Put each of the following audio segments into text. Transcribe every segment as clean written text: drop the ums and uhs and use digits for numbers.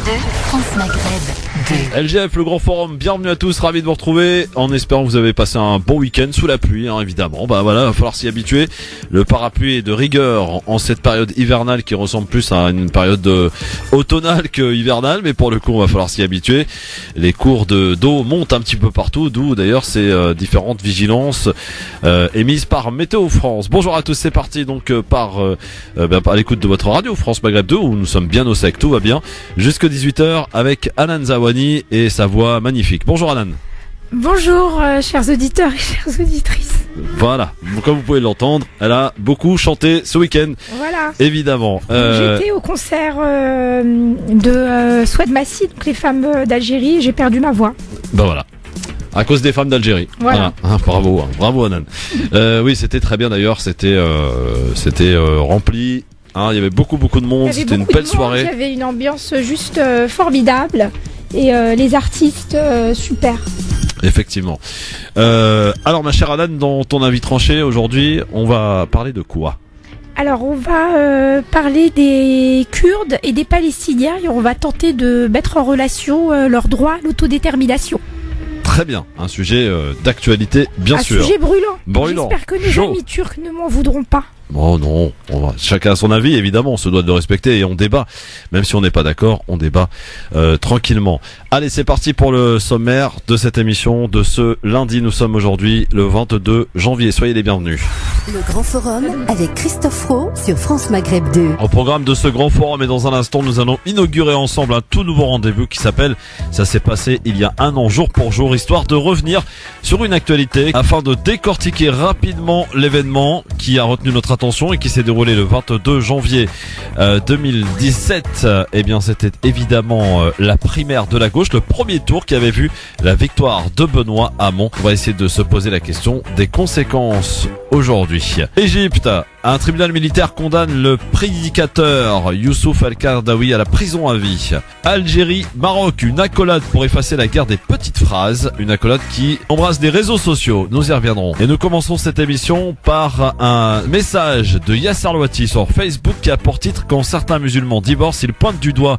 France Maghreb 2. LGF, le grand forum, bienvenue à tous, ravi de vous retrouver, en espérant que vous avez passé un bon week-end sous la pluie, évidemment. Bah voilà, il va falloir s'y habituer. Le parapluie est de rigueur en cette période hivernale qui ressemble plus à une période automnale que hivernale, mais pour le coup, on va falloir s'y habituer. Les cours d'eau montent un petit peu partout, d'où d'ailleurs ces différentes vigilances émises par Météo France. Bonjour à tous, c'est parti donc à l'écoute de votre radio France Maghreb 2, où nous sommes bien au sec, tout va bien, jusqu'à 18h avec Anan Zawani et sa voix magnifique. Bonjour Anan. Bonjour chers auditeurs et chères auditrices. Voilà, comme vous pouvez l'entendre, elle a beaucoup chanté ce week-end. Voilà. Évidemment. J'étais au concert de Souad Massi, donc les femmes d'Algérie, j'ai perdu ma voix. Ben voilà. À cause des femmes d'Algérie. Voilà. Bravo Anan. Oui, c'était très bien d'ailleurs, c'était rempli. Il y avait beaucoup de monde, c'était une belle soirée. Il y avait une ambiance juste formidable et les artistes super. Effectivement. Alors ma chère Anan, dans ton avis tranché aujourd'hui, on va parler de quoi ? Alors on va parler des Kurdes et des Palestiniens et on va tenter de mettre en relation leur droit à l'autodétermination. Très bien, un sujet d'actualité bien sûr. Un sujet brûlant. J'espère que nos amis turcs ne m'en voudront pas. Oh non, chacun a son avis, évidemment, on se doit de le respecter et on débat. Même si on n'est pas d'accord, on débat tranquillement. Allez, c'est parti pour le sommaire de cette émission de ce lundi. Nous sommes aujourd'hui le 22 janvier. Soyez les bienvenus. Le grand forum avec Christophe Roux sur France Maghreb 2. Au programme de ce grand forum, et dans un instant, nous allons inaugurer ensemble un tout nouveau rendez-vous qui s'appelle « Ça s'est passé il y a un an, jour pour jour », histoire de revenir sur une actualité afin de décortiquer rapidement l'événement qui a retenu notre attention et qui s'est déroulé le 22 janvier 2017. Eh bien, c'était évidemment la primaire de la gauche, le premier tour qui avait vu la victoire de Benoît Hamon. On va essayer de se poser la question des conséquences aujourd'hui. Égypte, un tribunal militaire condamne le prédicateur Youssouf Al-Qaradawi à la prison à vie. Algérie, Maroc, une accolade pour effacer la guerre des petites phrases. Une accolade qui embrasse des réseaux sociaux. Nous y reviendrons. Et nous commençons cette émission par un message de Yasser Louati sur Facebook qui a pour titre « Quand certains musulmans divorcent, ils pointent du doigt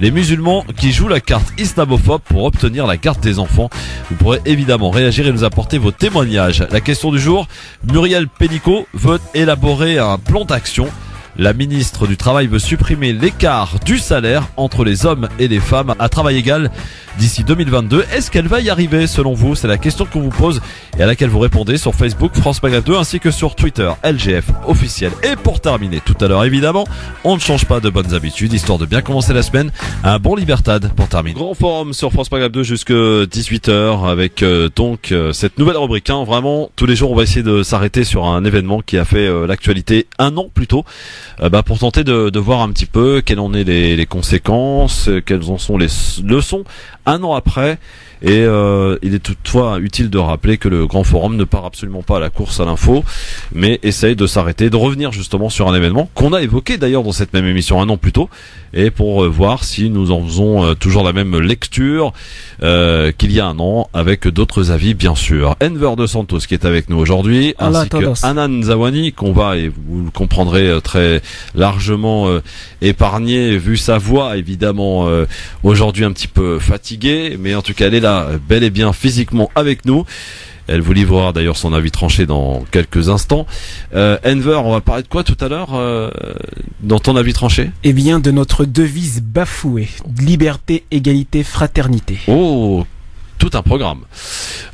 les musulmans qui jouent la carte islamophobe pour obtenir la garde des enfants ». Vous pourrez évidemment réagir et nous apporter vos témoignages. La question du jour, Muriel Pénicaud veut élaborer un plan d'action. La ministre du Travail veut supprimer l'écart du salaire entre les hommes et les femmes à travail égal d'ici 2022. Est-ce qu'elle va y arriver selon vous? C'est la question qu'on vous pose et à laquelle vous répondez sur Facebook France Maghreb 2 ainsi que sur Twitter LGF officiel. Et pour terminer tout à l'heure évidemment, on ne change pas de bonnes habitudes histoire de bien commencer la semaine. Un bon Libertad pour terminer. Grand forum sur France Maghreb 2 jusqu'à 18h avec cette nouvelle rubrique. Vraiment, tous les jours on va essayer de s'arrêter sur un événement qui a fait l'actualité un an plus tôt. Pour tenter de voir un petit peu quelles en sont les conséquences, quelles en sont les leçons un an après. Et il est toutefois utile de rappeler que le grand forum ne part absolument pas à la course à l'info, mais essaye de s'arrêter, de revenir justement sur un événement qu'on a évoqué d'ailleurs dans cette même émission un an plus tôt, et pour voir si nous en faisons toujours la même lecture qu'il y a un an, avec d'autres avis bien sûr. Enver de Santos qui est avec nous aujourd'hui, ainsi que Anan Zawani, qu'on va, et vous le comprendrez très largement, épargné, vu sa voix évidemment aujourd'hui un petit peu fatiguée, mais en tout cas elle est là bel et bien physiquement avec nous. Elle vous livrera d'ailleurs son avis tranché dans quelques instants. Enver, on va parler de quoi tout à l'heure dans ton avis tranché? Eh bien, de notre devise bafouée. Liberté, égalité, fraternité. Oh, tout un programme.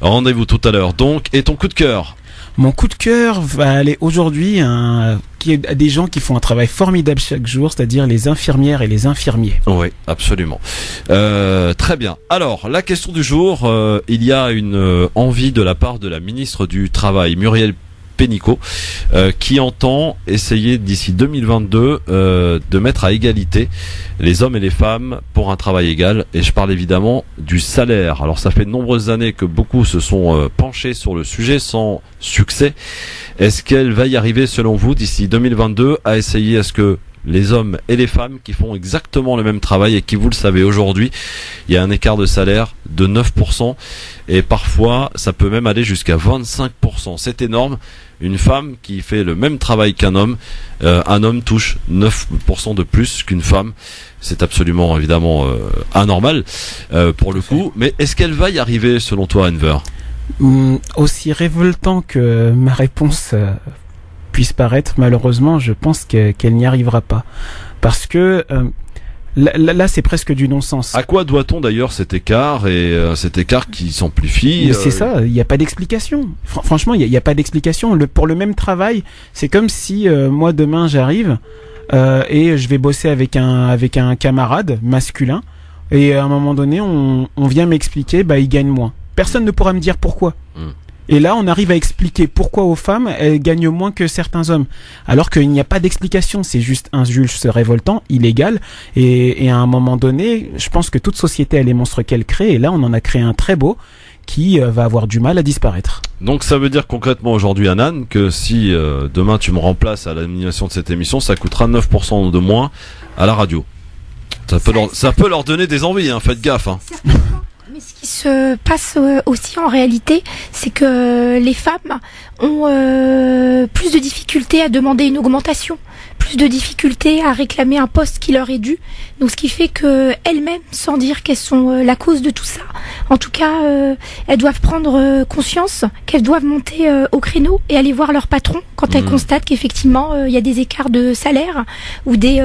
Rendez-vous tout à l'heure donc. Et ton coup de cœur? Mon coup de cœur va aller aujourd'hui à des gens qui font un travail formidable chaque jour, c'est-à-dire les infirmières et les infirmiers. Oui, absolument. Très bien. Alors, la question du jour, il y a une envie de la part de la ministre du Travail, Muriel Pénicaud, qui entend essayer d'ici 2022 de mettre à égalité les hommes et les femmes pour un travail égal, et je parle évidemment du salaire. Alors ça fait de nombreuses années que beaucoup se sont penchés sur le sujet sans succès. Est-ce qu'elle va y arriver selon vous d'ici 2022 à essayer à ce que les hommes et les femmes qui font exactement le même travail et qui, vous le savez, aujourd'hui, il y a un écart de salaire de 9% et parfois ça peut même aller jusqu'à 25%. C'est énorme. une femme qui fait le même travail qu'un homme, un homme touche 9% de plus qu'une femme. C'est absolument évidemment anormal pour le coup. Mais est-ce qu'elle va y arriver selon toi, Enver? Aussi révoltant que ma réponse puisse paraître, malheureusement, je pense qu'elle n'y arrivera pas. Parce que là, c'est presque du non-sens. À quoi doit-on d'ailleurs cet écart et cet écart qui s'amplifie? C'est ça, il n'y a pas d'explication. Franchement, il n'y a pas d'explication. Pour le même travail, c'est comme si moi demain j'arrive et je vais bosser avec un camarade masculin et à un moment donné, on vient m'expliquer, il gagne moins. Personne ne pourra me dire pourquoi. Et là, on arrive à expliquer pourquoi aux femmes, elles gagnent moins que certains hommes. Alors qu'il n'y a pas d'explication, c'est juste un juste révoltant, illégal. Et à un moment donné, je pense que toute société a les monstres qu'elle crée. Et là, on en a créé un très beau qui va avoir du mal à disparaître. Donc ça veut dire concrètement aujourd'hui, Anan, que si demain tu me remplaces à l'animation de cette émission, ça coûtera 9% de moins à la radio. Ça peut leur donner des envies, hein, faites gaffe. Hein. Mais ce qui se passe aussi en réalité, c'est que les femmes ont plus de difficultés à demander une augmentation, plus de difficultés à réclamer un poste qui leur est dû. Donc ce qui fait que elles-mêmes, sans dire qu'elles sont la cause de tout ça, en tout cas, elles doivent prendre conscience qu'elles doivent monter au créneau et aller voir leur patron quand elles constatent qu'effectivement il y a des écarts de salaire ou des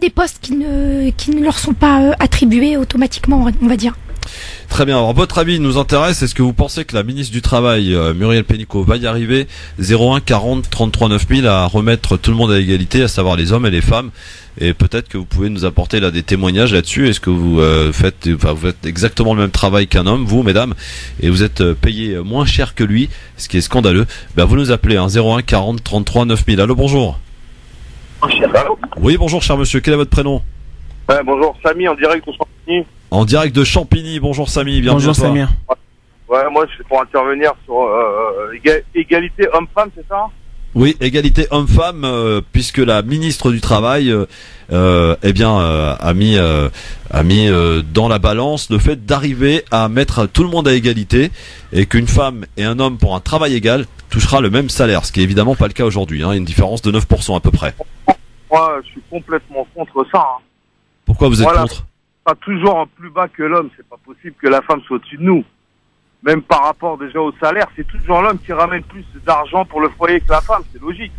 postes qui ne leur sont pas attribués automatiquement, on va dire. Très bien. Alors, votre avis nous intéresse. Est-ce que vous pensez que la ministre du Travail, Muriel Pénicaud, va y arriver 01 40 33 9000 à remettre tout le monde à égalité, à savoir les hommes et les femmes? Et peut-être que vous pouvez nous apporter là des témoignages là-dessus. Est-ce que vous faites exactement le même travail qu'un homme, vous, mesdames, et vous êtes payé moins cher que lui, ce qui est scandaleux? Vous nous appelez 01 40 33 9000. Allô, bonjour. Oui, bonjour, cher monsieur. Quel est votre prénom? Bonjour, Samy, en direct de Champigny. En direct de Champigny. Bonjour, Samy. Bienvenue. Bonjour, Samir. Ouais, moi, je suis pour intervenir sur égalité homme-femme, c'est ça? Oui, égalité homme-femme, puisque la ministre du Travail, a mis dans la balance le fait d'arriver à mettre tout le monde à égalité et qu'une femme et un homme pour un travail égal touchera le même salaire, ce qui est évidemment pas le cas aujourd'hui. Hein, une différence de 9% à peu près. Moi, je suis complètement contre ça. Hein. Pourquoi vous êtes contre? Pas toujours plus bas que l'homme, c'est pas possible que la femme soit au-dessus de nous. Même par rapport déjà au salaire, c'est toujours l'homme qui ramène plus d'argent pour le foyer que la femme, c'est logique.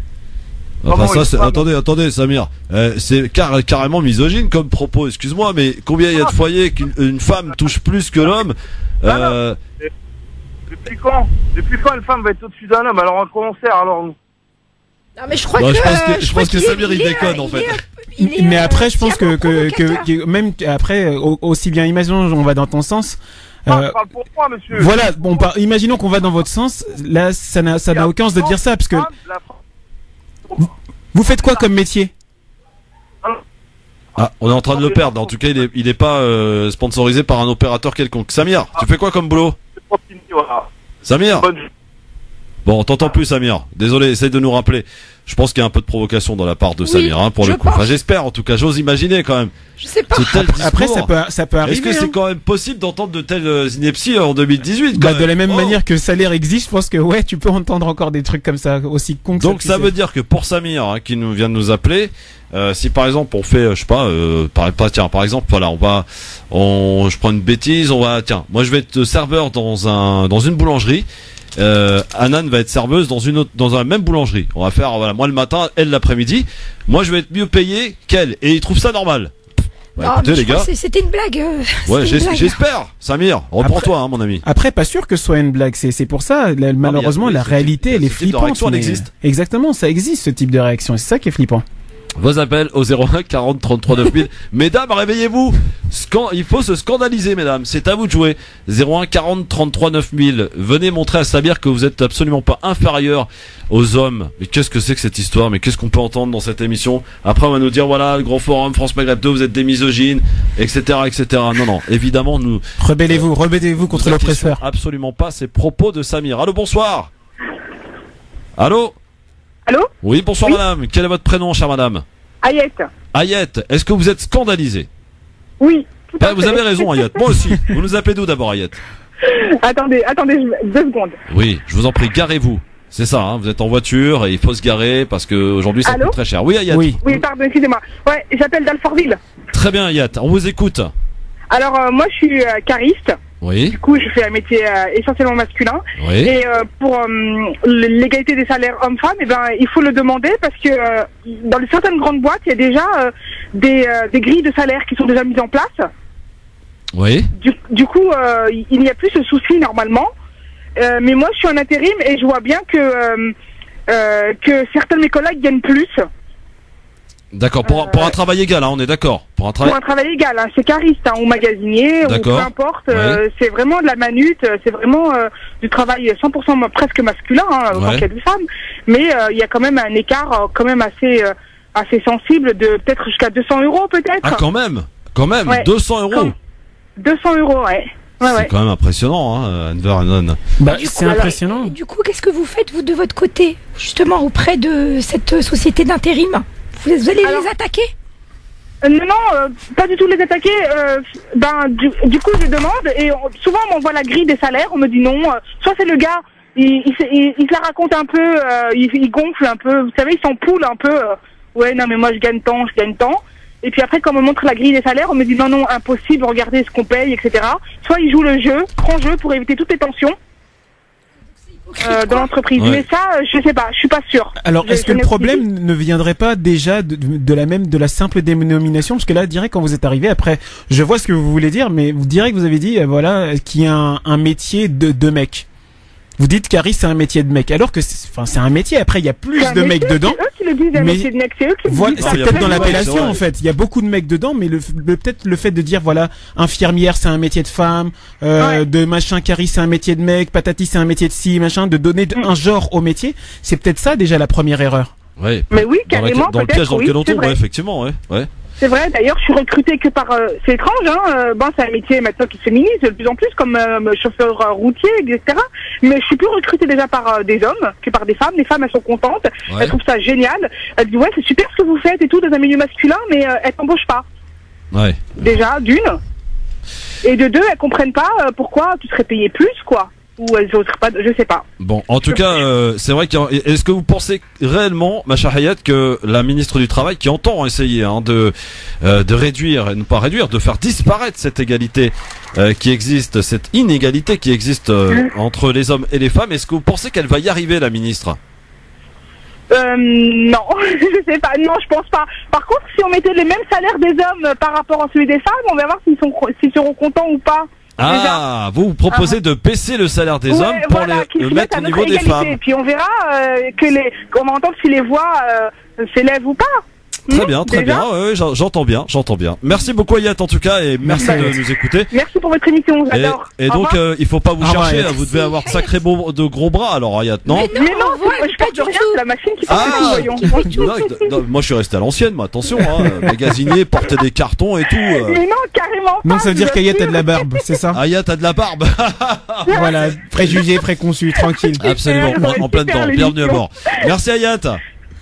Enfin attendez Samir, c'est carrément misogyne comme propos, excuse-moi, mais combien il y a de foyers qu'une femme touche plus que l'homme? Depuis quand une femme va être au-dessus d'un homme? Alors en concert, alors... Non mais je crois que je pense que Samir il déconne en fait. Mais après je pense que même après aussi bien imaginons on va dans ton sens. Je parle pour moi, monsieur. Voilà, imaginons qu'on va dans votre sens. Là, ça n'a aucun sens de dire ça parce que vous faites quoi comme métier? Ah, on est en train de le perdre. En tout cas, il est pas sponsorisé par un opérateur quelconque. Samir, tu fais quoi comme boulot? Samir. Bon, on t'entend plus, Samir. Désolé, essaye de nous rappeler. Je pense qu'il y a un peu de provocation dans la part de Samir, pour le coup. Enfin, j'espère, en tout cas, j'ose imaginer quand même. Je sais pas. Après, ça peut arriver. Est-ce que c'est quand même possible d'entendre de telles inepties en 2018? De la même manière que le salaire existe, je pense que ouais, tu peux entendre encore des trucs comme ça, aussi cons que ça. Donc ça veut dire que pour Samir, qui nous vient de nous appeler, si par exemple on fait, je sais pas, par exemple, voilà, je prends une bêtise, moi je vais être serveur dans une boulangerie. Anan va être serveuse dans la même boulangerie. On va faire, moi le matin, elle l'après-midi. Moi je vais être mieux payé qu'elle. Et ils trouvent ça normal. Écoutez les gars. C'était une blague. Ouais, j'espère. Samir, reprends-toi, mon ami. Après, pas sûr que ce soit une blague. C'est pour ça, malheureusement, la réalité, elle est flippante. Elle existe. Exactement, ça existe ce type de réaction. C'est ça qui est flippant. Vos appels au 01 40 33 9000. Mesdames, réveillez-vous. Il faut se scandaliser, mesdames. C'est à vous de jouer. 01 40 33 9000. Venez montrer à Samir que vous êtes absolument pas inférieur aux hommes. Mais qu'est-ce que c'est que cette histoire? Mais qu'est-ce qu'on peut entendre dans cette émission? Après, on va nous dire, voilà, le grand forum France Maghreb 2, vous êtes des misogynes, etc., etc. Non, évidemment, nous... Rebellez-vous contre l'oppresseur. Absolument pas ces propos de Samir. Allô, bonsoir. Allô? Allô? Oui, bonsoir madame. Quel est votre prénom, chère madame? Ayette. Ayette, est-ce que vous êtes scandalisée? Oui, tout à fait. Vous avez raison, Ayette. Moi aussi. Vous nous appelez d'où d'abord, Ayette? Attendez, 2 secondes. Oui, je vous en prie, garez-vous. C'est ça, hein, vous êtes en voiture et il faut se garer parce que aujourd'hui ça Allô coûte très cher. Oui, Ayat. Oui. Oui, pardon, excusez-moi. Ouais, j'appelle d'Alfortville. Très bien, Ayat, on vous écoute. Alors, moi, je suis cariste. Oui, Du coup, je fais un métier essentiellement masculin. oui. Et pour l'égalité des salaires hommes-femmes, eh ben, il faut le demander parce que dans certaines grandes boîtes, il y a déjà des grilles de salaire qui sont déjà mises en place. Oui. Du coup, il n'y a plus ce souci normalement. Mais moi, je suis en intérim et je vois bien que certains de mes collègues gagnent plus D'accord, pour un travail égal, hein, on est d'accord. Pour un travail. pour un travail égal. Hein. C'est cariste ou magasinier ou peu D'accord. importe. Ouais. C'est vraiment de la manute. C'est vraiment du travail 100% presque masculin, hein, autant Ouais. qu'il y a des femmes. Mais il y a quand même un écart quand même assez sensible de peut-être jusqu'à 200 € peut-être. Ah, quand même, Ouais. 200 euros. Comme- 200 €, ouais. Ouais, C'est ouais. quand même impressionnant, hein, Enver Hanon. Bah, Du c'est coup, impressionnant. Du coup, qu'est-ce que vous faites, vous, de votre côté, justement, auprès de cette société d'intérim? Vous allez Alors- les attaquer? Non, pas du tout les attaquer. Du coup, je demande et souvent on m'envoie la grille des salaires. On me dit non. Soit c'est le gars, il se la raconte un peu, il gonfle un peu. Vous savez, il s'empoule un peu. Ouais, non mais moi je gagne tant. Et puis après, quand on me montre la grille des salaires, on me dit non, impossible. Regardez ce qu'on paye, etc. Soit il joue le jeu, franc jeu, pour éviter toutes les tensions dans l'entreprise. Ouais. Mais ça, je sais pas, je suis pas sûre. Alors, est-ce Je que le n'ai aucune idée. problème ne viendrait pas déjà de la simple dénomination? Parce que là, direct, quand vous êtes arrivé, après, je vois ce que vous voulez dire, mais vous direz que vous avez dit, voilà, qu'il y a un métier de mec. Vous dites qu'Harry, c'est un métier de mec. Alors que, c'est un métier. Après, il y a plus C'est un de mecs métier, dedans. C'est eux qui le disent, un Mais métier de mec, c'est eux qui le Voilà, disent. Non, c'est il y a peut-être beaucoup dans de mecs, c'est l'appellation vrai. en fait. Il y a beaucoup de mecs dedans, mais peut-être le fait de dire voilà, infirmière c'est un métier de femme, Ouais. de machin Carrie c'est un métier de mec, patati c'est un métier de ci, machin, de donner un genre au métier, c'est peut-être ça déjà la première erreur. Ouais. Mais oui, Dans carrément, le peut-être, piège dans oui, lequel on c'est tombe, vrai. ouais, effectivement, ouais. Ouais. C'est vrai, d'ailleurs, je suis recrutée que par... c'est étrange, hein. Bon, c'est un métier maintenant qui se féminise de plus en plus, comme chauffeur routier, etc. Mais je suis plus recrutée déjà par des hommes que par des femmes. Les femmes, elles sont contentes. Ouais. Elles trouvent ça génial. Elles disent, ouais, c'est super ce que vous faites et tout dans un milieu masculin, mais elles t'embauchent pas. Ouais. Déjà, d'une. Et de deux, elles comprennent pas pourquoi tu serais payé plus, quoi. Ou elles oseraient pas, je sais pas. Bon, en tout cas, c'est vrai est-ce que vous pensez réellement, Macha Hayat, que la ministre du Travail, qui entend essayer de réduire, et ne pas réduire, de faire disparaître cette égalité qui existe, cette inégalité qui existe entre les hommes et les femmes, est-ce que vous pensez qu'elle va y arriver, la ministre? Non, je sais pas. Non, je pense pas. Par contre, si on mettait les mêmes salaires des hommes par rapport à celui des femmes, on va voir s'ils seront contents ou pas. Ah, vous proposez de baisser le salaire des hommes pour qu'ils le se mettent mettre à au notre niveau des égalité. femmes. Et puis on verra qu'on va entendre si les voix s'élèvent ou pas. Très bien, très Déjà. bien. Ouais, j'entends bien. Merci beaucoup, Ayat, en tout cas, et merci Bah, de nous écouter. Merci pour votre émission, j'adore. Et Au donc, revoir. il faut pas vous Au revoir, chercher, Ayat. hein, vous devez avoir de sacrés de gros bras, alors, Ayat, non? Mais Mais non, voilà, moi, je pas porte du rien, tout. c'est la machine qui porte Ah, tout, voyons. non, moi je suis resté à l'ancienne, moi, attention, hein, magasinier, porter des cartons et tout. Mais non, carrément pas. Donc ça veut dire je qu'Ayat vous a de la barbe, c'est ça? Ayat a de la barbe. Voilà, préjugé, préconçu, tranquille. Absolument, en plein super, dedans. l'émission. Bienvenue à bord. Merci Ayat.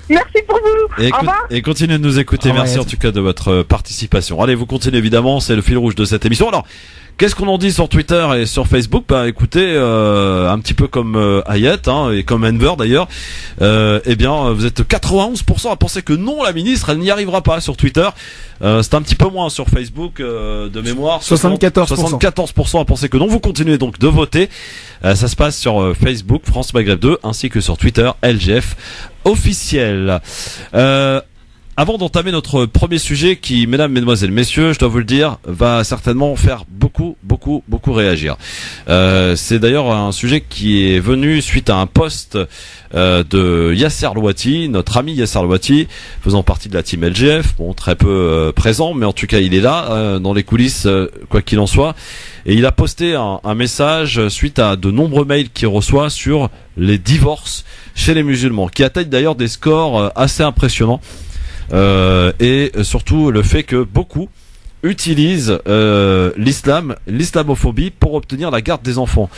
Merci pour vous. Et, Au revoir. et continuez de nous écouter. Au revoir, Merci en Ayat. tout cas de votre participation. Allez, vous continuez évidemment, c'est le fil rouge de cette émission. Alors, qu'est-ce qu'on en dit sur Twitter et sur Facebook? Bah écoutez, un petit peu comme Ayat, hein, et comme Enver d'ailleurs, eh bien vous êtes 91% à penser que non, la ministre, elle n'y arrivera pas sur Twitter. C'est un petit peu moins sur Facebook de mémoire. 74% à penser que non. Vous continuez donc de voter. Ça se passe sur Facebook, France Maghreb 2, ainsi que sur Twitter, LGF officiel. Avant d'entamer notre premier sujet qui, mesdames, mesdemoiselles, messieurs, je dois vous le dire, va certainement faire beaucoup réagir. C'est d'ailleurs un sujet qui est venu suite à un post de Yasser Louati, notre ami Yasser Louati, faisant partie de la team LGF, bon, très peu présent, mais en tout cas il est là, dans les coulisses, quoi qu'il en soit. Et il a posté un message suite à de nombreux mails qu'il reçoit sur les divorces chez les musulmans, qui atteignent d'ailleurs des scores assez impressionnants. Et surtout le fait que beaucoup utilisent l'islamophobie pour obtenir la garde des enfants,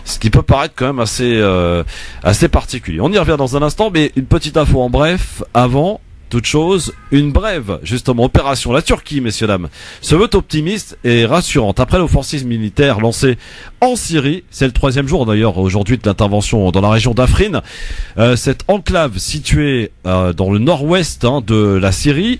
ce qui peut paraître quand même assez particulier. On y revient dans un instant, mais une petite info en bref avant. toute chose, une brève, justement, opération. La Turquie, messieurs, dames, se veut optimiste et rassurante. Après l'offensive militaire lancée en Syrie, c'est le 3e jour d'ailleurs aujourd'hui de l'intervention dans la région d'Afrin, cette enclave située dans le nord-ouest de la Syrie,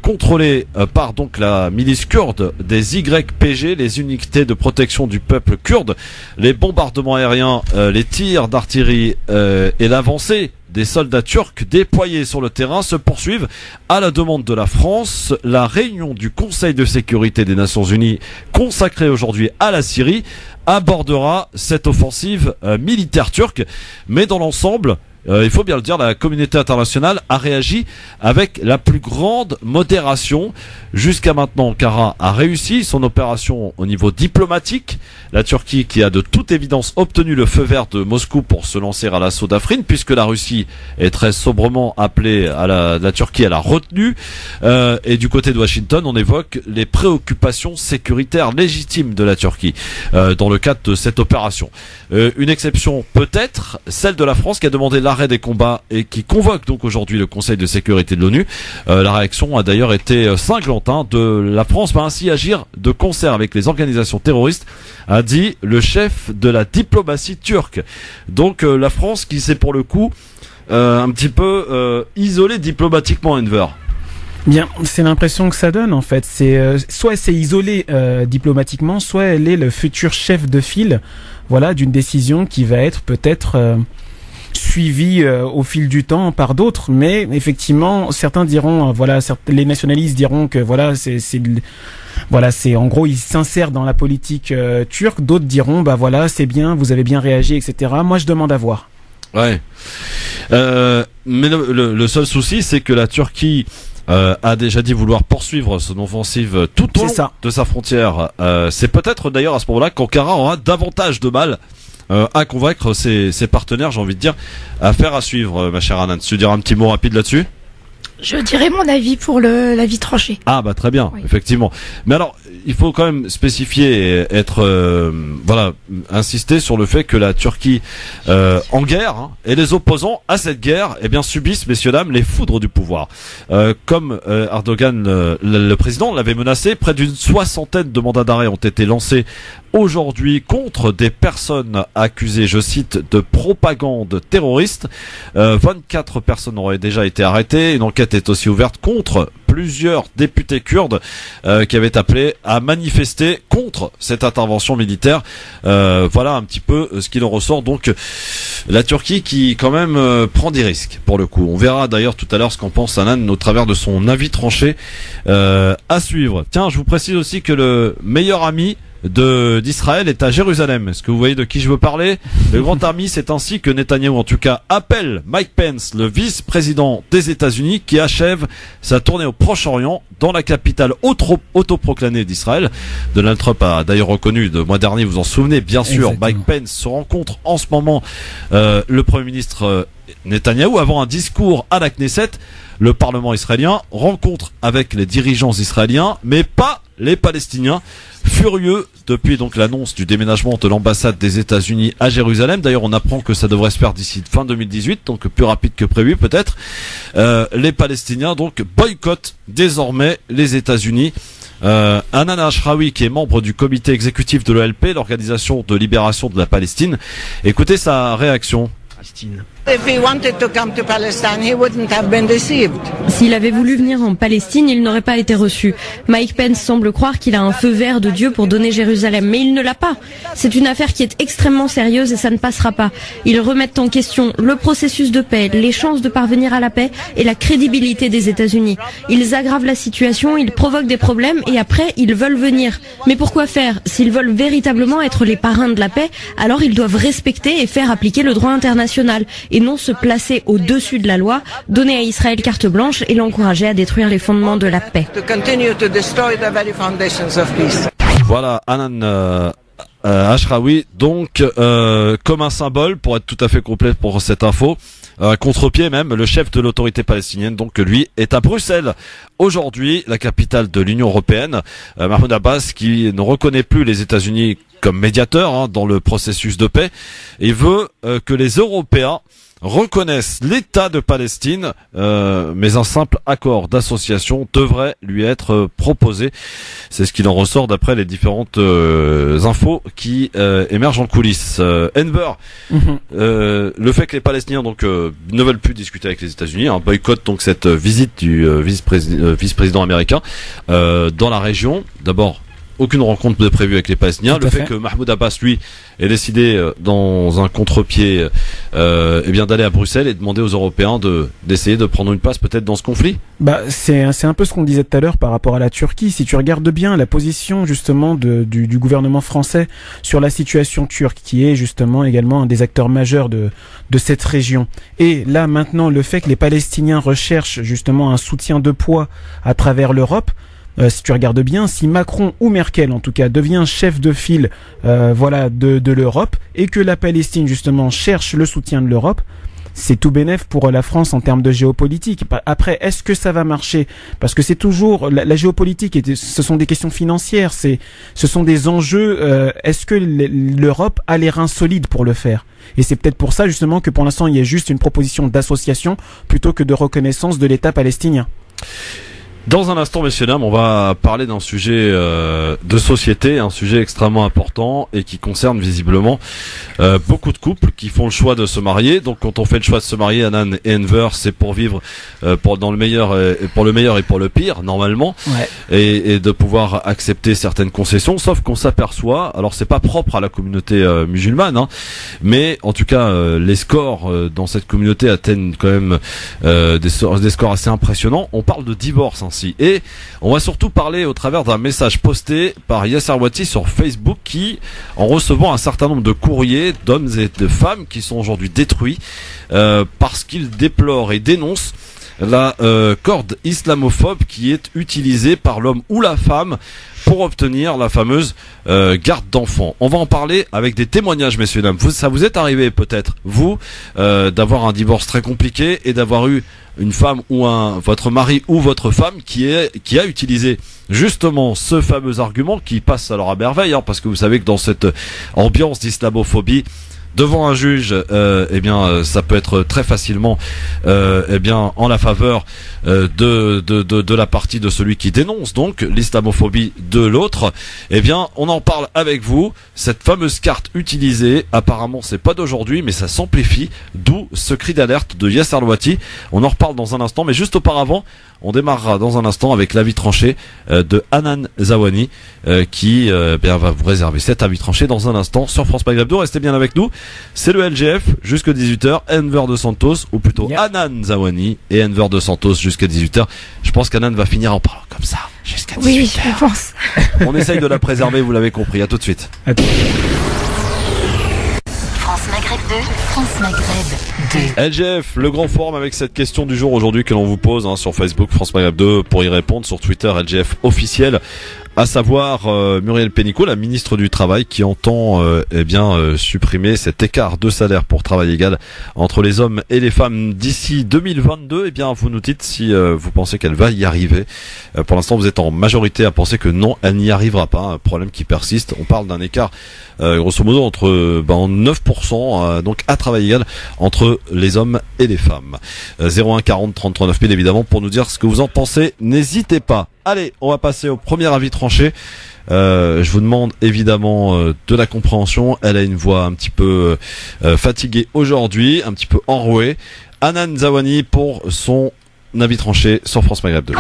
contrôlée par donc la milice kurde des YPG, les unités de protection du peuple kurde. Les bombardements aériens, les tirs d'artillerie et l'avancée des soldats turcs déployés sur le terrain se poursuivent à la demande de la France. La réunion du Conseil de sécurité des Nations Unies consacrée aujourd'hui à la Syrie abordera cette offensive militaire turque. Mais dans l'ensemble, il faut bien le dire, la communauté internationale a réagi avec la plus grande modération. Jusqu'à maintenant, Ankara a réussi son opération au niveau diplomatique. La Turquie qui a de toute évidence obtenu le feu vert de Moscou pour se lancer à l'assaut d'Afrin, puisque la Russie est très sobrement appelée à la Turquie à la retenue. Et du côté de Washington, on évoque les préoccupations sécuritaires légitimes de la Turquie dans le cadre de cette opération. Une exception peut-être, celle de la France qui a demandé l'arrêt des combats et qui convoque donc aujourd'hui le Conseil de sécurité de l'ONU. La réaction a d'ailleurs été cinglante de la France va ainsi agir de concert avec les organisations terroristes, a dit le chef de la diplomatie turque. Donc la France qui s'est pour le coup un petit peu isolée diplomatiquement, Enver. Bien, c'est l'impression que ça donne en fait. C'est soit c'est isolé diplomatiquement, soit elle est le futur chef de file, voilà, d'une décision qui va être peut-être suivi au fil du temps par d'autres, mais effectivement certains diront les nationalistes diront que c'est en gros ils s'insèrent dans la politique turque, d'autres diront c'est bien, vous avez bien réagi, etc. Moi je demande à voir. Ouais. Mais le seul souci c'est que la Turquie a déjà dit vouloir poursuivre son offensive tout au long de sa frontière. C'est peut-être d'ailleurs à ce moment-là qu'Ankara aura davantage de mal à convaincre ses partenaires, j'ai envie de dire, à faire à suivre, ma chère Anan. Tu diras un petit mot rapide là-dessus ? Je dirais mon avis pour l'avis tranché. Ah bah très bien, oui. Effectivement. Mais alors, il faut quand même spécifier et être insister sur le fait que la Turquie en guerre et les opposants à cette guerre subissent, messieurs dames, les foudres du pouvoir. Comme Erdogan, le président, l'avait menacé, près d'une 60aine de mandats d'arrêt ont été lancés aujourd'hui contre des personnes accusées, je cite, de propagande terroriste. 24 personnes auraient déjà été arrêtées. Une enquête est aussi ouverte contre plusieurs députés kurdes qui avaient appelé à manifester contre cette intervention militaire. Voilà un petit peu ce qu'il en ressort. Donc la Turquie qui quand même prend des risques pour le coup. On verra d'ailleurs tout à l'heure ce qu'en pense Anan au travers de son avis tranché à suivre. Tiens, je vous précise aussi que le meilleur ami d'Israël est à Jérusalem. Est-ce que vous voyez de qui je veux parler? Le grand ami, c'est ainsi que Netanyahou, en tout cas, appelle Mike Pence, le vice-président des États-Unis, qui achève sa tournée au Proche-Orient, dans la capitale autoproclamée d'Israël. Donald Trump a d'ailleurs reconnu le mois dernier, vous vous en souvenez, bien sûr. Exactement. Mike Pence se rencontre en ce moment le Premier ministre Netanyahou avant un discours à la Knesset. Le Parlement israélien rencontre avec les dirigeants israéliens, mais pas les Palestiniens, furieux depuis donc l'annonce du déménagement de l'ambassade des États-Unis à Jérusalem. D'ailleurs, on apprend que ça devrait se faire d'ici fin 2018, donc plus rapide que prévu peut-être. Les Palestiniens donc boycottent désormais les États-Unis. Hanan Ashrawi, qui est membre du comité exécutif de l'OLP, l'Organisation de libération de la Palestine. Écoutez sa réaction. S'il avait voulu venir en Palestine, il n'aurait pas été reçu. Mike Pence semble croire qu'il a un feu vert de Dieu pour donner Jérusalem, mais il ne l'a pas. C'est une affaire qui est extrêmement sérieuse et ça ne passera pas. Ils remettent en question le processus de paix, les chances de parvenir à la paix et la crédibilité des États-Unis. Ils aggravent la situation, ils provoquent des problèmes et après, ils veulent venir. Mais pourquoi faire? S'ils veulent véritablement être les parrains de la paix, alors ils doivent respecter et faire appliquer le droit international et non se placer au-dessus de la loi, donner à Israël carte blanche et l'encourager à détruire les fondements de la paix. Voilà, Hanan Ashrawi, donc comme un symbole, pour être tout à fait complet pour cette info, contre-pied même, le chef de l'autorité palestinienne, donc lui, est à Bruxelles. Aujourd'hui, la capitale de l'Union européenne, Mahmoud Abbas, qui ne reconnaît plus les États-Unis comme médiateurs dans le processus de paix, et veut que les Européens reconnaissent l'État de Palestine, mais un simple accord d'association devrait lui être proposé. C'est ce qu'il en ressort d'après les différentes infos qui émergent en coulisses. Enver, le fait que les Palestiniens donc ne veulent plus discuter avec les États-Unis, boycottent donc cette visite du vice-président américain dans la région. D'abord, aucune rencontre de prévue avec les Palestiniens. Le fait que Mahmoud Abbas, lui, ait décidé dans un contre-pied d'aller à Bruxelles et demander aux Européens d'essayer de prendre une place peut-être dans ce conflit. C'est un peu ce qu'on disait tout à l'heure par rapport à la Turquie. Si tu regardes bien la position justement du gouvernement français sur la situation turque, qui est justement également un des acteurs majeurs de cette région. Et là maintenant, le fait que les Palestiniens recherchent justement un soutien de poids à travers l'Europe. Si tu regardes bien, si Macron ou Merkel en tout cas devient chef de file de l'Europe et que la Palestine justement cherche le soutien de l'Europe, c'est tout bénef pour la France en termes de géopolitique. Après, est-ce que ça va marcher? Parce que c'est toujours la géopolitique, et ce sont des questions financières, ce sont des enjeux. Est-ce que l'Europe a les reins solides pour le faire? Et c'est peut-être pour ça justement que pour l'instant il y a juste une proposition d'association plutôt que de reconnaissance de l'État palestinien. Dans un instant, messieurs, dames, on va parler d'un sujet de société, un sujet extrêmement important et qui concerne visiblement beaucoup de couples qui font le choix de se marier. Donc, quand on fait le choix de se marier, Hanan et Enver, c'est pour vivre dans le meilleur pour le meilleur et pour le pire, normalement, et de pouvoir accepter certaines concessions. Sauf qu'on s'aperçoit, alors c'est pas propre à la communauté musulmane, mais en tout cas, les scores dans cette communauté atteignent quand même des scores assez impressionnants. On parle de divorce. Et on va surtout parler au travers d'un message posté par Yasser Wati sur Facebook qui, en recevant un certain nombre de courriers d'hommes et de femmes qui sont aujourd'hui détruits parce qu'ils déplorent et dénoncent la corde islamophobe qui est utilisée par l'homme ou la femme pour obtenir la fameuse garde d'enfants. On va en parler avec des témoignages, messieurs, dames. Ça vous est arrivé peut-être, vous, d'avoir un divorce très compliqué et d'avoir eu une femme ou votre mari ou votre femme qui a utilisé justement ce fameux argument qui passe alors à merveille, parce que vous savez que dans cette ambiance d'islamophobie, devant un juge, ça peut être très facilement, en la faveur de la partie de celui qui dénonce donc l'islamophobie de l'autre. On en parle avec vous. Cette fameuse carte utilisée, apparemment, c'est pas d'aujourd'hui, mais ça s'amplifie. D'où ce cri d'alerte de Yasser Wati. On en reparle dans un instant, mais juste auparavant, on démarrera dans un instant avec l'avis tranché de Hanan Zawani qui va vous réserver cet avis tranché dans un instant sur France Maghreb 2. Restez bien avec nous. C'est le LGF jusqu'à 18h. Enver de Santos, ou plutôt Hanan Zawani et Enver de Santos jusqu'à 18h. Je pense qu'Hanan va finir en parlant comme ça jusqu'à 18h. Oui, je pense. On essaye de la préserver, vous l'avez compris. À tout de suite. France Maghreb 2, France Maghreb 2. LGF, le grand forum avec cette question du jour aujourd'hui que l'on vous pose sur Facebook, France Maghreb 2, pour y répondre, sur Twitter, LGF officiel. À savoir Muriel Pénicaud, la ministre du Travail, qui entend supprimer cet écart de salaire pour travail égal entre les hommes et les femmes d'ici 2022. Vous nous dites si vous pensez qu'elle va y arriver. Pour l'instant, vous êtes en majorité à penser que non, elle n'y arrivera pas. Un problème qui persiste. On parle d'un écart grosso modo entre 9%, donc à travail égal entre les hommes et les femmes. 01 40 33 9000 évidemment pour nous dire ce que vous en pensez. N'hésitez pas. Allez, on va passer au premier avis tranché. Je vous demande évidemment de la compréhension. Elle a une voix un petit peu fatiguée aujourd'hui, un petit peu enrouée. Hanan Zawani pour son avis tranché sur France Maghreb 2.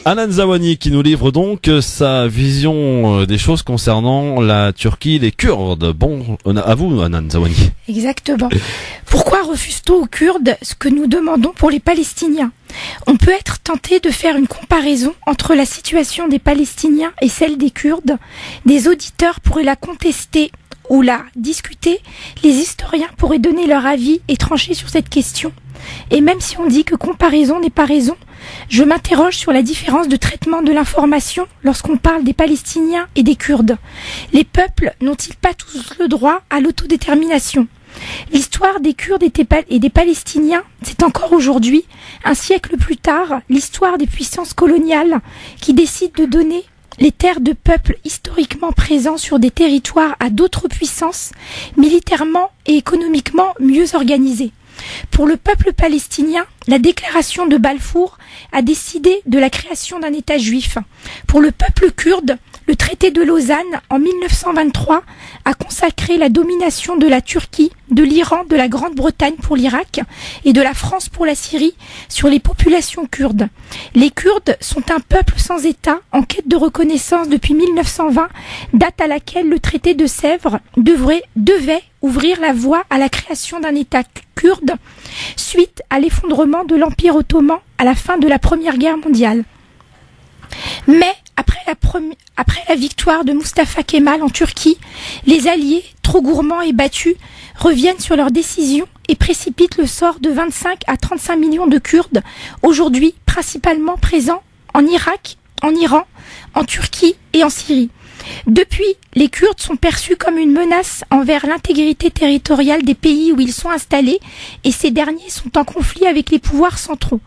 Hanan Zawani qui nous livre donc sa vision des choses concernant la Turquie, les Kurdes. Bon, à vous Hanan Zawani. Exactement. Pourquoi refuse-t-on aux Kurdes ce que nous demandons pour les Palestiniens? On peut être tenté de faire une comparaison entre la situation des Palestiniens et celle des Kurdes. Des auditeurs pourraient la contester ou la discuter. Les historiens pourraient donner leur avis et trancher sur cette question. Et même si on dit que comparaison n'est pas raison, je m'interroge sur la différence de traitement de l'information lorsqu'on parle des Palestiniens et des Kurdes. Les peuples n'ont-ils pas tous le droit à l'autodétermination? L'histoire des Kurdes et des Palestiniens, c'est encore aujourd'hui, un siècle plus tard, l'histoire des puissances coloniales qui décident de donner les terres de peuples historiquement présents sur des territoires à d'autres puissances, militairement et économiquement mieux organisées. Pour le peuple palestinien, la déclaration de Balfour a décidé de la création d'un État juif. Pour le peuple kurde, le traité de Lausanne, en 1923, a consacré la domination de la Turquie, de l'Iran, de la Grande-Bretagne pour l'Irak et de la France pour la Syrie sur les populations kurdes. Les Kurdes sont un peuple sans État en quête de reconnaissance depuis 1920, date à laquelle le traité de Sèvres devait ouvrir la voie à la création d'un État kurde suite à l'effondrement de l'Empire ottoman à la fin de la Première Guerre mondiale. Mais après la victoire de Mustafa Kemal en Turquie, les Alliés, trop gourmands et battus, reviennent sur leur décision et précipitent le sort de 25 à 35 millions de Kurdes, aujourd'hui principalement présents en Irak, en Iran, en Turquie et en Syrie. Depuis, les Kurdes sont perçus comme une menace envers l'intégrité territoriale des pays où ils sont installés et ces derniers sont en conflit avec les pouvoirs centraux.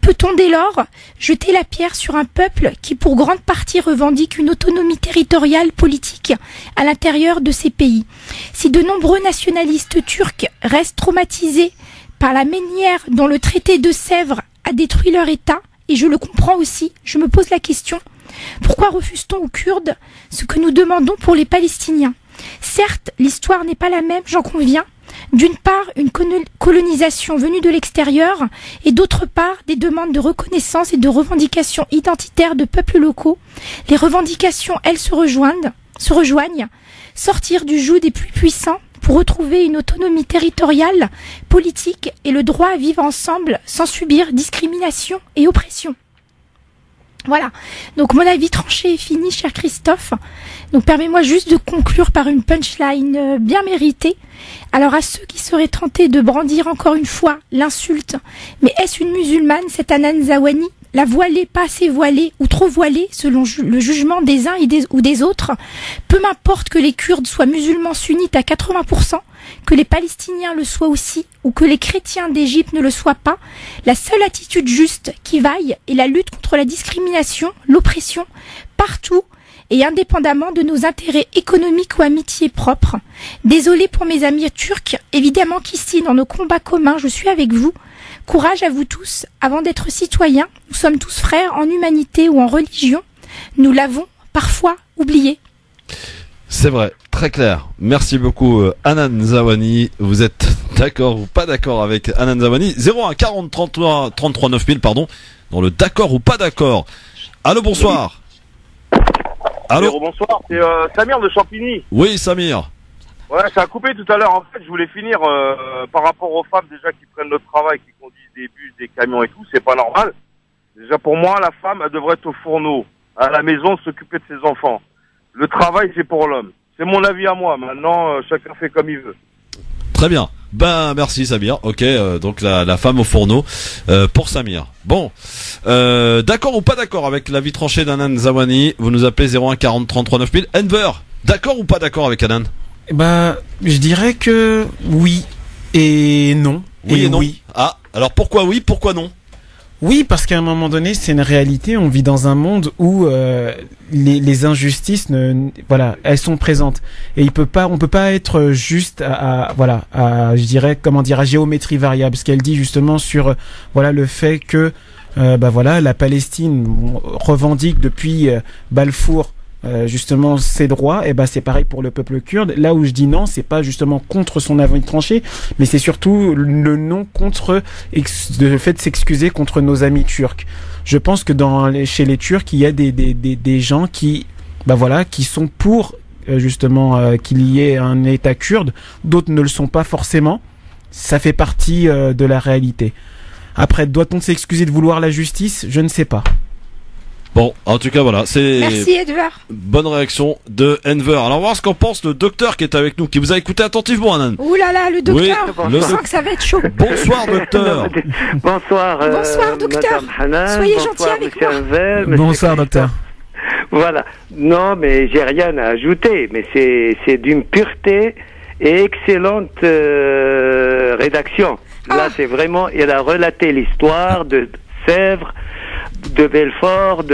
Peut-on dès lors jeter la pierre sur un peuple qui pour grande partie revendique une autonomie territoriale politique à l'intérieur de ces pays? Si de nombreux nationalistes turcs restent traumatisés par la manière dont le traité de Sèvres a détruit leur État, et je le comprends aussi, je me pose la question: pourquoi refuse-t-on aux Kurdes ce que nous demandons pour les Palestiniens? Certes, l'histoire n'est pas la même, j'en conviens. D'une part, une colonisation venue de l'extérieur et d'autre part, des demandes de reconnaissance et de revendications identitaires de peuples locaux. Les revendications, elles, se rejoignent. Sortir du joug des plus puissants pour retrouver une autonomie territoriale, politique et le droit à vivre ensemble sans subir discrimination et oppression. Voilà, donc mon avis tranché est fini, cher Christophe. Donc permets-moi juste de conclure par une punchline bien méritée. Alors à ceux qui seraient tentés de brandir encore une fois l'insulte, mais est-ce une musulmane, cette Hanan Zawani, la voilée, pas assez voilée ou trop voilée selon le jugement des uns ou des autres? Peu m'importe que les Kurdes soient musulmans sunnites à 80%, que les Palestiniens le soient aussi, ou que les chrétiens d'Égypte ne le soient pas, la seule attitude juste qui vaille est la lutte contre la discrimination, l'oppression, partout, et indépendamment de nos intérêts économiques ou amitiés propres. Désolé pour mes amis turcs, évidemment qu'ici, dans nos combats communs, je suis avec vous. Courage à vous tous, avant d'être citoyens, nous sommes tous frères en humanité ou en religion. Nous l'avons parfois oublié. C'est vrai, très clair. Merci beaucoup Hanan Zawani. Vous êtes d'accord ou pas d'accord avec Hanan Zawani? 01 40 33 9000 pardon. Dans le d'accord ou pas d'accord. Allô, bonsoir. Allô, bonsoir, c'est Samir de Champigny. Oui, Samir. Ouais, ça a coupé tout à l'heure. En fait, je voulais finir par rapport aux femmes déjà qui prennent le travail, qui conduisent des bus, des camions et tout. C'est pas normal. Déjà pour moi, la femme, elle devrait être au fourneau, à la maison, s'occuper de ses enfants. Le travail, c'est pour l'homme. C'est mon avis à moi. Maintenant, chacun fait comme il veut. Très bien. Ben merci Samir. Ok, donc la femme au fourneau pour Samir. Bon, d'accord ou pas d'accord avec l'avis tranché d'Hanan Zawani? Vous nous appelez 01 40 33 9000. Enver, d'accord ou pas d'accord avec Hanan? Bah, je dirais que oui et non. Oui et non. Oui. Ah, alors pourquoi oui, pourquoi non? Oui, parce qu'à un moment donné, c'est une réalité. On vit dans un monde où les injustices, elles sont présentes. Et on peut pas être juste je dirais, à géométrie variable. Ce qu'elle dit justement sur, le fait que, la Palestine revendique depuis Balfour justement ses droits, et c'est pareil pour le peuple kurde. Là où je dis non, c'est pas justement contre son avis tranché, mais c'est surtout le non contre le fait de s'excuser contre nos amis turcs. Je pense que chez les Turcs, il y a des gens qui sont pour justement qu'il y ait un État kurde, d'autres ne le sont pas forcément. Ça fait partie de la réalité. Après, doit-on s'excuser de vouloir la justice? Je ne sais pas. Bon, en tout cas, voilà, c'est... Merci, Edouard. Bonne réaction de Enver. Alors, on va voir ce qu'en pense le docteur qui est avec nous, qui vous a écouté attentivement, Hanan. Ouh là là, le docteur. Oui, je sens que ça va être chaud. Bonsoir, docteur. Bonsoir. Bonsoir, docteur. Hanan. Soyez gentil avec moi. Enver, bonsoir, docteur. Voilà. Non, mais j'ai rien à ajouter, mais c'est d'une pureté et excellente rédaction. Là, c'est vraiment, il a relaté l'histoire de Sèvres, de Belfort,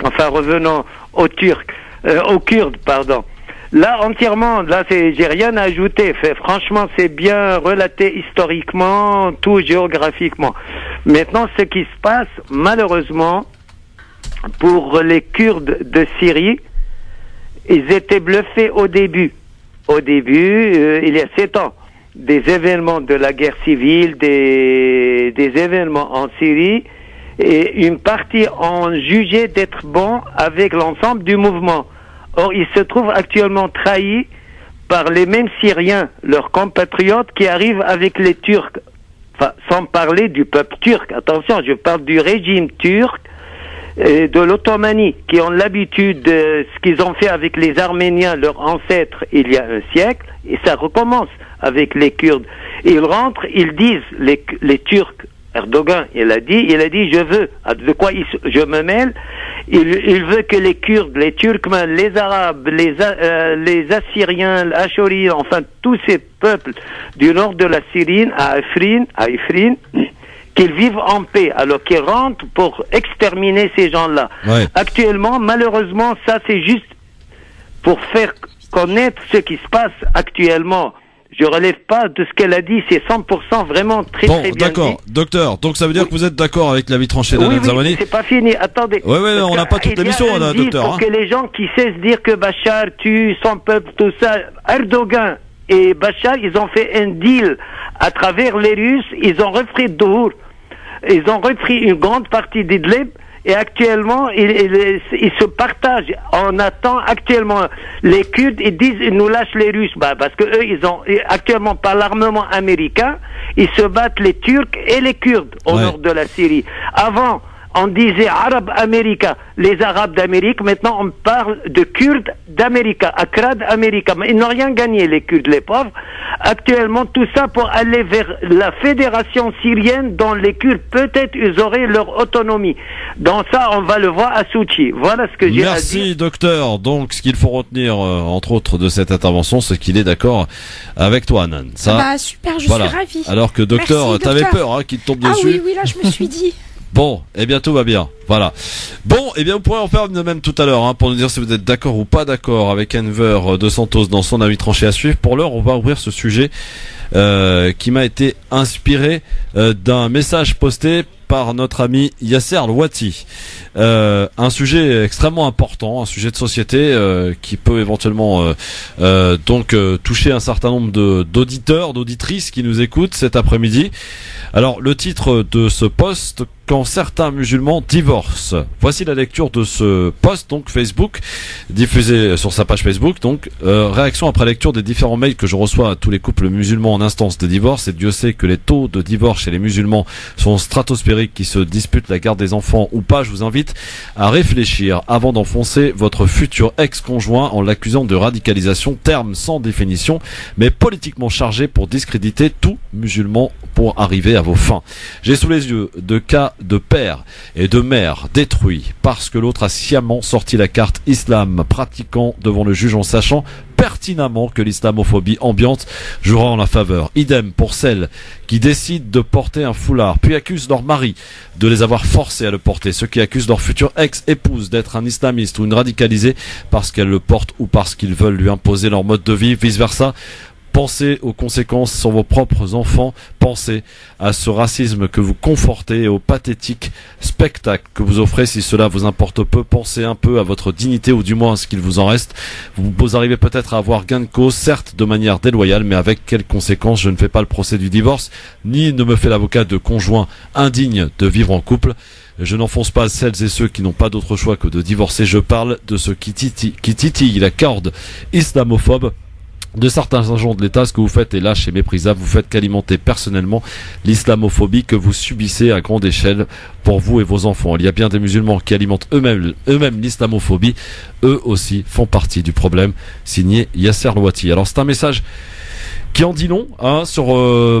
enfin revenons aux Turcs, aux Kurdes, pardon. Là, entièrement, là, j'ai rien à ajouter. Franchement, c'est bien relaté historiquement, tout géographiquement. Maintenant, ce qui se passe, malheureusement, pour les Kurdes de Syrie, ils étaient bluffés au début. Au début, il y a 7 ans, des événements de la guerre civile, des événements en Syrie, et une partie ont jugé d'être bons avec l'ensemble du mouvement. Or, ils se trouvent actuellement trahis par les mêmes Syriens, leurs compatriotes, qui arrivent avec les Turcs. Enfin, sans parler du peuple turc. Attention, je parle du régime turc et de l'Ottomanie, qui ont l'habitude de ce qu'ils ont fait avec les Arméniens, leurs ancêtres, il y a un siècle, et ça recommence avec les Kurdes. Ils rentrent, ils disent, les Turcs, Erdogan, il a dit, je veux, de quoi je me mêle, il veut que les Kurdes, les Turkmènes, les Arabes, les Assyriens, les Achouriens, enfin tous ces peuples du nord de la Syrie, à Ifrin, qu'ils vivent en paix, alors qu'ils rentrent pour exterminer ces gens-là. Ouais. Actuellement, malheureusement, ça c'est juste pour faire connaître ce qui se passe actuellement. Je relève pas de ce qu'elle a dit, c'est 100% vraiment très bien dit. Bon, d'accord, docteur. Donc ça veut dire que vous êtes d'accord avec l'avis tranché d'Alain Zamani? Oui, c'est pas fini. Attendez. Oui, on n'a pas toute l'émission, docteur. Pour que les gens qui cessent de dire que Bachar tue son peuple, tout ça, Erdogan et Bachar, ils ont fait un deal à travers les Russes. Ils ont repris Dour. Ils ont repris une grande partie d'Idlib. Et actuellement, ils se partagent. On attend actuellement les Kurdes, ils disent ils nous lâchent les Russes, parce que eux, ils ont actuellement par l'armement américain, ils se battent les Turcs et les Kurdes au nord de la Syrie. Avant, on disait Arabes Américains, les Arabes d'Amérique. Maintenant, on parle de Kurdes d'Amérique, Akrad Amérique. Mais ils n'ont rien gagné, les Kurdes, les pauvres. Actuellement, tout ça pour aller vers la fédération syrienne dont les Kurdes, peut-être, ils auraient leur autonomie. Dans ça, on va le voir à Souchi. Voilà ce que j'ai à dire. Merci, docteur. Donc, ce qu'il faut retenir, entre autres, de cette intervention, c'est qu'il est d'accord avec toi, Nan. Ça, super, je suis ravie. Alors que, docteur, t'avais peur qu'il te tombe dessus. Ah oui, là, je me suis dit... Bon, eh bien tout va bien, voilà. Bon, eh bien vous pourrez en faire une même tout à l'heure, pour nous dire si vous êtes d'accord ou pas d'accord avec Enver de Santos dans son avis tranché à suivre. Pour l'heure, on va ouvrir ce sujet qui m'a été inspiré d'un message posté par notre ami Yasser Louati. Un sujet extrêmement important, un sujet de société qui peut éventuellement donc toucher un certain nombre d'auditeurs, d'auditrices qui nous écoutent cet après-midi. Alors le titre de ce post: quand certains musulmans divorcent. Voici la lecture de ce post, donc Facebook, diffusé sur sa page Facebook. Donc réaction après lecture des différents mails que je reçois à tous les couples musulmans en instance de divorce. Et Dieu sait que les taux de divorce chez les musulmans sont stratosphériques, qui se disputent la garde des enfants ou pas. Je vous invite à réfléchir avant d'enfoncer votre futur ex-conjoint en l'accusant de radicalisation, terme sans définition, mais politiquement chargé pour discréditer tout musulman pour arriver à vos fins. J'ai sous les yeux de cas de pères et de mères détruits parce que l'autre a sciemment sorti la carte islam pratiquant devant le juge en sachant pertinemment que l'islamophobie ambiante jouera en la faveur. Idem pour celles qui décident de porter un foulard puis accusent leur mari de les avoir forcés à le porter, ceux qui accusent leur future ex-épouse d'être un islamiste ou une radicalisée parce qu'elle le porte ou parce qu'ils veulent lui imposer leur mode de vie, vice versa. Pensez aux conséquences sur vos propres enfants, pensez à ce racisme que vous confortez et au pathétique spectacle que vous offrez si cela vous importe peu. Pensez un peu à votre dignité ou du moins à ce qu'il vous en reste. Vous arrivez peut-être à avoir gain de cause, certes de manière déloyale, mais avec quelles conséquences? Je ne fais pas le procès du divorce, ni ne me fais l'avocat de conjoints indignes de vivre en couple. Je n'enfonce pas celles et ceux qui n'ont pas d'autre choix que de divorcer. Je parle de ceux qui titillent la corde islamophobe de certains agents de l'État. Ce que vous faites est lâche et méprisable. Vous faites qu'alimenter personnellement l'islamophobie que vous subissez à grande échelle pour vous et vos enfants. Il y a bien des musulmans qui alimentent eux-mêmes l'islamophobie. Eux aussi font partie du problème. Signé Yasser Louati. Alors c'est un message qui en dit long sur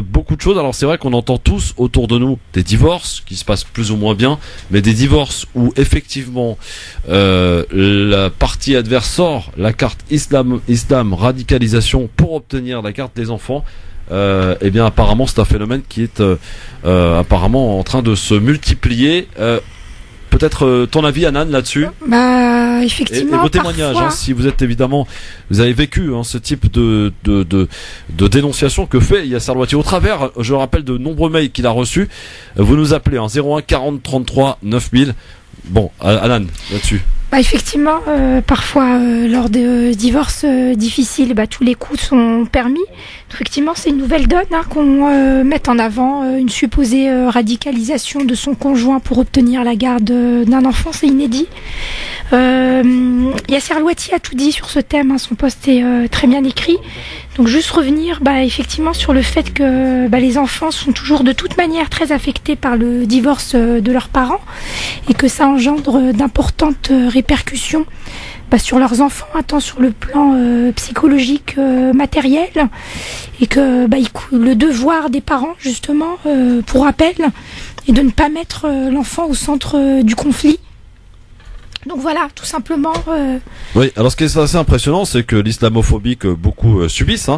beaucoup de choses. Alors c'est vrai qu'on entend tous autour de nous des divorces qui se passent plus ou moins bien, mais des divorces où effectivement la partie adverse sort la carte islam radicalisation pour obtenir la carte des enfants. Eh bien apparemment c'est un phénomène qui est apparemment en train de se multiplier. Peut-être ton avis, Anan, là-dessus? Bah, effectivement. Et vos témoignages, si vous êtes évidemment, vous avez vécu ce type de dénonciation que fait Yasser Louati au travers, je rappelle, de nombreux mails qu'il a reçus. Vous nous appelez 01 40 33 9000. Bon, Anan, là-dessus. Bah effectivement, parfois lors de divorces difficiles, tous les coups sont permis. Effectivement, c'est une nouvelle donne qu'on mette en avant une supposée radicalisation de son conjoint pour obtenir la garde d'un enfant, c'est inédit. Yasser Louati a tout dit sur ce thème, son post est très bien écrit. Donc juste revenir effectivement sur le fait que les enfants sont toujours de toute manière très affectés par le divorce de leurs parents et que ça engendre d'importantes répercussions sur leurs enfants, tant sur le plan psychologique, matériel, et que le devoir des parents justement, pour rappel, est de ne pas mettre l'enfant au centre du conflit. Donc voilà, tout simplement. Oui, alors ce qui est assez impressionnant, c'est que l'islamophobie que beaucoup subissent,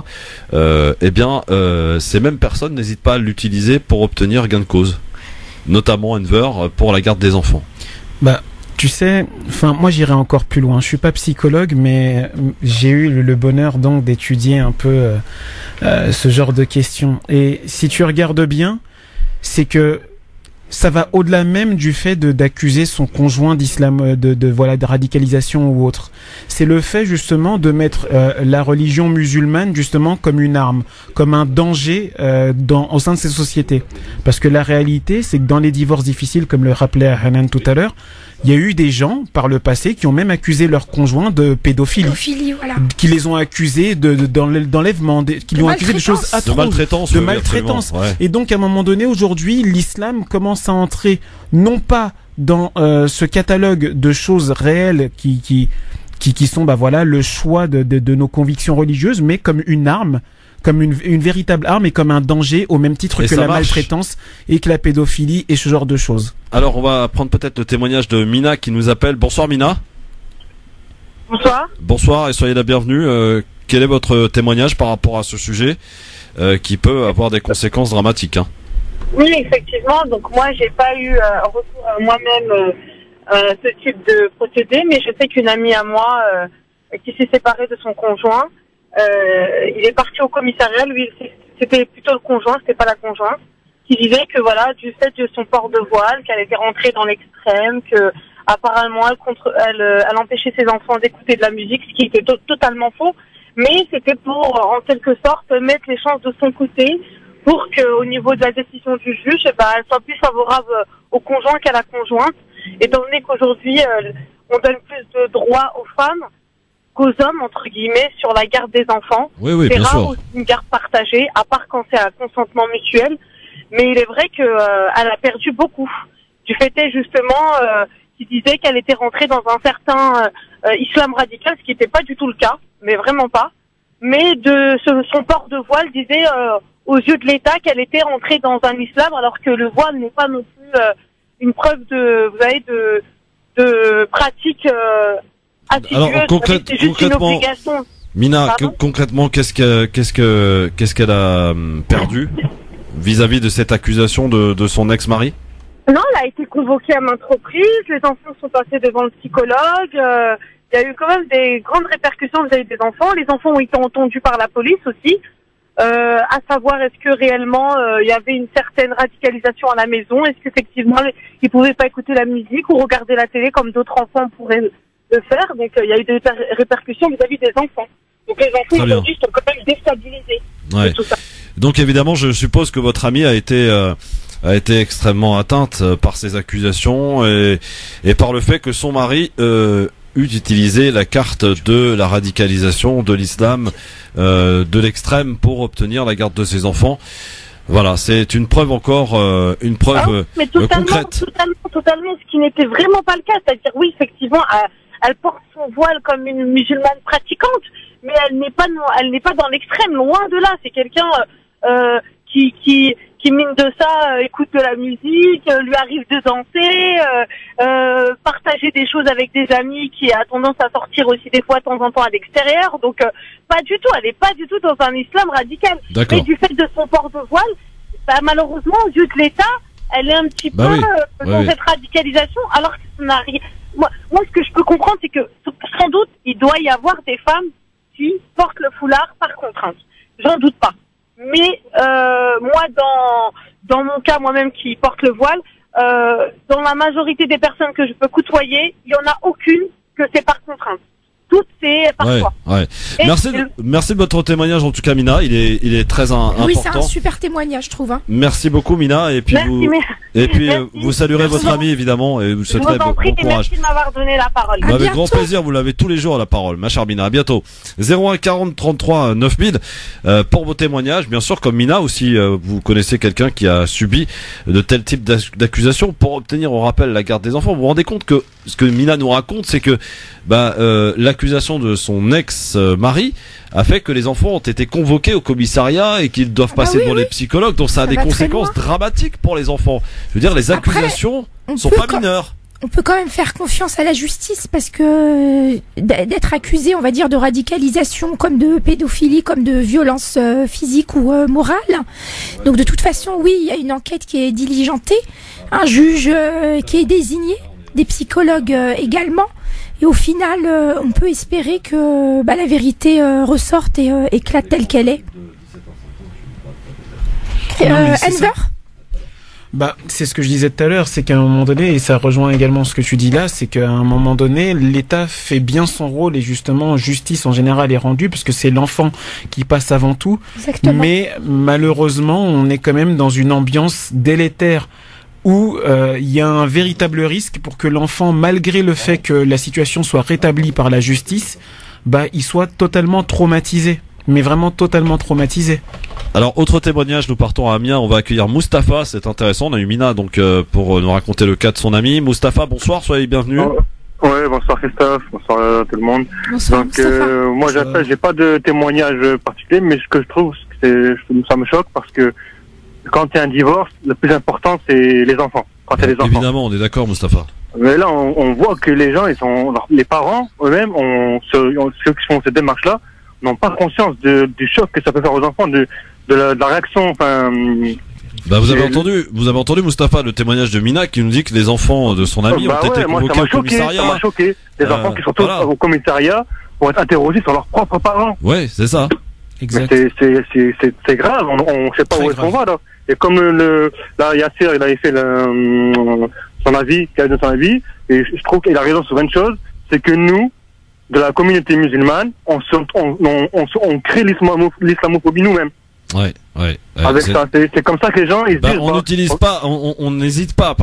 ces mêmes personnes n'hésitent pas à l'utiliser pour obtenir gain de cause, notamment Enver pour la garde des enfants. Tu sais, moi j'irai encore plus loin. Je suis pas psychologue, mais j'ai eu le bonheur donc d'étudier un peu ce genre de questions. Et si tu regardes bien, c'est que ça va au-delà même du fait d'accuser son conjoint d'islam, de radicalisation ou autre. C'est le fait justement de mettre la religion musulmane justement comme une arme, comme un danger au sein de ces sociétés. Parce que la réalité, c'est que dans les divorces difficiles, comme le rappelait Hanan tout à l'heure, il y a eu des gens par le passé qui ont même accusé leurs conjoints de pédophilie, voilà. Qui les ont accusés d'enlèvement, qui les ont accusés de choses atroces, de maltraitance. Ouais. Et donc à un moment donné, aujourd'hui, l'islam commence à entrer non pas dans ce catalogue de choses réelles qui sont le choix de nos convictions religieuses, mais comme une arme, comme une véritable arme et comme un danger au même titre que la maltraitance et que la pédophilie et ce genre de choses. Alors on va prendre peut-être le témoignage de Mina qui nous appelle. Bonsoir Mina. Bonsoir. Bonsoir et soyez la bienvenue. Quel est votre témoignage par rapport à ce sujet qui peut avoir des conséquences dramatiques Oui, effectivement. Donc moi, j'ai pas eu recours à moi-même ce type de procédé, mais je sais qu'une amie à moi qui s'est séparée de son conjoint, il est parti au commissariat. Lui, c'était plutôt le conjoint, c'était pas la conjointe, qui disait que du fait de son port de voile, qu'elle était rentrée dans l'extrême, que apparemment elle empêchait ses enfants d'écouter de la musique, ce qui était totalement faux. Mais c'était pour, en quelque sorte, mettre les chances de son côté, pour qu'au niveau de la décision du juge, elle soit plus favorable au conjoint qu'à la conjointe. Étant donné qu'aujourd'hui, on donne plus de droits aux femmes qu'aux hommes, entre guillemets, sur la garde des enfants. Oui, c'est bien rare sûr. aussi une garde partagée, à part quand c'est un consentement mutuel. Mais il est vrai que elle a perdu beaucoup. Du fait est justement qui disait qu'elle était rentrée dans un certain islam radical, ce qui n'était pas du tout le cas, mais vraiment pas. Mais son port de voile disait aux yeux de l'État qu'elle était rentrée dans un islam, alors que le voile n'est pas non plus une preuve de pratique assidueuse. Alors c'est juste une obligation. Mina, concrètement, qu'est-ce qu'elle a perdu vis-à-vis de cette accusation de son ex-mari? Non, elle a été convoquée à maintes reprises, les enfants sont passés devant le psychologue, il y a eu quand même des grandes répercussions vis-à-vis des enfants. Les enfants ont été entendus par la police aussi, à savoir est-ce que réellement il y avait une certaine radicalisation à la maison, est-ce qu'effectivement ils pouvaient pas écouter la musique ou regarder la télé comme d'autres enfants pourraient le faire. Donc il y a eu des répercussions vis-à-vis des enfants. Donc les enfants aujourd'hui sont quand même déstabilisés. Ouais. Tout ça. Donc évidemment, je suppose que votre amie a été extrêmement atteinte par ces accusations et par le fait que son mari eut utilisé la carte de la radicalisation, de l'islam, de l'extrême pour obtenir la garde de ses enfants. Voilà, c'est une preuve encore, mais concrète. Totalement, ce qui n'était vraiment pas le cas. C'est-à-dire, oui, effectivement, elle porte son voile comme une musulmane pratiquante, mais elle n'est pas dans l'extrême, loin de là. C'est quelqu'un qui mine de ça, écoute de la musique, lui arrive de danser, partager des choses avec des amis, qui a tendance à sortir aussi des fois de temps en temps à l'extérieur. Donc pas du tout, elle est pas du tout dans un islam radical. Mais du fait de son port de voile, bah, malheureusement, aux yeux de l'État, elle est un petit peu dans cette radicalisation, alors que ça n'a rien. Moi, ce que je peux comprendre, c'est que sans doute, il doit y avoir des femmes qui portent le foulard par contrainte. J'en doute pas. Mais moi, dans mon cas, moi-même qui porte le voile, dans la majorité des personnes que je peux côtoyer, il y en a aucune que c'est par contrainte. Toutes c'est par choix. Ouais. Merci de votre témoignage en tout cas, Mina. Il est très important. Oui, c'est un super témoignage, je trouve. Hein. Merci beaucoup, Mina. Et puis vous saluerez votre ami évidemment et vous souhaiterez bon courage. Merci de m'avoir donné la parole. Avec grand plaisir, vous l'avez tous les jours la parole, ma chère Mina. À bientôt. 01 40 33 9000 pour vos témoignages. Bien sûr, comme Mina aussi, vous connaissez quelqu'un qui a subi de tels types d'accusations. Pour obtenir, on rappelle, la garde des enfants. Vous vous rendez compte que ce que Mina nous raconte, c'est que l'accusation de son ex-mari a fait que les enfants ont été convoqués au commissariat et qu'ils doivent passer devant les psychologues. Donc ça a des conséquences dramatiques pour les enfants. Je veux dire, les accusations sont pas mineures. On peut quand même faire confiance à la justice parce que d'être accusé, on va dire, de radicalisation, comme de pédophilie, comme de violence physique ou morale. Donc de toute façon, oui, il y a une enquête qui est diligentée, un juge qui est désigné, des psychologues également. Et au final, on peut espérer que la vérité ressorte et éclate telle qu'elle est. Enver ? C'est ce que je disais tout à l'heure, c'est qu'à un moment donné, et ça rejoint également ce que tu dis là, c'est qu'à un moment donné, l'État fait bien son rôle et justement, justice en général est rendue parce que c'est l'enfant qui passe avant tout. Exactement. Mais malheureusement, on est quand même dans une ambiance délétère où il y a un véritable risque pour que l'enfant, malgré le fait que la situation soit rétablie par la justice, il soit totalement traumatisé. Mais vraiment totalement traumatisé. Alors, autre témoignage, nous partons à Amiens, on va accueillir Mustapha, c'est intéressant, on a eu Mina donc pour nous raconter le cas de son ami. Mustapha, bonsoir, soyez bienvenenu. Ouais, bonsoir Christophe, bonsoir à tout le monde. Bonsoir, donc moi j'ai pas de témoignage particulier, mais ce que je trouve, ça me choque parce que quand il y a un divorce, le plus important c'est les enfants. Quand il y a des enfants. Évidemment, on est d'accord, Mustapha. Mais là, on voit que les gens, les parents eux-mêmes, ceux qui font cette démarche-là, n'ont pas conscience du choc que ça peut faire aux enfants, de la réaction. Enfin. Vous avez entendu Mustapha, le témoignage de Mina qui nous dit que les enfants de son ami ont été convoqués au commissariat. Ça m'a choqué. Les enfants qui sont tous au commissariat pour être interrogés sur leurs propres parents. Ouais, c'est ça. Exact. C'est grave. On sait pas où est-ce qu'on va là. Et comme Yasser, il avait fait son avis, et je trouve qu'il a raison sur une chose, c'est que nous, de la communauté musulmane, on crée l'islamophobie nous-mêmes. Ouais. Avec ça, c'est comme ça que les gens ils disent. On n'hésite pas,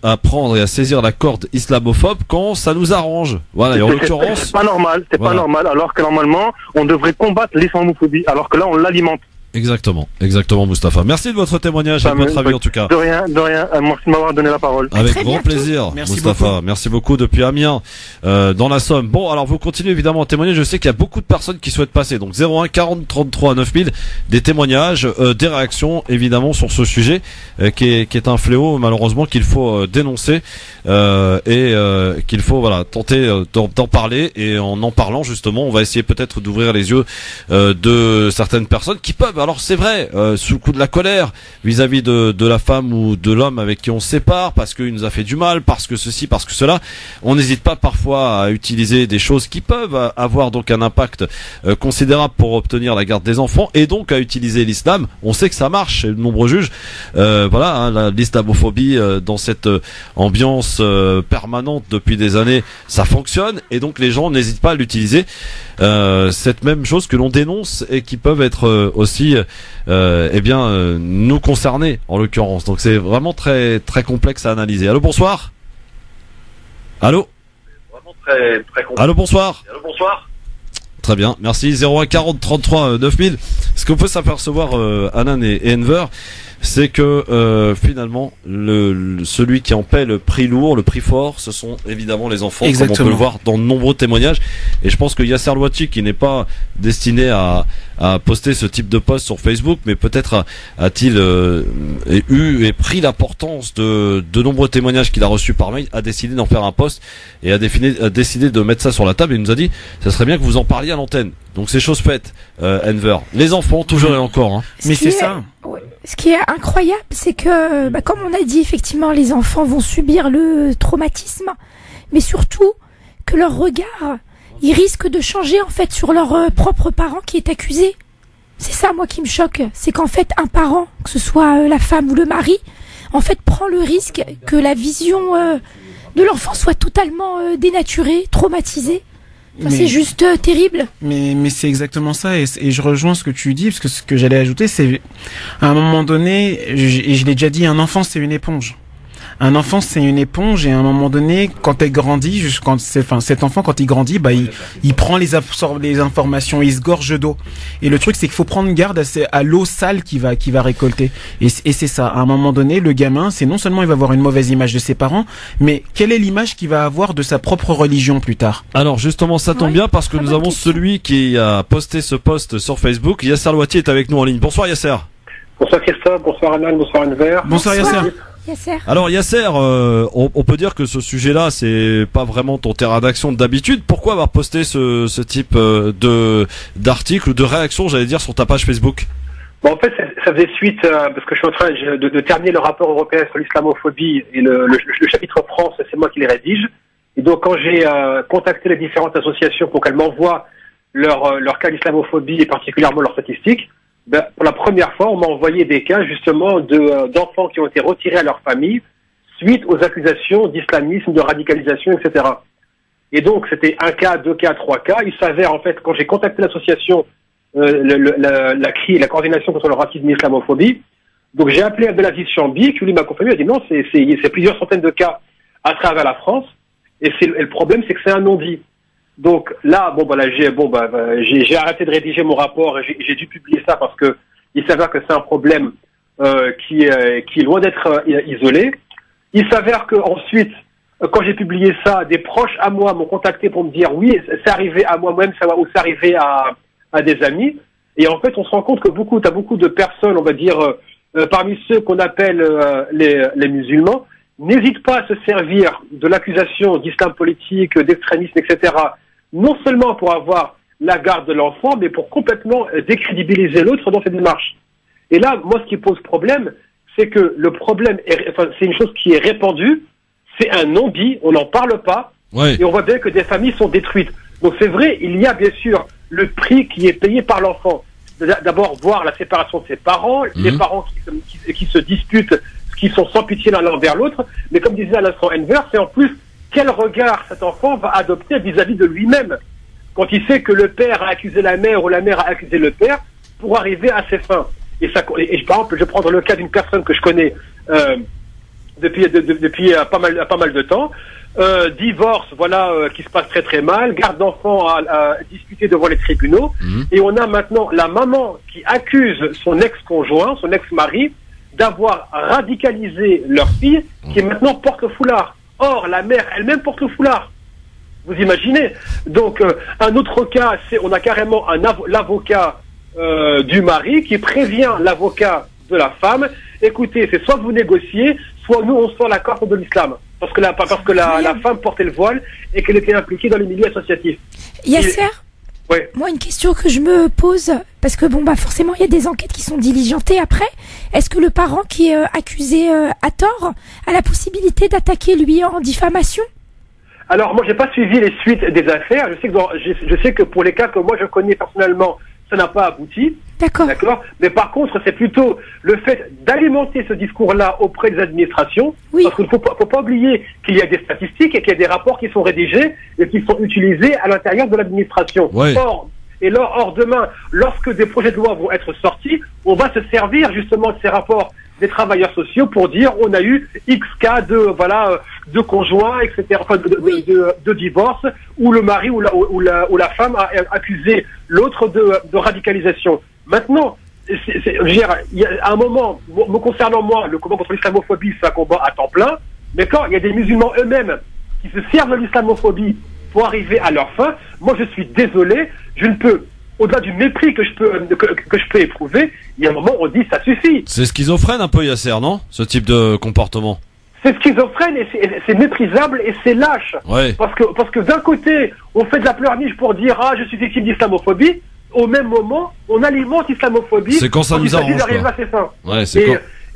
à prendre et à saisir la corde islamophobe quand ça nous arrange. Voilà. Et en l'occurrence, c'est pas normal. Pas normal. Alors que normalement, on devrait combattre l'islamophobie. Alors que là, on l'alimente. Exactement, Mustapha. Merci de votre témoignage et de votre avis en tout cas. De rien. Merci de m'avoir donné la parole. Avec grand plaisir, Mustapha. Merci beaucoup depuis Amiens, dans la Somme. Bon, alors vous continuez évidemment à témoigner. Je sais qu'il y a beaucoup de personnes qui souhaitent passer. Donc 01 40 33 9000, des témoignages, des réactions évidemment sur ce sujet qui est un fléau malheureusement qu'il faut dénoncer et qu'il faut tenter d'en parler. Et en parlant justement, on va essayer peut-être d'ouvrir les yeux de certaines personnes qui peuvent. Alors c'est vrai, sous le coup de la colère vis-à-vis de la femme ou de l'homme avec qui on se sépare parce qu'il nous a fait du mal, parce que ceci, parce que cela, on n'hésite pas parfois à utiliser des choses qui peuvent avoir donc un impact considérable pour obtenir la garde des enfants et donc à utiliser l'islam. On sait que ça marche chez de nombreux juges. L'islamophobie dans cette ambiance permanente depuis des années, ça fonctionne et donc les gens n'hésitent pas à l'utiliser. Cette même chose que l'on dénonce et qui peuvent être aussi nous concerner en l'occurrence. Donc c'est vraiment très très complexe à analyser. Allô, bonsoir. Allô. Allô, bonsoir. Très bien, merci. 01 40 33 9000. Ce qu'on peut s'apercevoir, Anan et Enver, c'est que finalement celui qui en paie le prix lourd, le prix fort, ce sont évidemment les enfants, Exactement. comme on peut le voir dans de nombreux témoignages. Et je pense que Yasser Louati, qui n'est pas destiné à poster ce type de post sur Facebook, mais peut-être a-t-il eu et pris l'importance de nombreux témoignages qu'il a reçus par mail, a décidé d'en faire un post et a décidé de mettre ça sur la table, et il nous a dit ça serait bien que vous en parliez à l'antenne. Donc c'est chose faite, Enver. Les enfants, toujours et encore. Hein. Mais c'est ça. Ce qui est incroyable, c'est que, comme on a dit, effectivement, les enfants vont subir le traumatisme, mais surtout que leur regard, ils risquent de changer en fait sur leur propre parent qui est accusé. C'est ça, moi, qui me choque. C'est qu'en fait, un parent, que ce soit la femme ou le mari, en fait, prend le risque que la vision de l'enfant soit totalement dénaturée, traumatisée. Enfin, c'est juste terrible. Mais c'est exactement ça, et je rejoins ce que tu dis, parce que ce que j'allais ajouter, c'est à un moment donné, et je l'ai déjà dit, un enfant c'est une éponge. Un enfant c'est une éponge, et à un moment donné, quand elle grandit, cet enfant quand il grandit, il prend les informations, il se gorge d'eau. Et le truc c'est qu'il faut prendre garde à l'eau sale qu'il va récolter. Et c'est ça. À un moment donné, le gamin, c'est non seulement il va avoir une mauvaise image de ses parents, mais quelle est l'image qu'il va avoir de sa propre religion plus tard? Alors justement, ça tombe bien parce que nous avons celui qui a posté ce post sur Facebook. Yasser Louati est avec nous en ligne. Bonsoir Yasser. Bonsoir Christophe, bonsoir Anan, bonsoir Enver. Bonsoir Yasser. Alors Yasser, on peut dire que ce sujet-là, c'est pas vraiment ton terrain d'action d'habitude. Pourquoi avoir posté ce type d'article ou de réaction, j'allais dire, sur ta page Facebook? Bon, en fait, ça faisait suite parce que je suis en train de terminer le rapport européen sur l'islamophobie, et le chapitre France, c'est moi qui les rédige. Et donc quand j'ai contacté les différentes associations pour qu'elles m'envoient leur cas d'islamophobie et particulièrement leurs statistiques, pour la première fois, on m'a envoyé des cas justement d'enfants qui ont été retirés à leur famille suite aux accusations d'islamisme, de radicalisation, etc. Et donc c'était un cas, 2 cas, 3 cas. Il s'avère en fait, quand j'ai contacté l'association, la CRI, la coordination contre le racisme et l'islamophobie, donc j'ai appelé Abdelaziz Chambi, qui lui m'a confirmé, il a dit non, c'est plusieurs centaines de cas à travers la France, et le problème c'est que c'est un non-dit. Donc là, j'ai arrêté de rédiger mon rapport, et j'ai dû publier ça parce que il s'avère que c'est un problème qui est loin d'être isolé. Il s'avère que ensuite, quand j'ai publié ça, des proches à moi m'ont contacté pour me dire oui, c'est arrivé à moi-même, ou c'est arrivé à des amis. Et en fait, on se rend compte que t'as beaucoup de personnes, on va dire, parmi ceux qu'on appelle les musulmans, n'hésitent pas à se servir de l'accusation d'islam politique, d'extrémisme, etc., non seulement pour avoir la garde de l'enfant, mais pour complètement décrédibiliser l'autre dans ses démarches. Et là, moi, ce qui pose problème, c'est que le problème, c'est une chose qui est répandue, c'est un non-dit, on n'en parle pas, et on voit bien que des familles sont détruites. Donc c'est vrai, il y a bien sûr le prix qui est payé par l'enfant. D'abord, voir la séparation de ses parents, les parents qui se disputent, qui sont sans pitié l'un envers l'autre, mais comme disait à l'instant Enver, c'est en plus quel regard cet enfant va adopter vis-à-vis de lui-même quand il sait que le père a accusé la mère ou la mère a accusé le père pour arriver à ses fins. Et par exemple, je vais prendre le cas d'une personne que je connais depuis pas mal de temps, divorce, qui se passe très très mal, garde d'enfants à discuter devant les tribunaux, et on a maintenant la maman qui accuse son ex-conjoint, son ex-mari, d'avoir radicalisé leur fille, qui maintenant porte le foulard. Or, la mère elle-même porte le foulard. Vous imaginez? Donc, un autre cas, on a carrément l'avocat du mari qui prévient l'avocat de la femme. Écoutez, c'est soit vous négociez, soit nous on sort la corde de l'islam. Parce que la femme portait le voile et qu'elle était impliquée dans les milieux associatifs. Yasser, moi une question que je me pose, parce que forcément il y a des enquêtes qui sont diligentées après. Est-ce que le parent qui est accusé à tort a la possibilité d'attaquer lui en diffamation? Alors moi j'ai pas suivi les suites des affaires. Je sais que pour les cas que moi je connais personnellement, ça n'a pas abouti. D'accord. Mais par contre, c'est plutôt le fait d'alimenter ce discours-là auprès des administrations. Oui. Parce qu'il ne faut pas oublier qu'il y a des statistiques et qu'il y a des rapports qui sont rédigés et qui sont utilisés à l'intérieur de l'administration. Ouais. Or, demain, lorsque des projets de loi vont être sortis, on va se servir justement de ces rapports des travailleurs sociaux pour dire on a eu X cas de conjoints, etc., de divorce, où le mari ou la femme a accusé l'autre de radicalisation. Maintenant, je veux dire, il y a un moment, me concernant moi, le combat contre l'islamophobie, c'est un combat à temps plein, mais quand il y a des musulmans eux-mêmes qui se servent de l'islamophobie pour arriver à leur fin, moi je suis désolé, je ne peux, au-delà du mépris que je peux éprouver, il y a un moment où on dit ça suffit. C'est schizophrène un peu, Yasser, non? Ce type de comportement. C'est schizophrène et c'est méprisable et c'est lâche. Ouais. Parce que d'un côté, on fait de la pleurniche pour dire je suis victime d'islamophobie. Au même moment, on alimente l'islamophobie. C'est quand ça nous arrange. À ses fins. Ouais,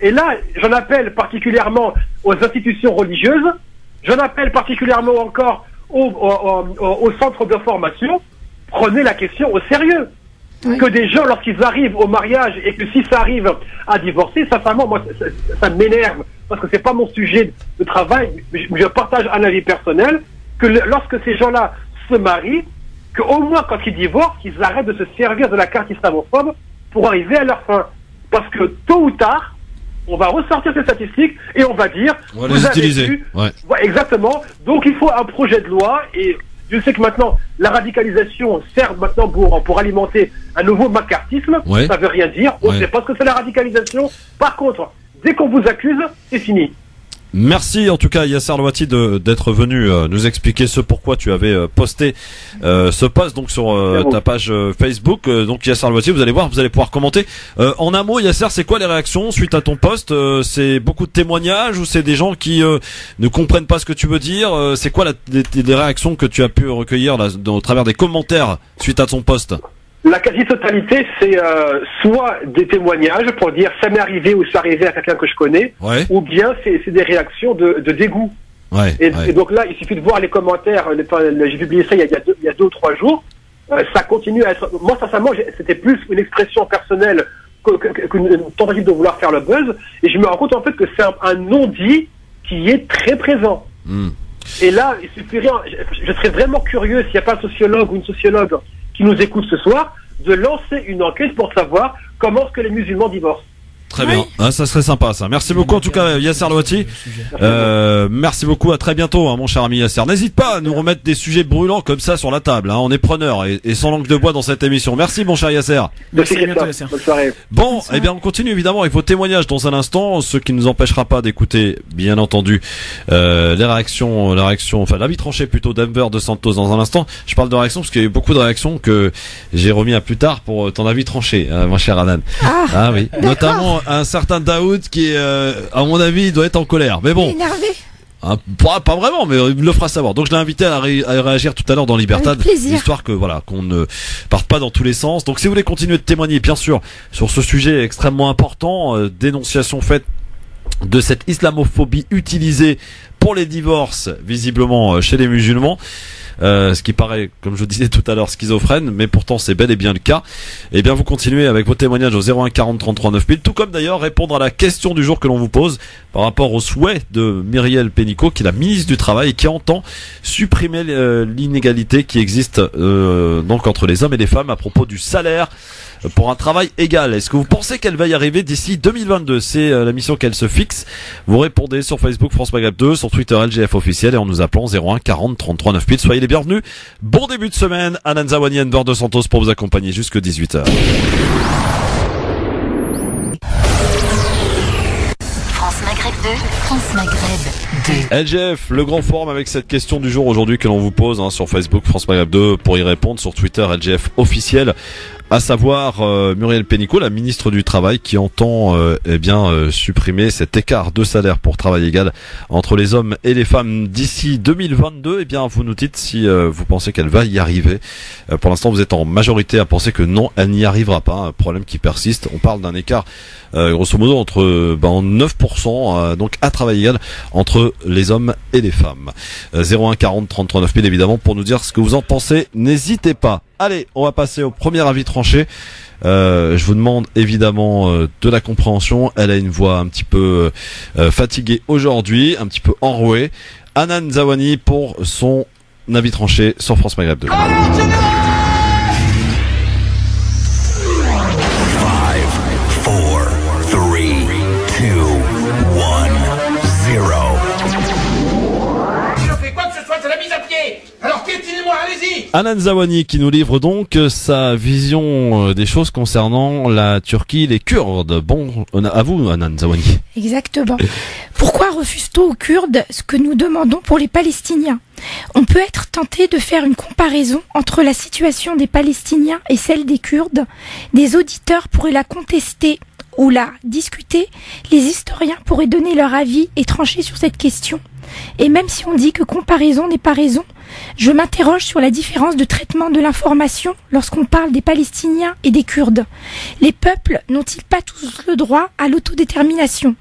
et là, j'en appelle particulièrement aux institutions religieuses. J'en appelle particulièrement encore aux centres de formation. Prenez la question au sérieux. Oui. Que des gens, lorsqu'ils arrivent au mariage et que si ça arrive à divorcer, sincèrement, moi, ça m'énerve parce que c'est pas mon sujet de travail. Je partage un avis personnel que lorsque ces gens-là se marient, qu'au moins quand ils divorcent, ils arrêtent de se servir de la carte islamophobe pour arriver à leur fin. Parce que tôt ou tard, on va ressortir ces statistiques et on va dire... On va les utiliser. Ouais, exactement. Donc il faut un projet de loi et... Je sais que maintenant, la radicalisation sert maintenant pour alimenter un nouveau macartisme. Ouais. Ça veut rien dire. On ne sait pas ce que c'est la radicalisation. Par contre, dès qu'on vous accuse, c'est fini. Merci en tout cas Yasser Louati d'être venu nous expliquer ce pourquoi tu avais posté ce post donc sur ta page Facebook. Donc Yasser Louati, vous allez voir, vous allez pouvoir commenter. En un mot, Yasser, c'est quoi les réactions suite à ton post? C'est beaucoup de témoignages ou c'est des gens qui ne comprennent pas ce que tu veux dire? C'est quoi les réactions que tu as pu recueillir là, au travers des commentaires suite à ton post? La quasi-totalité, c'est soit des témoignages pour dire ça m'est arrivé ou c'est arrivé à quelqu'un que je connais, ou bien c'est des réactions de dégoût. Et donc là, il suffit de voir les commentaires. J'ai publié ça il y a 2 ou 3 jours. Ça continue à être... Moi, sincèrement, c'était plus une expression personnelle qu'une tentative de vouloir faire le buzz. Et je me rends compte en fait que c'est un non-dit qui est très présent. Et là, il suffirait... Je serais vraiment curieux s'il n'y a pas un sociologue ou une sociologue qui nous écoute ce soir, de lancer une enquête pour savoir comment est-ce que les musulmans divorcent. Très bien, ça serait sympa ça. Merci beaucoup en tout cas Yasser Louati. Merci beaucoup, à très bientôt mon cher ami Yasser. N'hésite pas à nous remettre des sujets brûlants comme ça sur la table, on est preneurs et sans langue de bois dans cette émission. Merci mon cher Yasser. Merci, Yasser. Bonne soirée. Bon, eh bien on continue évidemment avec vos témoignages dans un instant, ce qui ne nous empêchera pas d'écouter bien entendu les réactions, enfin l'avis tranché plutôt d'Enver de Santos dans un instant. Je parle de réactions parce qu'il y a eu beaucoup de réactions que j'ai remis à plus tard pour ton avis tranché, mon cher Anan. Ah oui, notamment un certain Daoud qui, à mon avis, doit être en colère. Mais bon. Énervé. Pas vraiment, mais il me le fera savoir. Donc je l'ai invité à réagir tout à l'heure dans Libertad, histoire que qu'on ne parte pas dans tous les sens. Donc si vous voulez continuer de témoigner, bien sûr, sur ce sujet extrêmement important, dénonciation faite de cette islamophobie utilisée pour les divorces, visiblement chez les musulmans. Ce qui paraît, comme je disais tout à l'heure, schizophrène, mais pourtant c'est bel et bien le cas. Et bien vous continuez avec vos témoignages au 01 40 33 9000, tout comme d'ailleurs répondre à la question du jour que l'on vous pose par rapport au souhait de Muriel Pénicaud, qui est la ministre du Travail et qui entend supprimer l'inégalité qui existe donc entre les hommes et les femmes à propos du salaire pour un travail égal. Est-ce que vous pensez qu'elle va y arriver d'ici 2022? C'est la mission qu'elle se fixe. Vous répondez sur Facebook France Maghreb 2, sur Twitter LGF officiel et en nous appelant 01 40 33 9000. Soyez les bienvenus. Bon début de semaine. Anan Zawani, Enver de Santos pour vous accompagner jusque 18h. France Maghreb 2, France Maghreb 2. LGF, le grand forum avec cette question du jour aujourd'hui que l'on vous pose sur Facebook France Maghreb 2 pour y répondre, sur Twitter LGF officiel. À savoir Muriel Pénicaud, la ministre du Travail, qui entend supprimer cet écart de salaire pour travail égal entre les hommes et les femmes d'ici 2022. Eh bien, vous nous dites si vous pensez qu'elle va y arriver. Pour l'instant, vous êtes en majorité à penser que non, elle n'y arrivera pas. Un problème qui persiste. On parle d'un écart grosso modo entre 9%, donc à travail égal entre les hommes et les femmes. 01 40 33 9000 évidemment pour nous dire ce que vous en pensez. N'hésitez pas. Allez, on va passer au premier avis tranché. Je vous demande évidemment de la compréhension. Elle a une voix un petit peu fatiguée aujourd'hui, un petit peu enrouée. Anan Zawani pour son avis tranché sur France Maghreb 2. Alors piétinez-moi, allez-y. Hanan Zawani qui nous livre donc sa vision des choses concernant la Turquie, les Kurdes. Bon, à vous Hanan Zawani. Exactement. Pourquoi refuse-t-on aux Kurdes ce que nous demandons pour les Palestiniens ? On peut être tenté de faire une comparaison entre la situation des Palestiniens et celle des Kurdes. Des auditeurs pourraient la contester ou la discuter. Les historiens pourraient donner leur avis et trancher sur cette question. Et même si on dit que comparaison n'est pas raison, je m'interroge sur la différence de traitement de l'information lorsqu'on parle des Palestiniens et des Kurdes. Les peuples n'ont-ils pas tous le droit à l'autodétermination ?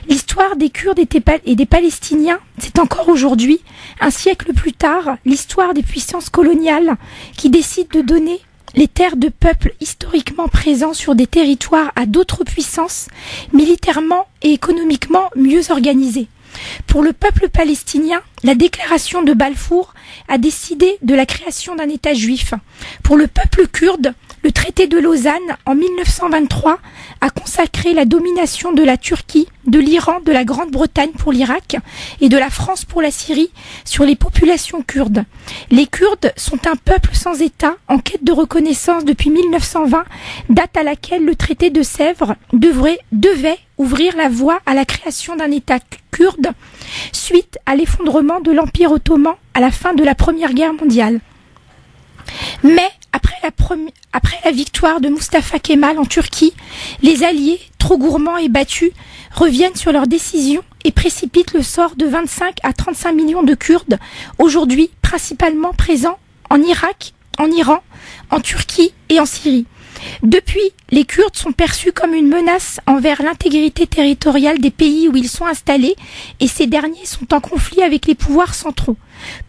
L'histoire des Kurdes et des Palestiniens, c'est encore aujourd'hui, un siècle plus tard, l'histoire des puissances coloniales qui décident de donner les terres de peuples historiquement présents sur des territoires à d'autres puissances, militairement et économiquement mieux organisées. Pour le peuple palestinien, la déclaration de Balfour a décidé de la création d'un État juif. Pour le peuple kurde, le traité de Lausanne, en 1923, a consacré la domination de la Turquie, de l'Iran, de la Grande-Bretagne pour l'Irak et de la France pour la Syrie sur les populations kurdes. Les Kurdes sont un peuple sans État en quête de reconnaissance depuis 1920, date à laquelle le traité de Sèvres devait ouvrir la voie à la création d'un État kurde suite à l'effondrement de l'Empire ottoman à la fin de la Première Guerre mondiale. Mais après la victoire de Mustafa Kemal en Turquie, les Alliés, trop gourmands et battus, reviennent sur leur décision et précipitent le sort de 25 à 35 millions de Kurdes, aujourd'hui principalement présents en Irak, en Iran, en Turquie et en Syrie. Depuis, les Kurdes sont perçus comme une menace envers l'intégrité territoriale des pays où ils sont installés et ces derniers sont en conflit avec les pouvoirs centraux.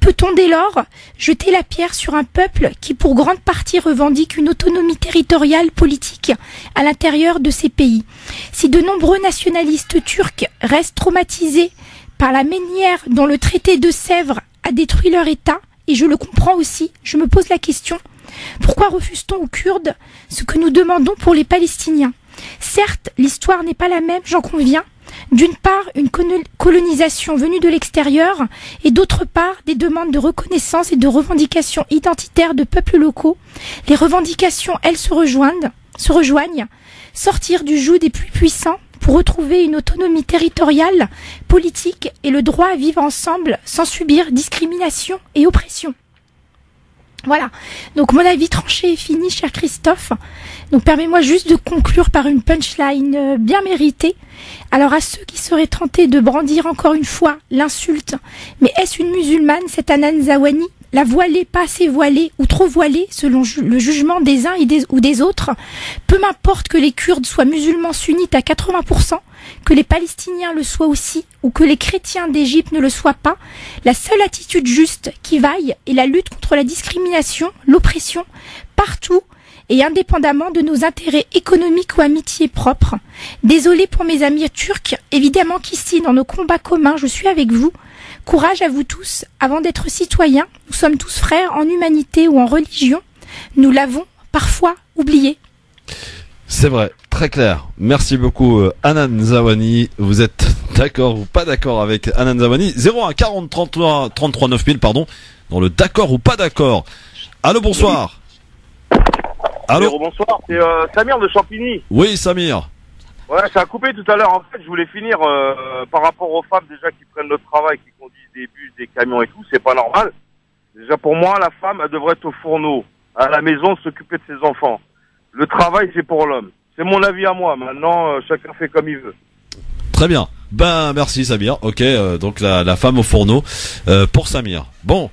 Peut-on dès lors jeter la pierre sur un peuple qui pour grande partie revendique une autonomie territoriale politique à l'intérieur de ces pays ? Si de nombreux nationalistes turcs restent traumatisés par la manière dont le traité de Sèvres a détruit leur État, et je le comprends aussi, je me pose la question: pourquoi refuse-t-on aux Kurdes ce que nous demandons pour les Palestiniens ? Certes, l'histoire n'est pas la même, j'en conviens. D'une part, une colonisation venue de l'extérieur et d'autre part, des demandes de reconnaissance et de revendications identitaires de peuples locaux. Les revendications, elles, se rejoignent. Sortir du joug des plus puissants pour retrouver une autonomie territoriale, politique et le droit à vivre ensemble sans subir discrimination et oppression. Voilà, donc mon avis tranché est fini, cher Christophe. Donc permets-moi juste de conclure par une punchline bien méritée. Alors à ceux qui seraient tentés de brandir encore une fois l'insulte, mais est-ce une musulmane, cette Hanan Zawani, la voilée, pas assez voilée ou trop voilée selon le jugement des uns ou des autres? Peu m'importe que les Kurdes soient musulmans sunnites à 80%, que les Palestiniens le soient aussi, ou que les chrétiens d'Égypte ne le soient pas, la seule attitude juste qui vaille est la lutte contre la discrimination, l'oppression, partout et indépendamment de nos intérêts économiques ou amitiés propres. Désolé pour mes amis turcs, évidemment qu'ici, dans nos combats communs, je suis avec vous. Courage à vous tous, avant d'être citoyens, nous sommes tous frères en humanité ou en religion. Nous l'avons parfois oublié. C'est vrai, très clair. Merci beaucoup Hanan Zawani. Vous êtes d'accord ou pas d'accord avec Hanan Zawani? 01 40 33 9000 pardon, dans le d'accord ou pas d'accord. Allô, bonsoir. Allô, bonsoir, c'est Samir de Champigny. Oui, Samir. Ouais, ça a coupé tout à l'heure. En fait, je voulais finir par rapport aux femmes déjà qui prennent notre travail, qui conduisent des bus, des camions et tout. C'est pas normal. Déjà pour moi, la femme, elle devrait être au fourneau, à la maison, s'occuper de ses enfants. Le travail, c'est pour l'homme. C'est mon avis à moi. Maintenant, chacun fait comme il veut. Très bien. Ben merci Samir. Ok, donc la femme au fourneau pour Samir. Bon,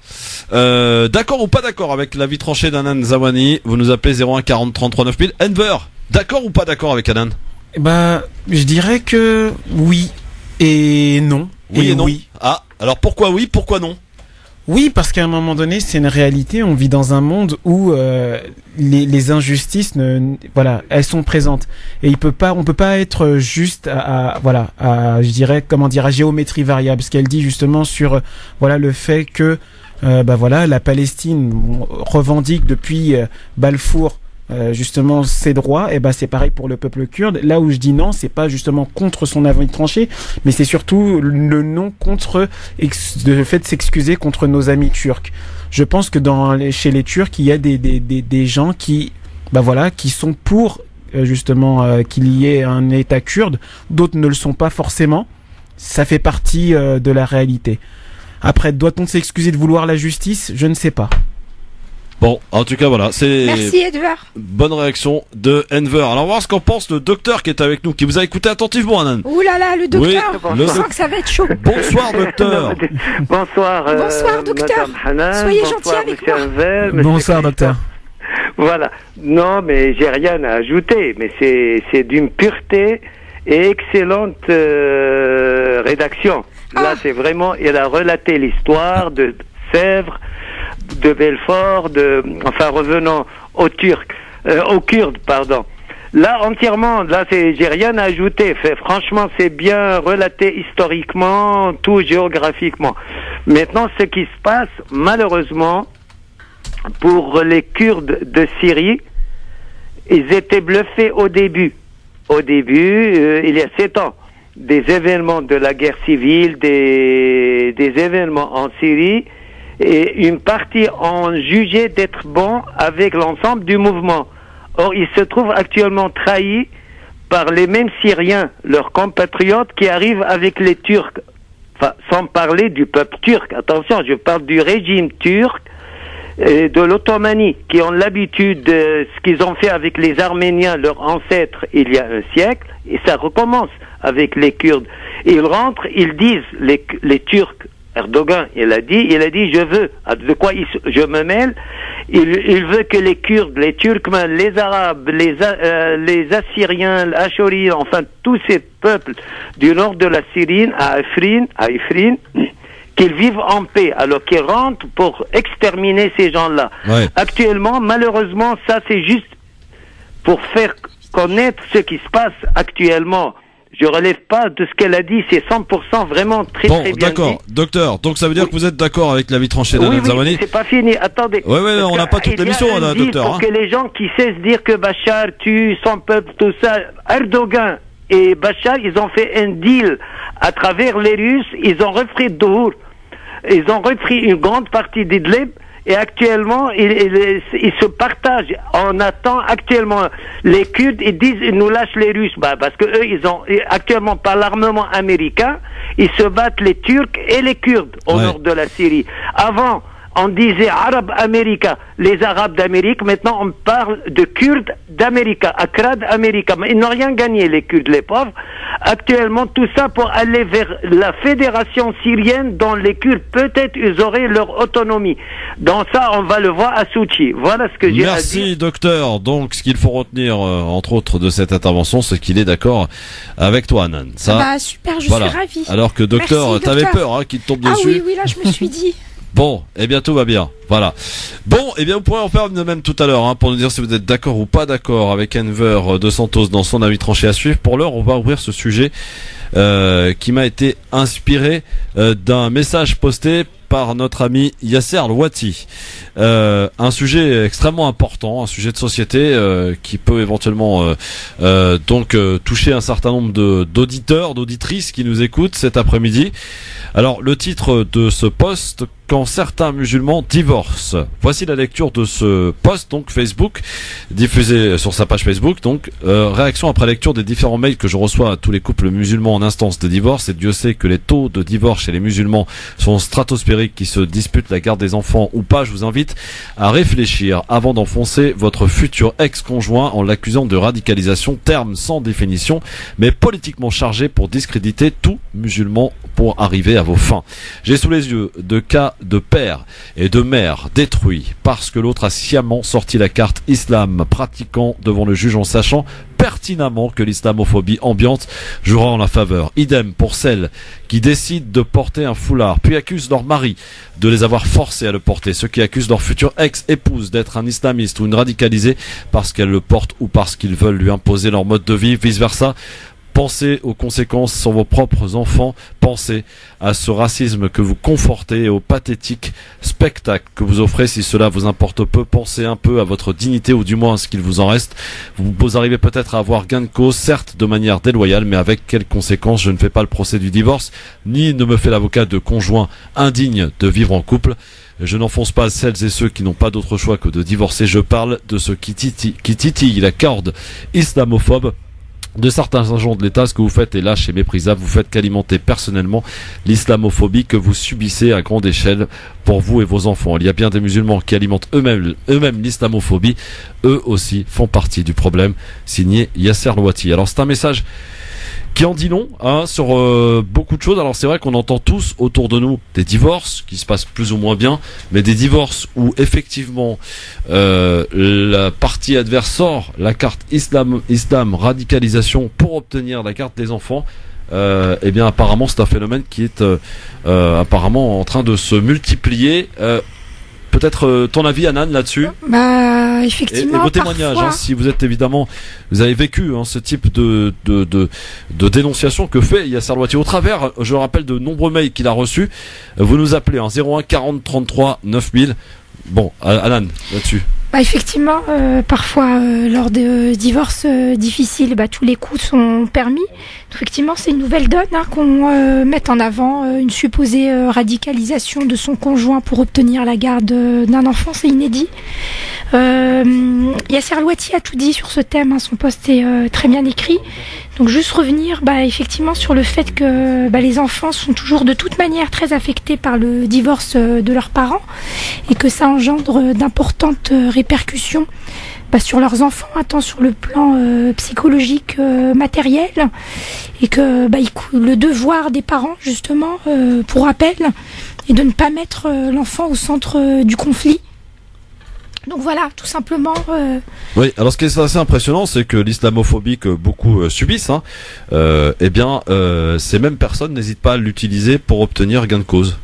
d'accord ou pas d'accord avec l'avis tranché d'Hanan Zawani? Vous nous appelez 01 40 33 9000. Enver, d'accord ou pas d'accord avec Hanan? Bah, je dirais que oui et non. Oui et non. Oui. Ah, alors pourquoi oui, pourquoi non? Oui, parce qu'à un moment donné, c'est une réalité. On vit dans un monde où les injustices, voilà, elles sont présentes. Et on peut pas être juste je dirais, à géométrie variable. Ce qu'elle dit justement sur, le fait que, la Palestine revendique depuis Balfour justement ses droits, et ben c'est pareil pour le peuple kurde. Là où je dis non, c'est pas justement contre son avis tranché, mais c'est surtout le non contre le fait de s'excuser contre nos amis turcs. Je pense que chez les Turcs, il y a des gens qui, qui sont pour justement qu'il y ait un État kurde. D'autres ne le sont pas forcément. Ça fait partie de la réalité. Après, doit-on s'excuser de vouloir la justice ? Je ne sais pas. Bon, en tout cas, voilà, c'est... Merci, Edouard. Bonne réaction de Enver. Alors, on va voir ce qu'en pense le docteur qui est avec nous, qui vous a écouté attentivement, Anan. Ouh là là, le docteur. Oui, je sens que ça va être chaud. Bonsoir, docteur. Bonsoir, bonsoir, docteur. Hanan. Soyez gentil avec moi. Enver, bonsoir, docteur. Voilà. Non, mais j'ai rien à ajouter, mais c'est d'une pureté et excellente rédaction. Là, c'est vraiment, il a relaté l'histoire de Sèvres, de Belfort, revenons aux Turcs, aux Kurdes, pardon. Là, entièrement, j'ai rien à ajouter. Franchement, c'est bien relaté historiquement, tout géographiquement. Maintenant, ce qui se passe, malheureusement, pour les Kurdes de Syrie, ils étaient bluffés au début. Au début, il y a 7 ans, des événements de la guerre civile, des événements en Syrie, et une partie ont jugé d'être bons avec l'ensemble du mouvement. Or, ils se trouvent actuellement trahis par les mêmes Syriens, leurs compatriotes, qui arrivent avec les Turcs. Enfin, sans parler du peuple turc. Attention, je parle du régime turc et de l'Ottomanie, qui ont l'habitude de ce qu'ils ont fait avec les Arméniens, leurs ancêtres, il y a un siècle, et ça recommence avec les Kurdes. Ils rentrent, ils disent, les Turcs, Erdogan, il a dit, je veux, de quoi je me mêle, il veut que les Kurdes, les Turkmènes, les Arabes, les Assyriens, les Achouriens, enfin, tous ces peuples du nord de la Syrie, à Ifrin, qu'ils vivent en paix, alors qu'ils rentrent pour exterminer ces gens-là. Ouais. Actuellement, malheureusement, ça c'est juste pour faire connaître ce qui se passe actuellement. Je relève pas de ce qu'elle a dit, c'est 100% vraiment très bien dit. Bon, d'accord, docteur. Donc ça veut dire que vous êtes d'accord avec l'avis tranché d'Anan Zamani ? Oui, c'est pas fini. Attendez. Oui, on n'a pas toute l'émission, docteur. Pour que les gens qui cessent de dire que Bachar tue son peuple, tout ça, Erdogan et Bachar, ils ont fait un deal à travers les Russes. Ils ont repris Dour. Ils ont repris une grande partie d'Idlib. Et actuellement, ils se partagent. On attend actuellement les Kurdes, ils disent ils nous lâchent les Russes, parce que eux, ils ont actuellement par l'armement américain, ils se battent les Turcs et les Kurdes au nord de la Syrie. Avant, on disait Arabes Américains, les Arabes d'Amérique. Maintenant, on parle de Kurdes d'Amérique, Akrad Amérique. Mais ils n'ont rien gagné, les Kurdes, les pauvres. Actuellement, tout ça pour aller vers la fédération syrienne dont les Kurdes, peut-être, ils auraient leur autonomie. Dans ça, on va le voir à Souchi. Voilà ce que j'ai à dire. Merci, docteur. Donc, ce qu'il faut retenir, entre autres, de cette intervention, c'est qu'il est d'accord avec toi, Anan. Ça, super, je suis ravie. Alors que, docteur, t'avais peur qu'il te tombe dessus. Ah oui, là, je me suis dit... Bon, eh bien tout va bien, voilà. Bon, eh bien vous pourrez en faire une même tout à l'heure, pour nous dire si vous êtes d'accord ou pas d'accord avec Enver de Santos dans son avis tranché à suivre. Pour l'heure, on va ouvrir ce sujet qui m'a été inspiré d'un message posté par notre ami Yasser Louati. Un sujet extrêmement important, un sujet de société qui peut éventuellement toucher un certain nombre d'auditeurs, d'auditrices qui nous écoutent cet après-midi. Alors, le titre de ce post, quand certains musulmans divorcent. Voici la lecture de ce post, donc Facebook, diffusé sur sa page Facebook. Donc, réaction après lecture des différents mails que je reçois à tous les couples musulmans en instance de divorce. Et Dieu sait que les taux de divorce chez les musulmans sont stratosphériques, qui se disputent la garde des enfants ou pas. Je vous invite à réfléchir avant d'enfoncer votre futur ex-conjoint en l'accusant de radicalisation, terme sans définition, mais politiquement chargé pour discréditer tout musulman pour arriver à vos fins. J'ai sous les yeux de cas de pères et de mères détruits parce que l'autre a sciemment sorti la carte islam pratiquant devant le juge en sachant pertinemment que l'islamophobie ambiante jouera en la faveur. Idem pour celles qui décident de porter un foulard puis accusent leur mari de les avoir forcés à le porter, ceux qui accusent leur future ex-épouse d'être un islamiste ou une radicalisée parce qu'elle le porte ou parce qu'ils veulent lui imposer leur mode de vie, vice versa. Pensez aux conséquences sur vos propres enfants. Pensez à ce racisme que vous confortez et au pathétique spectacle que vous offrez si cela vous importe peu. Pensez un peu à votre dignité ou du moins à ce qu'il vous en reste. Vous arrivez peut-être à avoir gain de cause, certes de manière déloyale, mais avec quelles conséquences? Je ne fais pas le procès du divorce, ni ne me fais l'avocat de conjoints indignes de vivre en couple. Je n'enfonce pas celles et ceux qui n'ont pas d'autre choix que de divorcer. Je parle de ceux qui titillent la corde islamophobe de certains agents de l'État. Ce que vous faites est lâche et méprisable. Vous faites qu'alimenter personnellement l'islamophobie que vous subissez à grande échelle pour vous et vos enfants. Il y a bien des musulmans qui alimentent eux-mêmes l'islamophobie. Eux aussi font partie du problème. Signé Yasser Louati. Alors c'est un message qui en dit long sur beaucoup de choses. Alors c'est vrai qu'on entend tous autour de nous des divorces qui se passent plus ou moins bien, mais des divorces où effectivement la partie adverse sort la carte islam radicalisation pour obtenir la carte des enfants. Eh bien apparemment c'est un phénomène qui est apparemment en train de se multiplier. Peut-être ton avis, Anan, là-dessus? Bah, effectivement. Et vos témoignages, si vous êtes évidemment, vous avez vécu ce type de dénonciation que fait Yasser Louati au travers, je rappelle, de nombreux mails qu'il a reçus. Vous nous appelez 01 40 33 9000. Bon, Anan, là-dessus. Bah effectivement, parfois lors de divorces difficiles, tous les coups sont permis. Effectivement, c'est une nouvelle donne qu'on mette en avant une supposée radicalisation de son conjoint pour obtenir la garde d'un enfant, c'est inédit. Yasser Louati a tout dit sur ce thème, son post est très bien écrit. Donc juste revenir effectivement sur le fait que les enfants sont toujours de toute manière très affectés par le divorce de leurs parents et que ça engendre d'importantes répercussions sur leurs enfants, tant sur le plan psychologique, matériel, et que le devoir des parents justement, pour rappel, est de ne pas mettre l'enfant au centre du conflit. Donc voilà, tout simplement. Oui, alors ce qui est assez impressionnant, c'est que l'islamophobie que beaucoup subissent, ces mêmes personnes n'hésitent pas à l'utiliser pour obtenir gain de cause,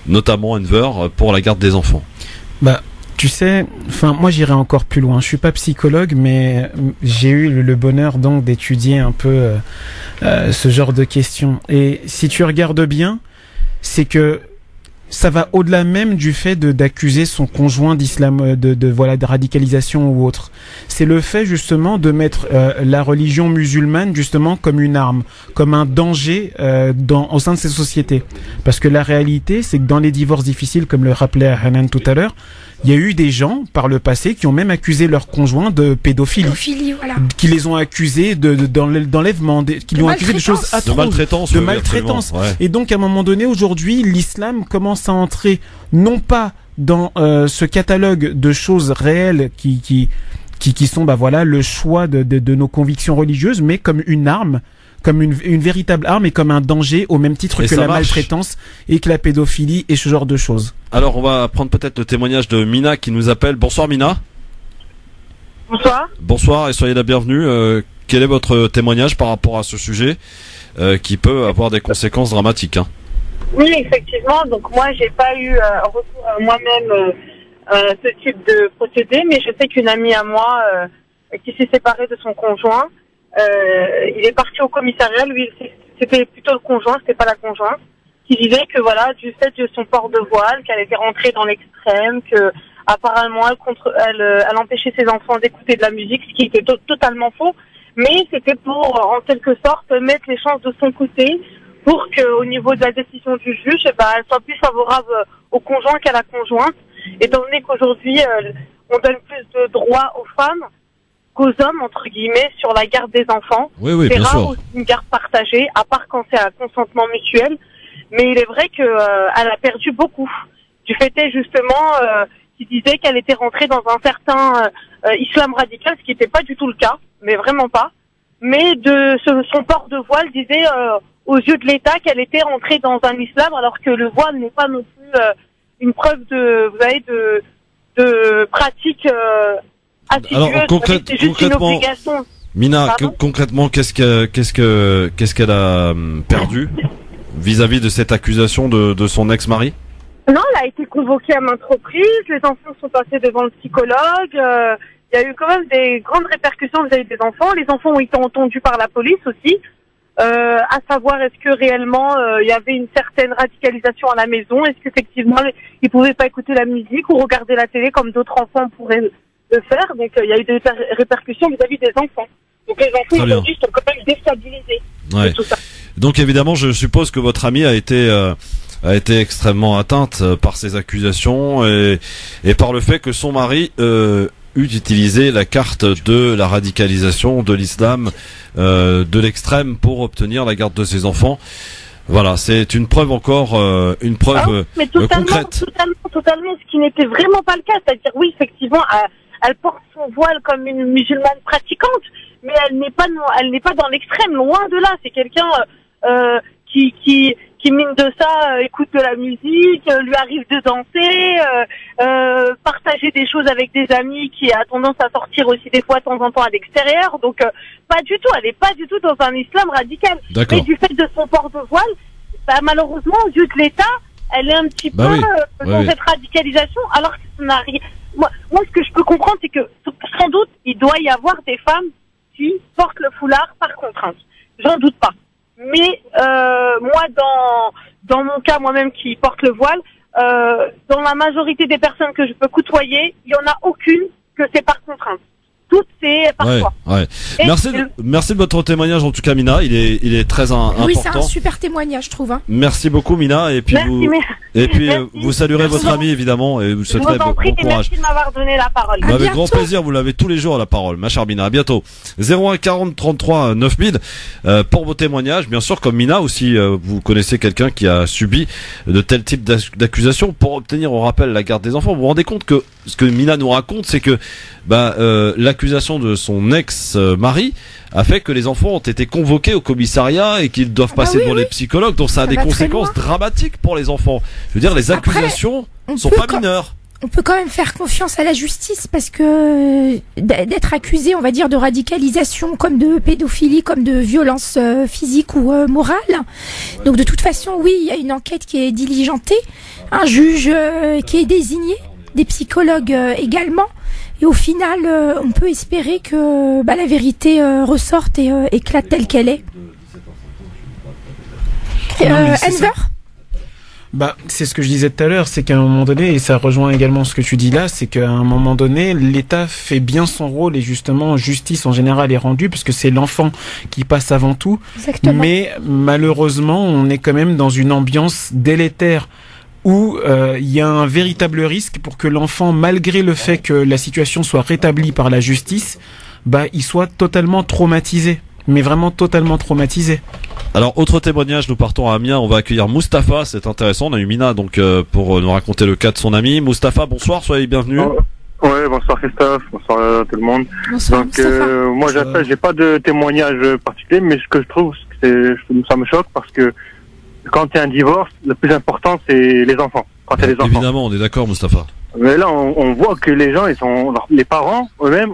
notamment Enver pour la garde des enfants. Tu sais, moi j'irai encore plus loin. Je suis pas psychologue, mais j'ai eu le bonheur donc d'étudier un peu ce genre de questions. Et si tu regardes bien, c'est que ça va au-delà même du fait d'accuser son conjoint d'islam, de radicalisation ou autre. C'est le fait justement de mettre la religion musulmane justement comme une arme, comme un danger au sein de ces sociétés. Parce que la réalité, c'est que dans les divorces difficiles, comme le rappelait Hanan tout à l'heure, il y a eu des gens par le passé qui ont même accusé leurs conjoints de pédophilie, voilà. Qui les ont accusés d'enlèvement, qui les ont accusés de choses atroces, de maltraitance. Ouais. Et donc à un moment donné, aujourd'hui, l'islam commence à entrer non pas dans ce catalogue de choses réelles qui sont le choix de nos convictions religieuses, mais comme une arme, comme une véritable arme et comme un danger au même titre que la maltraitance et que la pédophilie et ce genre de choses. Alors on va prendre peut-être le témoignage de Mina qui nous appelle. Bonsoir Mina. Bonsoir. Bonsoir et soyez la bienvenue. Quel est votre témoignage par rapport à ce sujet qui peut avoir des conséquences dramatiques Oui, effectivement. Donc moi, j'ai pas eu recours à moi-même ce type de procédé, mais je sais qu'une amie à moi qui s'est séparée de son conjoint, il est parti au commissariat. Lui, c'était plutôt le conjoint, c'était pas la conjointe, qui disait que du fait de son port de voile, qu'elle était rentrée dans l'extrême, que apparemment elle empêchait ses enfants d'écouter de la musique, ce qui était totalement faux. Mais c'était pour, en quelque sorte, mettre les chances de son côté pour qu'au niveau de la décision du juge, elle soit plus favorable au conjoint qu'à la conjointe. Étant donné qu'aujourd'hui, on donne plus de droits aux femmes qu'aux hommes, entre guillemets, sur la garde des enfants. Oui, c'est bien rare sûr. aussi une garde partagée, à part quand c'est un consentement mutuel. Mais il est vrai que elle a perdu beaucoup. Du fait est justement qui disait qu'elle était rentrée dans un certain islam radical, ce qui n'était pas du tout le cas, mais vraiment pas. Mais son port de voile disait aux yeux de l'État qu'elle était rentrée dans un islam, alors que le voile n'est pas non plus une preuve de pratique assidueuse. Alors c'est juste une obligation. Mina, concrètement, qu'est-ce qu'elle a perdu vis-à-vis de cette accusation de son ex-mari? Non, elle a été convoquée à maintes reprises, les enfants sont passés devant le psychologue, il y a eu quand même des grandes répercussions vis-à-vis des enfants. Les enfants ont été entendus par la police aussi, à savoir est-ce que réellement il y avait une certaine radicalisation à la maison, est-ce qu'effectivement ils pouvaient pas écouter la musique ou regarder la télé comme d'autres enfants pourraient le faire. Donc il y a eu des répercussions vis-à-vis des enfants. Donc les enfants aujourd'hui sont quand même déstabilisés. Ouais. Tout ça. Donc évidemment, je suppose que votre amie a été extrêmement atteinte par ces accusations et par le fait que son mari eut utilisé la carte de la radicalisation, de l'islam, de l'extrême pour obtenir la garde de ses enfants. Voilà, c'est une preuve encore, mais concrète. Totalement, ce qui n'était vraiment pas le cas. C'est-à-dire, oui, effectivement, elle porte son voile comme une musulmane pratiquante, mais elle n'est pas dans l'extrême, loin de là. C'est quelqu'un qui mine de ça, écoute de la musique, lui arrive de danser, partager des choses avec des amis, qui a tendance à sortir aussi des fois de temps en temps à l'extérieur. Donc pas du tout, elle n'est pas du tout dans un islam radical. Mais du fait de son port de voile, malheureusement, aux yeux de l'État, elle est un petit peu dans cette radicalisation, alors que ça n'a rien. Moi, ce que je peux comprendre, c'est que sans doute, il doit y avoir des femmes qui portent le foulard par contrainte. J'en doute pas. Mais moi, dans mon cas, moi-même qui porte le voile, dans la majorité des personnes que je peux côtoyer, il y en a aucune que c'est par contrainte. Toutes c'est par choix. Ouais. Merci de votre témoignage en tout cas, Mina. Il est très important. Oui, c'est un super témoignage, je trouve. Hein. Merci beaucoup, Mina. Et puis vous saluerez votre ami évidemment et vous souhaiterez bon courage. Merci de m'avoir donné la parole. Avec grand plaisir, vous l'avez tous les jours la parole, ma chère Mina. À bientôt. 01 40 33 9000 pour vos témoignages. Bien sûr, comme Mina aussi, vous connaissez quelqu'un qui a subi de tels types d'accusations pour obtenir, on rappelle, la garde des enfants. Vous vous rendez compte que ce que Mina nous raconte, c'est que l'accusation de son ex-mari a fait que les enfants ont été convoqués au commissariat et qu'ils doivent passer devant les psychologues. Donc ça a des conséquences dramatiques pour les enfants. Je veux dire, les accusations sont pas mineures. On peut quand même faire confiance à la justice parce que d'être accusé, on va dire, de radicalisation, comme de pédophilie, comme de violence physique ou morale. Donc de toute façon, oui, il y a une enquête qui est diligentée, un juge qui est désigné, des psychologues également. Et au final, on peut espérer que la vérité ressorte et éclate telle qu'elle est. Enver ? C'est ce que je disais tout à l'heure, c'est qu'à un moment donné, et ça rejoint également ce que tu dis là, c'est qu'à un moment donné, l'État fait bien son rôle et justement, justice en général est rendue parce que c'est l'enfant qui passe avant tout. Exactement. Mais malheureusement, on est quand même dans une ambiance délétère où il y a un véritable risque pour que l'enfant, malgré le fait que la situation soit rétablie par la justice, il soit totalement traumatisé. Mais vraiment totalement traumatisé. Alors, autre témoignage, nous partons à Amiens, on va accueillir Mustapha, c'est intéressant, on a eu Mina donc pour nous raconter le cas de son ami. Mustapha, bonsoir, soyez bienvenenu. Ouais, bonsoir Christophe, bonsoir à tout le monde. Bonsoir, donc moi j'appelle, j'ai pas de témoignage particulier, mais ce que je trouve, ça me choque parce que quand il y a un divorce, le plus important c'est les enfants. Quand il y a les enfants. Évidemment, on est d'accord, Mustapha. Mais là, on voit que les gens, les parents eux-mêmes,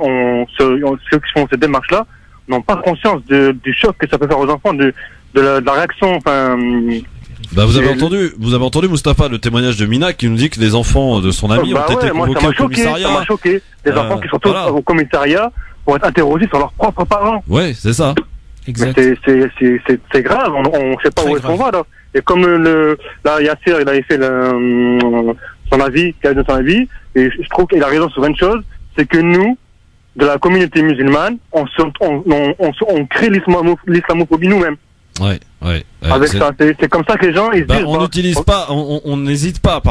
ceux qui font cette démarche-là, n'ont pas conscience du choc que ça peut faire aux enfants, de la réaction. Enfin, vous avez entendu Mustapha, le témoignage de Mina qui nous dit que les enfants de son ami ont été convoqués au commissariat. Ça m'a choqué. Les enfants qui sont tous au commissariat pour être interrogés sur leurs propres parents. Ouais, c'est ça. Exact. C'est grave. On sait pas où est-ce qu'on va là. Et comme là Yasser, il avait fait son avis, et je trouve qu'il a raison sur une chose, c'est que nous, de la communauté musulmane, on crée l'islamophobie nous-mêmes. Ouais. Avec ça, c'est comme ça que les gens ils disent. On n'hésite pas,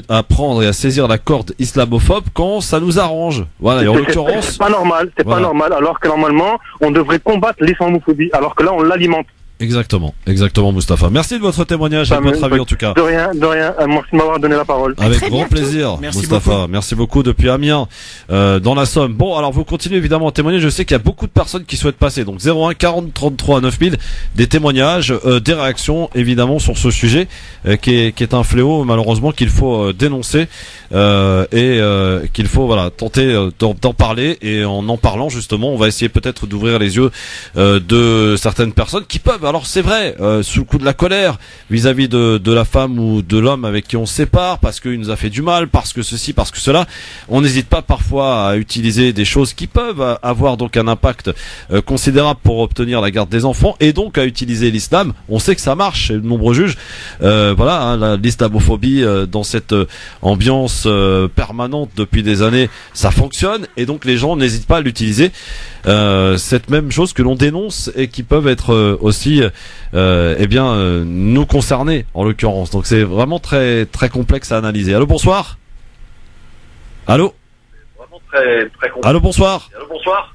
à prendre et à saisir la corde islamophobe quand ça nous arrange. Voilà. Et en l'occurrence, c'est pas normal. Pas normal. Alors que normalement, on devrait combattre l'islamophobie. Alors que là, on l'alimente. Exactement, Mustapha. Merci de votre témoignage et de votre avis en tout cas. De rien. Merci de m'avoir donné la parole. Avec grand plaisir, Mustapha. Merci beaucoup depuis Amiens, dans la Somme. Bon, alors vous continuez évidemment à témoigner. Je sais qu'il y a beaucoup de personnes qui souhaitent passer. Donc 01 40 33 9000, des témoignages, des réactions évidemment sur ce sujet qui est un fléau malheureusement qu'il faut dénoncer et qu'il faut tenter d'en parler. Et en parlant justement, on va essayer peut-être d'ouvrir les yeux de certaines personnes qui peuvent peuvent, alors c'est vrai, sous le coup de la colère, vis-à-vis de la femme ou de l'homme avec qui on se sépare, parce qu'il nous a fait du mal, parce que ceci, parce que cela, on n'hésite pas parfois à utiliser des choses qui peuvent avoir donc un impact considérable pour obtenir la garde des enfants, et donc à utiliser l'islam. On sait que ça marche, chez de nombreux juges. Voilà, hein, l'islamophobie dans cette ambiance permanente depuis des années, ça fonctionne, et donc les gens n'hésitent pas à l'utiliser. Cette même chose que l'on dénonce et qui peuvent être aussi nous concerner en l'occurrence. Donc c'est vraiment très très complexe à analyser. Allô, bonsoir. Allô. Vraiment très très complexe. Allô, bonsoir. Allô, bonsoir.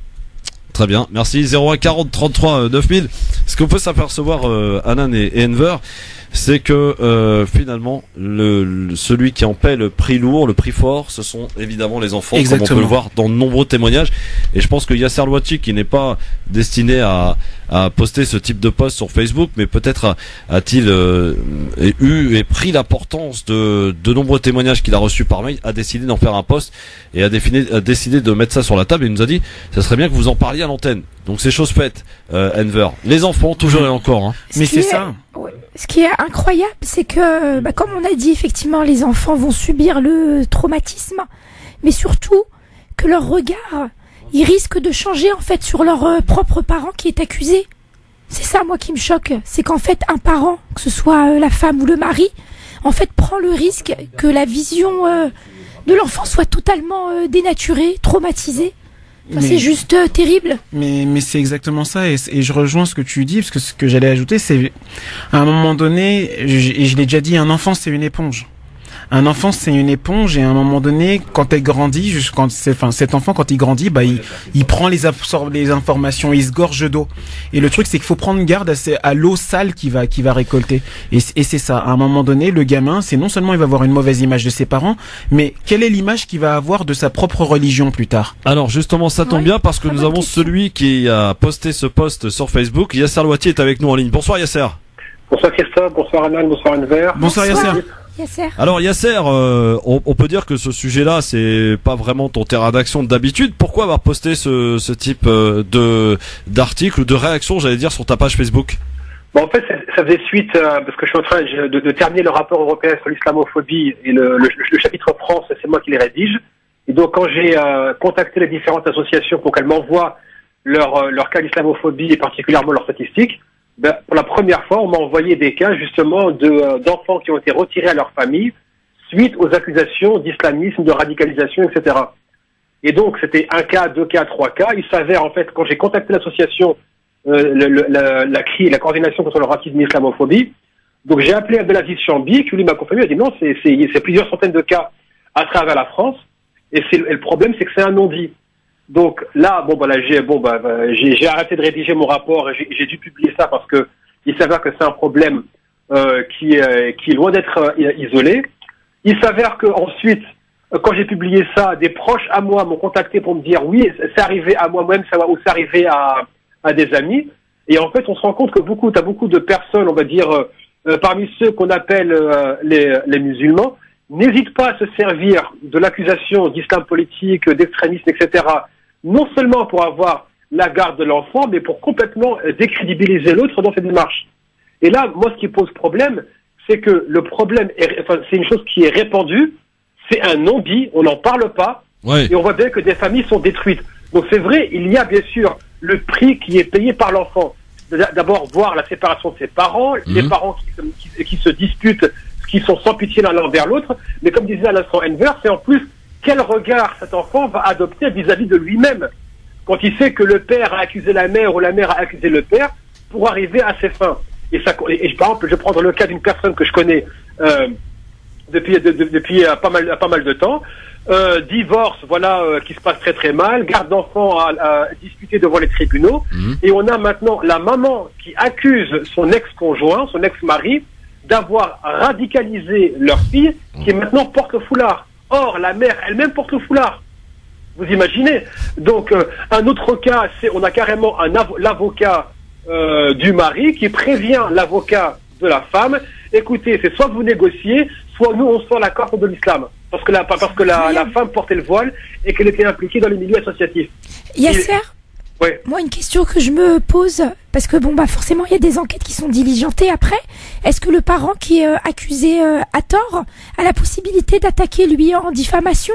Très bien, merci. 01 40 33 9000. Ce qu'on peut s'apercevoir, Anan et Enver, c'est que finalement celui qui en paie le prix lourd, le prix fort, ce sont évidemment les enfants. Exactement. Comme on peut le voir dans de nombreux témoignages. Et je pense que Yasser Louati, qui n'est pas destiné à poster ce type de post sur Facebook, mais peut-être a-t-il eu et pris l'importance de nombreux témoignages qu'il a reçus par mail, a décidé d'en faire un post et a décidé de mettre ça sur la table, et il nous a dit ça serait bien que vous en parliez à l'antenne. Donc c'est chose faite, Enver. Les enfants, toujours et encore. Hein. Mais c'est ça. Ce qui est incroyable, c'est que, comme on a dit, effectivement, les enfants vont subir le traumatisme, mais surtout que leur regard, ils risquent de changer en fait sur leur propre parent qui est accusé. C'est ça, moi, qui me choque. C'est qu'en fait, un parent, que ce soit la femme ou le mari, en fait, prend le risque que la vision de l'enfant soit totalement dénaturée, traumatisée. Enfin, c'est juste terrible. Mais c'est exactement ça, et je rejoins ce que tu dis, parce que ce que j'allais ajouter, c'est à un moment donné, et je l'ai déjà dit, un enfant c'est une éponge. Un enfant c'est une éponge, et à un moment donné, quand elle grandit, cet enfant quand il grandit, il prend les informations, il se gorge d'eau. Et le truc c'est qu'il faut prendre garde à l'eau sale qu'il va récolter. Et c'est ça. À un moment donné, le gamin, c'est non seulement il va avoir une mauvaise image de ses parents, mais quelle est l'image qu'il va avoir de sa propre religion plus tard? Alors justement, ça tombe bien parce que nous avons celui qui a posté ce post sur Facebook. Yasser Louati est avec nous en ligne. Bonsoir Yasser. Bonsoir Christophe, bonsoir Anan, bonsoir Enver. Bonsoir Yasser. Alors Yasser, on peut dire que ce sujet-là, c'est pas vraiment ton terrain d'action d'habitude. Pourquoi avoir posté ce type d'article ou de réaction, j'allais dire, sur ta page Facebook? Bon, en fait, ça faisait suite, parce que je suis en train de terminer le rapport européen sur l'islamophobie, et le chapitre France, c'est moi qui les rédige. Et donc, quand j'ai contacté les différentes associations pour qu'elles m'envoient leur cas d'islamophobie et particulièrement leurs statistiques, pour la première fois, on m'a envoyé des cas justement d'enfants qui ont été retirés à leur famille suite aux accusations d'islamisme, de radicalisation, etc. Et donc, c'était 1 cas, 2 cas, 3 cas. Il s'avère, en fait, quand j'ai contacté l'association, la CRI, la coordination contre le racisme et l'islamophobie, donc j'ai appelé Abdelaziz Chambi, qui lui m'a confirmé, il a dit non, c'est plusieurs centaines de cas à travers la France, et le problème, c'est que c'est un non-dit. Donc là, j'ai arrêté de rédiger mon rapport, et j'ai dû publier ça parce que il s'avère que c'est un problème qui est loin d'être isolé. Il s'avère que ensuite, quand j'ai publié ça, des proches à moi m'ont contacté pour me dire oui, c'est arrivé à moi-même, ou c'est arrivé à des amis. Et en fait, on se rend compte que t'as beaucoup de personnes, on va dire, parmi ceux qu'on appelle les musulmans, n'hésitent pas à se servir de l'accusation d'islam politique, d'extrémisme, etc., non seulement pour avoir la garde de l'enfant, mais pour complètement décrédibiliser l'autre dans ses démarches. Et là, moi, ce qui pose problème, c'est que le problème, c'est une chose qui est répandue, c'est un non-dit, on n'en parle pas, et on voit bien que des familles sont détruites. Donc c'est vrai, il y a bien sûr le prix qui est payé par l'enfant. D'abord, voir la séparation de ses parents, les parents qui se disputent, qui sont sans pitié l'un envers l'autre, mais comme disait à l'instant Enver, c'est en plus quel regard cet enfant va adopter vis-à-vis de lui-même, quand il sait que le père a accusé la mère ou la mère a accusé le père pour arriver à ses fins. Et par exemple, je vais prendre le cas d'une personne que je connais depuis pas mal de temps, divorce, qui se passe très très mal, garde d'enfants à discuter devant les tribunaux, et on a maintenant la maman qui accuse son ex-conjoint, son ex-mari, d'avoir radicalisé leur fille, qui maintenant porte le foulard. Or, la mère elle-même porte le foulard. Vous imaginez? Donc, un autre cas, on a carrément l'avocat du mari qui prévient l'avocat de la femme. Écoutez, c'est soit vous négociez, soit nous on sort la corde de l'islam. Parce que la femme portait le voile et qu'elle était impliquée dans les milieux associatifs. Yasser, Ouais. Moi, une question que je me pose, parce que bon, bah forcément, il y a des enquêtes qui sont diligentées après. Est-ce que le parent qui est accusé à tort a la possibilité d'attaquer lui en diffamation?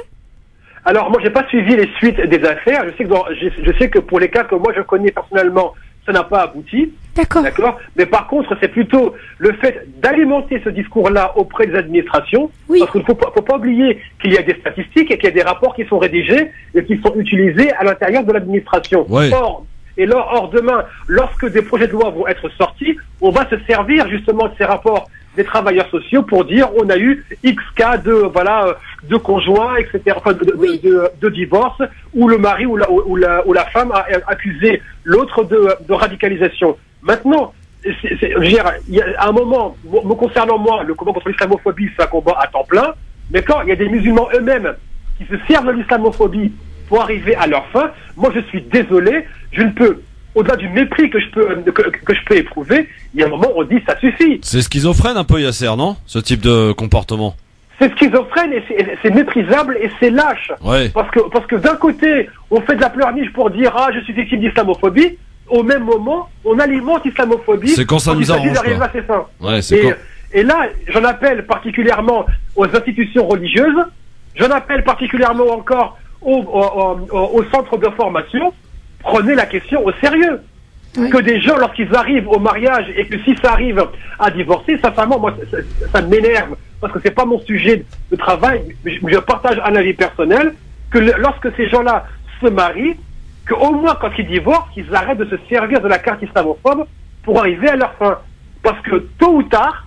Alors, moi, j'ai pas suivi les suites des affaires. Je sais que pour les cas que moi je connais personnellement, ça n'a pas abouti. D'accord. Mais par contre, c'est plutôt le fait d'alimenter ce discours-là auprès des administrations. Oui. Parce qu'il ne faut pas oublier qu'il y a des statistiques et qu'il y a des rapports qui sont rédigés et qui sont utilisés à l'intérieur de l'administration. Ouais. Or, demain, lorsque des projets de loi vont être sortis, on va se servir justement de ces rapports des travailleurs sociaux pour dire on a eu X cas de conjoints, etc., enfin, de divorce, où le mari ou la femme a accusé l'autre de radicalisation. Maintenant, à un moment, me concernant moi, le combat contre l'islamophobie, c'est un combat à temps plein, mais quand il y a des musulmans eux-mêmes qui se servent de l'islamophobie pour arriver à leur fin, moi je suis désolé, je ne peux, au-delà du mépris que je peux éprouver, il y a un moment où on dit ça suffit. C'est schizophrène un peu, Yasser, non? Ce type de comportement. C'est schizophrène et c'est méprisable et c'est lâche. Ouais. Parce que d'un côté, on fait de la pleurniche pour dire je suis victime d'islamophobie. Au même moment, on alimente l'islamophobie. C'est quand ça nous arrange, à ses fins. Ouais, et là, j'en appelle particulièrement aux institutions religieuses. J'en appelle particulièrement encore aux centres de formation. Prenez la question au sérieux. Oui. Que des gens, lorsqu'ils arrivent au mariage et que si ça arrive à divorcer, sincèrement, moi, ça m'énerve parce que c'est pas mon sujet de travail. Je partage un avis personnel que lorsque ces gens-là se marient, qu'au moins quand ils divorcent, ils arrêtent de se servir de la carte islamophobe pour arriver à leur fin. Parce que tôt ou tard,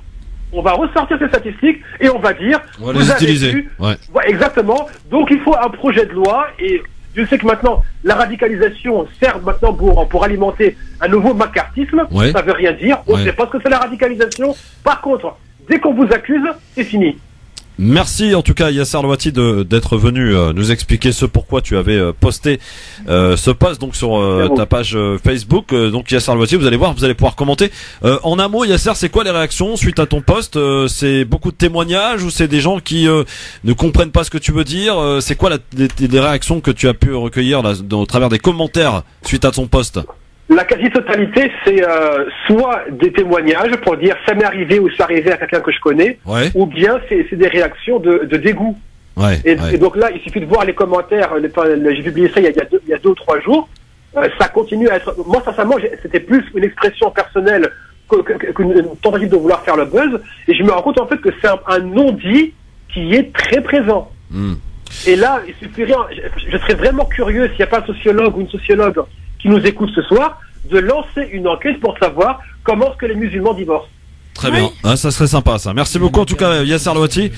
on va ressortir ces statistiques et on va dire... On va les utiliser. Ouais, exactement. Donc il faut un projet de loi et je sais que maintenant, la radicalisation sert maintenant pour alimenter un nouveau macartisme. Ouais. Ça veut rien dire. On ne sait pas ce que c'est la radicalisation. Par contre, dès qu'on vous accuse, c'est fini. Merci en tout cas Yasser Louati d'être venu nous expliquer ce pourquoi tu avais posté ce post donc sur ta page Facebook. Donc Yasser Louati, vous allez voir, vous allez pouvoir commenter. En un mot, Yasser, c'est quoi les réactions suite à ton post? C'est beaucoup de témoignages ou c'est des gens qui ne comprennent pas ce que tu veux dire? C'est quoi les réactions que tu as pu recueillir là, au travers des commentaires suite à ton post? La quasi-totalité, c'est soit des témoignages pour dire ça m'est arrivé ou ça arrivé à quelqu'un que je connais, ou bien c'est des réactions de dégoût. Et donc là, il suffit de voir les commentaires. J'ai publié ça il y a 2 ou 3 jours. Ça continue à être... Moi, sincèrement, c'était plus une expression personnelle qu'une tentative de vouloir faire le buzz. Et je me rends compte en fait que c'est un non-dit qui est très présent. Et là, il suffirait... Je serais vraiment curieux s'il n'y a pas un sociologue ou une sociologue qui nous écoute ce soir, de lancer une enquête pour savoir comment est-ce que les musulmans divorcent. Très bien, ça serait sympa ça. Merci beaucoup en tout cas Yasser Louati.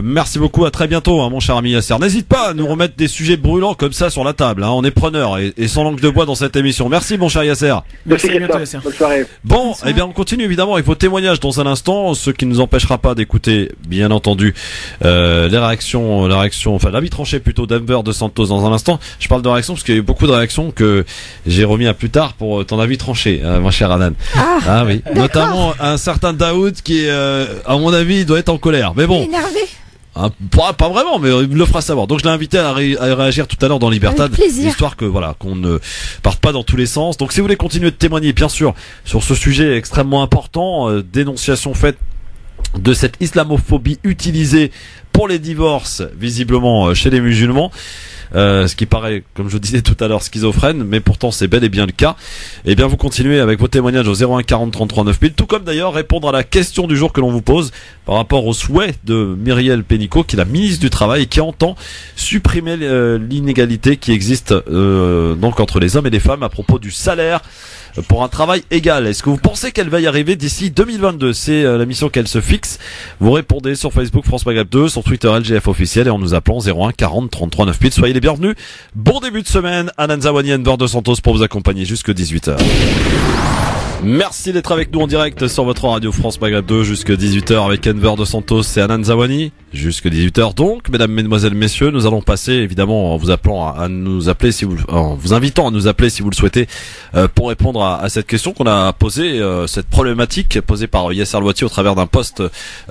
Merci beaucoup, à très bientôt mon cher ami Yasser. N'hésite pas à nous remettre des sujets brûlants comme ça sur la table, on est preneurs et sans langue de bois dans cette émission. Merci mon cher Yasser. Merci, Yasser. Bonne soirée. Bon, eh bien on continue évidemment avec vos témoignages dans un instant, ce qui ne nous empêchera pas d'écouter bien entendu les réactions, enfin l'avis tranché plutôt d'Enver de Santos dans un instant. Je parle de réactions parce qu'il y a eu beaucoup de réactions que j'ai remis à plus tard pour ton avis tranché, mon cher Anan. Ah oui, notamment un certain Daoud qui, à mon avis, doit être en colère. Mais bon, énervé. Pas vraiment, mais il me le fera savoir. Donc je l'ai invité à réagir tout à l'heure dans Libertad, histoire que qu'on ne parte pas dans tous les sens. Donc si vous voulez continuer de témoigner, bien sûr, sur ce sujet extrêmement important, dénonciation faite de cette islamophobie utilisée pour les divorces, visiblement chez les musulmans. Ce qui paraît, comme je disais tout à l'heure, schizophrène, mais pourtant c'est bel et bien le cas. Et bien vous continuez avec vos témoignages au 01 40 33 9000, tout comme d'ailleurs répondre à la question du jour que l'on vous pose par rapport au souhait de Myriel Pénicaud, qui est la ministre du Travail et qui entend supprimer l'inégalité qui existe donc entre les hommes et les femmes à propos du salaire pour un travail égal. Est-ce que vous pensez qu'elle va y arriver d'ici 2022? C'est la mission qu'elle se fixe. Vous répondez sur Facebook France Maghreb 2, sur Twitter LGF officiel et en nous appelant 01 40 33 9000. Soyez les bienvenus. Bon début de semaine. Anan Zawani, Enver de Santos pour vous accompagner jusque 18h. Merci d'être avec nous en direct sur votre radio France Maghreb 2 jusque 18h avec Enver de Santos et Anan Zawani. Jusque 18h donc, mesdames, mesdemoiselles, messieurs, nous allons passer évidemment en vous appelant à nous appeler si vous, en vous invitant à nous appeler si vous le souhaitez pour répondre à cette question qu'on a posée, cette problématique posée par Yasser Louati au travers d'un post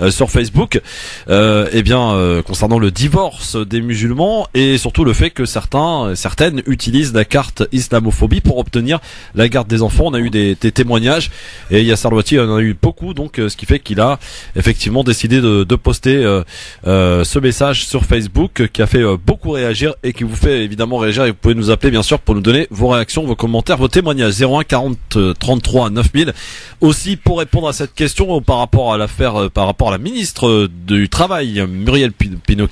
sur Facebook, concernant le divorce des musulmans et surtout le fait que certaines utilisent la carte islamophobie pour obtenir la garde des enfants. On a eu des témoignages et Yasser Louati en a eu beaucoup, donc ce qui fait qu'il a effectivement décidé de poster ce message sur Facebook qui a fait beaucoup réagir et qui vous fait évidemment réagir. Et vous pouvez nous appeler bien sûr pour nous donner vos réactions, vos commentaires, vos témoignages 01 40 33 9000. Aussi pour répondre à cette question par rapport à l'affaire, par rapport à la ministre du Travail Muriel Pénicaud.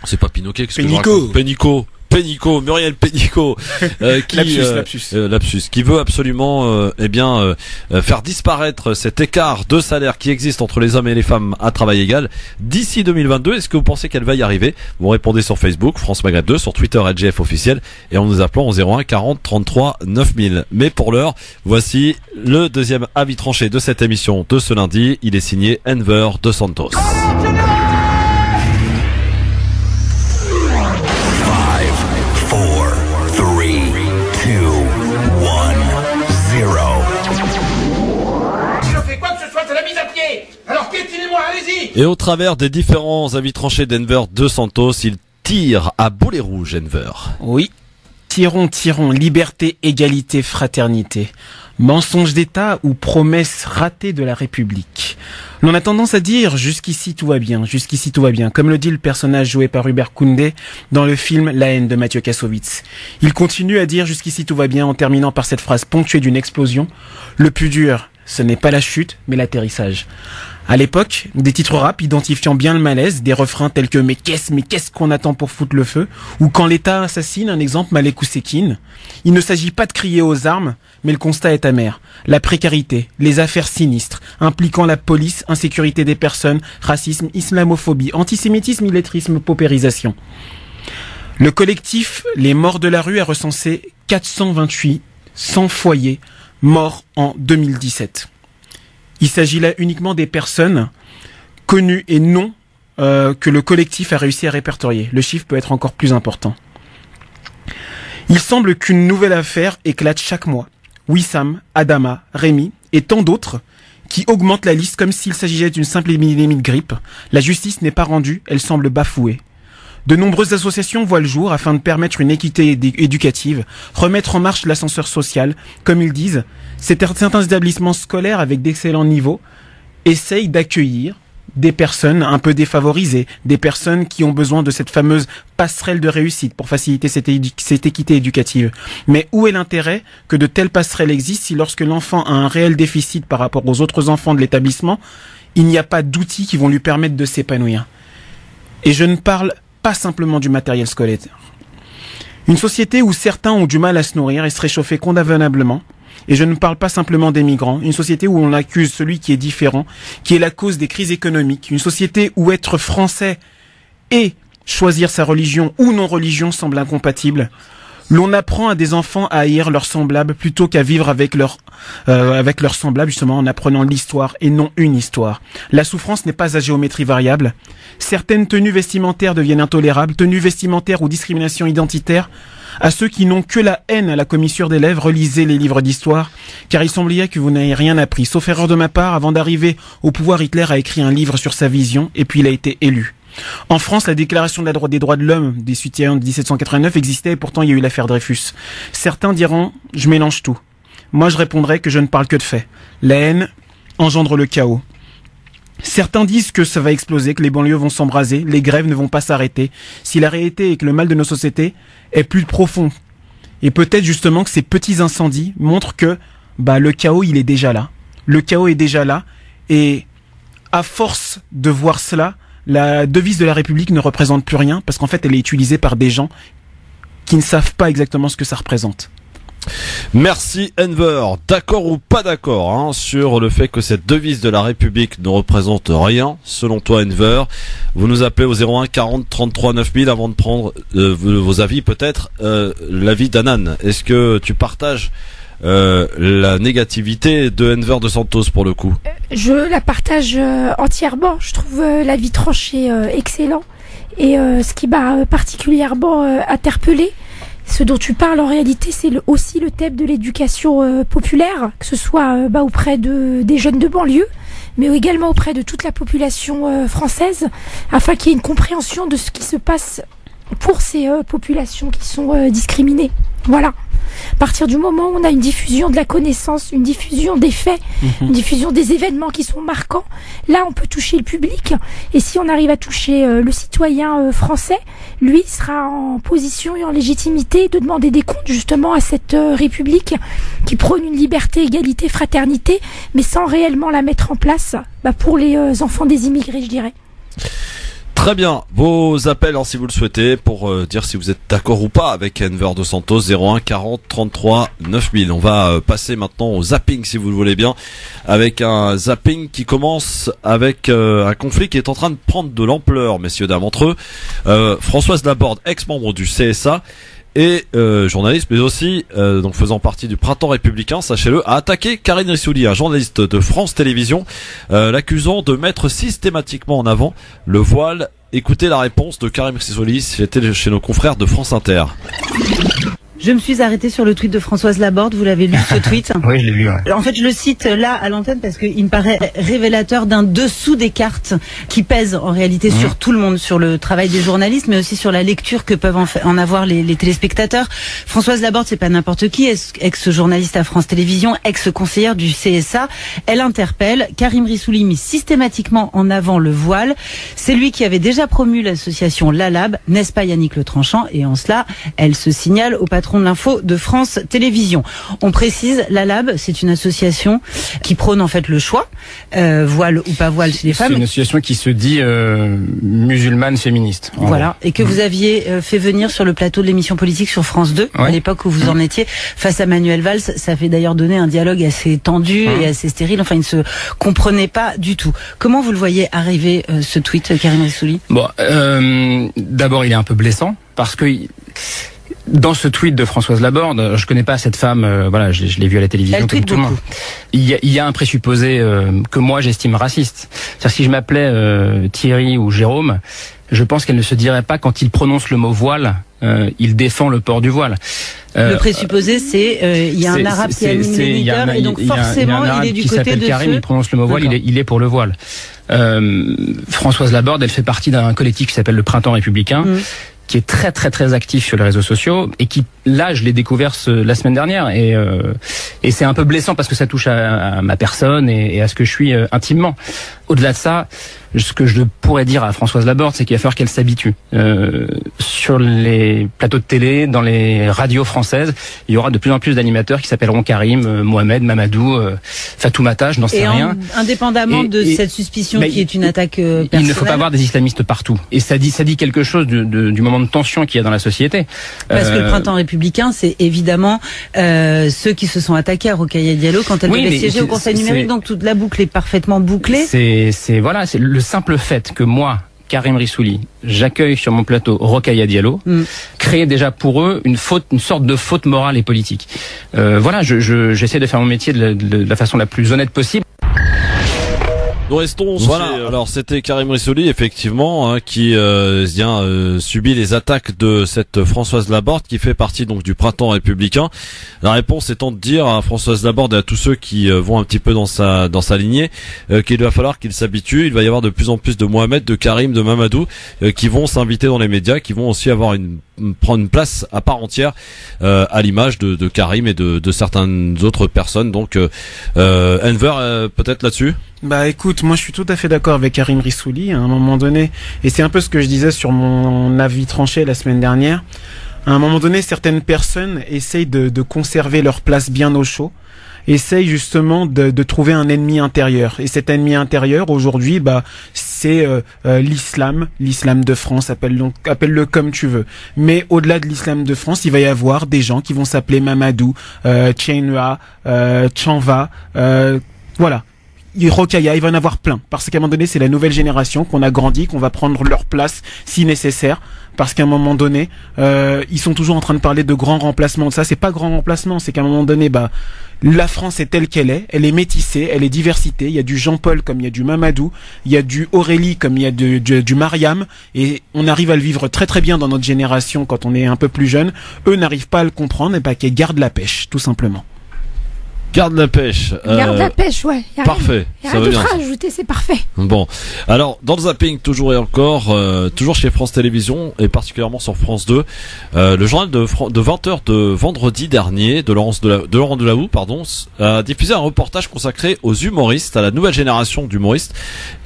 C'est pas Pénicaud, qu'est-ce que je raconte ? Pénicaud, Muriel Pénicaud, qui veut absolument faire disparaître cet écart de salaire qui existe entre les hommes et les femmes à travail égal d'ici 2022. Est-ce que vous pensez qu'elle va y arriver? Vous répondez sur Facebook, France Maghreb 2, sur Twitter @GF officiel et en nous appelant au 01 40 33 9000. Mais pour l'heure, voici le deuxième avis tranché de cette émission de ce lundi. Il est signé Enver dos Santos. Alors piétinez-moi, allez-y. Et au travers des différents avis tranchés d'Enver dos Santos, il tire à boulet rouge, Enver. Oui, tirons, liberté, égalité, fraternité. Mensonge d'État ou promesse ratée de la République. L'on a tendance à dire jusqu'ici tout va bien, comme le dit le personnage joué par Hubert Koundé dans le film La haine de Mathieu Kassovitz. Il continue à dire jusqu'ici tout va bien en terminant par cette phrase ponctuée d'une explosion. Le plus dur, ce n'est pas la chute, mais l'atterrissage. À l'époque, des titres rap identifiant bien le malaise, des refrains tels que mais qu'est-ce qu'on attend pour foutre le feu, ou quand l'État assassine, un exemple Malek Ousekine. Il ne s'agit pas de crier aux armes, mais le constat est amer. La précarité, les affaires sinistres, impliquant la police, insécurité des personnes, racisme, islamophobie, antisémitisme, illettrisme, paupérisation. Le collectif Les Morts de la Rue a recensé 428 sans foyer morts en 2017. Il s'agit là uniquement des personnes connues et non que le collectif a réussi à répertorier. Le chiffre peut être encore plus important. Il semble qu'une nouvelle affaire éclate chaque mois. Wissam, Adama, Rémi et tant d'autres qui augmentent la liste comme s'il s'agissait d'une simple épidémie de grippe. La justice n'est pas rendue, elle semble bafouée. De nombreuses associations voient le jour afin de permettre une équité éducative, remettre en marche l'ascenseur social. Comme ils disent, certains établissements scolaires avec d'excellents niveaux essayent d'accueillir des personnes un peu défavorisées, des personnes qui ont besoin de cette fameuse passerelle de réussite pour faciliter cette équité éducative. Mais où est l'intérêt que de telles passerelles existent si lorsque l'enfant a un réel déficit par rapport aux autres enfants de l'établissement, il n'y a pas d'outils qui vont lui permettre de s'épanouir? Et je ne parle pas simplement du matériel scolaire. Une société où certains ont du mal à se nourrir et se réchauffer convenablement, et je ne parle pas simplement des migrants, une société où on accuse celui qui est différent, qui est la cause des crises économiques, une société où être français et choisir sa religion ou non-religion semble incompatible. L'on apprend à des enfants à haïr leurs semblables plutôt qu'à vivre avec leurs semblables, justement en apprenant l'histoire et non une histoire. La souffrance n'est pas à géométrie variable. Certaines tenues vestimentaires deviennent intolérables, tenues vestimentaires ou discrimination identitaire. À ceux qui n'ont que la haine à la commissure des lèvres, relisez les livres d'histoire, car il semblerait que vous n'ayez rien appris. Sauf erreur de ma part, avant d'arriver au pouvoir, Hitler a écrit un livre sur sa vision, et puis il a été élu. En France, la déclaration des droits de l'homme des citoyens de 1789 existait et pourtant il y a eu l'affaire Dreyfus. Certains diront, je mélange tout. Moi je répondrai que je ne parle que de faits. La haine engendre le chaos. Certains disent que ça va exploser, que les banlieues vont s'embraser, les grèves ne vont pas s'arrêter. Si la réalité est que le mal de nos sociétés est plus profond. Et peut-être justement que ces petits incendies montrent que le chaos il est déjà là. Le chaos est déjà là et à force de voir cela, la devise de la République ne représente plus rien parce qu'en fait elle est utilisée par des gens qui ne savent pas exactement ce que ça représente. Merci Enver. D'accord ou pas d'accord sur le fait que cette devise de la République ne représente rien selon toi Enver? Vous nous appelez au 01 40 33 9000 avant de prendre vos avis, peut-être l'avis d'Anan. Est-ce que tu partages la négativité de Enver dos Santos pour le coup? Je la partage entièrement. Je trouve l'avis tranché excellent. Et ce qui m'a particulièrement interpellé, Ce dont tu parles en réalité, c'est aussi le thème de l'éducation populaire, que ce soit auprès des jeunes de banlieue, mais également auprès de toute la population française, afin qu'il y ait une compréhension de ce qui se passe pour ces populations qui sont discriminées. Voilà. À partir du moment où on a une diffusion de la connaissance, une diffusion des faits, une diffusion des événements qui sont marquants, là on peut toucher le public. Et si on arrive à toucher le citoyen français, lui sera en position et en légitimité de demander des comptes justement à cette République qui prône une liberté, égalité, fraternité, mais sans réellement la mettre en place pour les enfants des immigrés, je dirais. Très bien, vos appels si vous le souhaitez pour dire si vous êtes d'accord ou pas avec Enver Dos Santos, 01 40 33 9000. On va passer maintenant au zapping si vous le voulez bien, avec un zapping qui commence avec un conflit qui est en train de prendre de l'ampleur, messieurs dames, entre eux. Françoise Laborde, ex-membre du CSA et journaliste, mais aussi donc faisant partie du Printemps républicain, sachez-le, a attaqué Karine Rissouli, un journaliste de France Télévisions, l'accusant de mettre systématiquement en avant le voile. Écoutez la réponse de Karine Rissouli, c'était chez nos confrères de France Inter. Je me suis arrêtée sur le tweet de Françoise Laborde. Vous l'avez lu, ce tweet? Oui, je l'ai lu. Ouais. En fait, je le cite là à l'antenne parce qu'il me paraît révélateur d'un dessous des cartes qui pèse en réalité sur tout le monde, sur le travail des journalistes, mais aussi sur la lecture que peuvent en avoir les téléspectateurs. Françoise Laborde, c'est pas n'importe qui, ex-journaliste à France Télévisions, ex-conseillère du CSA. Elle interpelle. Karim Rissouli mit systématiquement en avant le voile. C'est lui qui avait déjà promu l'association LALAB, n'est-ce pas Yannick Le Tranchant? Et en cela, elle se signale au patron de l'info de France Télévisions. On précise, LALAB, c'est une association qui prône en fait le choix, voile ou pas voile chez les femmes. C'est une association qui se dit musulmane féministe. Voilà, et que vous aviez fait venir sur le plateau de l'émission politique sur France 2, à l'époque où vous en étiez, face à Manuel Valls. Ça fait d'ailleurs donner un dialogue assez tendu et assez stérile. Enfin, ils ne se comprenaient pas du tout. Comment vous le voyez arriver, ce tweet, Karim Rissouli? Bon, d'abord, il est un peu blessant, parce que dans ce tweet de Françoise Laborde, je connais pas cette femme, voilà, je l'ai vue à la télévision comme tout le monde. Il y a un présupposé que moi j'estime raciste. C'est-à-dire si je m'appelais Thierry ou Jérôme, je pense qu'elle ne se dirait pas quand il prononce le mot voile, il défend le port du voile. Le présupposé, c'est il y a un arabe qui anime les leaders et donc forcément il est du côté de Karim, il prononce le mot voile, il est pour le voile. Françoise Laborde, elle fait partie d'un collectif qui s'appelle le Printemps républicain. Qui est très très très actif sur les réseaux sociaux et qui, là, je l'ai découvert la semaine dernière et c'est un peu blessant parce que ça touche à ma personne et à ce que je suis intimement. Au-delà de ça, ce que je pourrais dire à Françoise Laborde, c'est qu'il va falloir qu'elle s'habitue. Sur les plateaux de télé, dans les radios françaises, il y aura de plus en plus d'animateurs qui s'appelleront Karim, Mohamed, Mamadou, Fatoumata, je n'en sais rien. Indépendamment de cette suspicion qui est une attaque personnelle. Il ne faut pas avoir des islamistes partout. Et ça dit quelque chose du moment de tension qu'il y a dans la société. Parce que le Printemps républicain, c'est évidemment ceux qui se sont attaqués à Rokhaya Diallo quand elle devait siéger au Conseil numérique, donc toute la boucle est parfortement bouclée. C'est le simple fait que moi, Karim Rissouli, j'accueille sur mon plateau Rokhaya Diallo, crée déjà pour eux une sorte de faute morale et politique. Voilà, j'essaie de faire mon métier de la façon la plus honnête possible. Nous restons. Voilà. Alors c'était Karim Rissouli effectivement qui subit les attaques de cette Françoise Laborde qui fait partie donc du Printemps républicain. La réponse étant de dire à Françoise Laborde et à tous ceux qui vont un petit peu dans sa lignée qu'il va falloir qu'ils s'habituent. Il va y avoir de plus en plus de Mohamed, de Karim, de Mamadou qui vont s'inviter dans les médias, qui vont aussi avoir prendre une place à part entière à l'image de Karim et de certaines autres personnes. Donc Enver peut-être là-dessus. Bah écoute, moi je suis tout à fait d'accord avec Karim Rissouli à un moment donné, et c'est un peu ce que je disais sur mon avis tranché la semaine dernière. À un moment donné, certaines personnes essayent de conserver leur place bien au chaud, essayent justement de trouver un ennemi intérieur. Et cet ennemi intérieur aujourd'hui, c'est l'islam de France, appelle-le comme tu veux. Mais au-delà de l'islam de France, il va y avoir des gens qui vont s'appeler Mamadou, Tchenua, Tchanva, voilà. Rokhaya, il va en avoir plein. Parce qu'à un moment donné, c'est la nouvelle génération qu'on a grandi, qu'on va prendre leur place si nécessaire. Parce qu'à un moment donné, ils sont toujours en train de parler de grands remplacements. Ça, c'est pas grand remplacement, c'est qu'à un moment donné, la France est telle qu'elle est métissée, elle est diversité. Il y a du Jean-Paul comme il y a du Mamadou, il y a du Aurélie comme il y a du Mariam, et on arrive à le vivre très très bien dans notre génération quand on est un peu plus jeune. Eux n'arrivent pas à le comprendre, et qu'ils gardent la pêche, tout simplement. Garde la pêche. Garde la pêche, ouais. Parfait. Il y a rien d'autre à ajouter, c'est parfait. Bon. Alors, dans le zapping, toujours et encore, toujours chez France Télévisions, et particulièrement sur France 2, le journal de 20h de vendredi dernier, de Laurent Delahou, a diffusé un reportage consacré aux humoristes, à la nouvelle génération d'humoristes,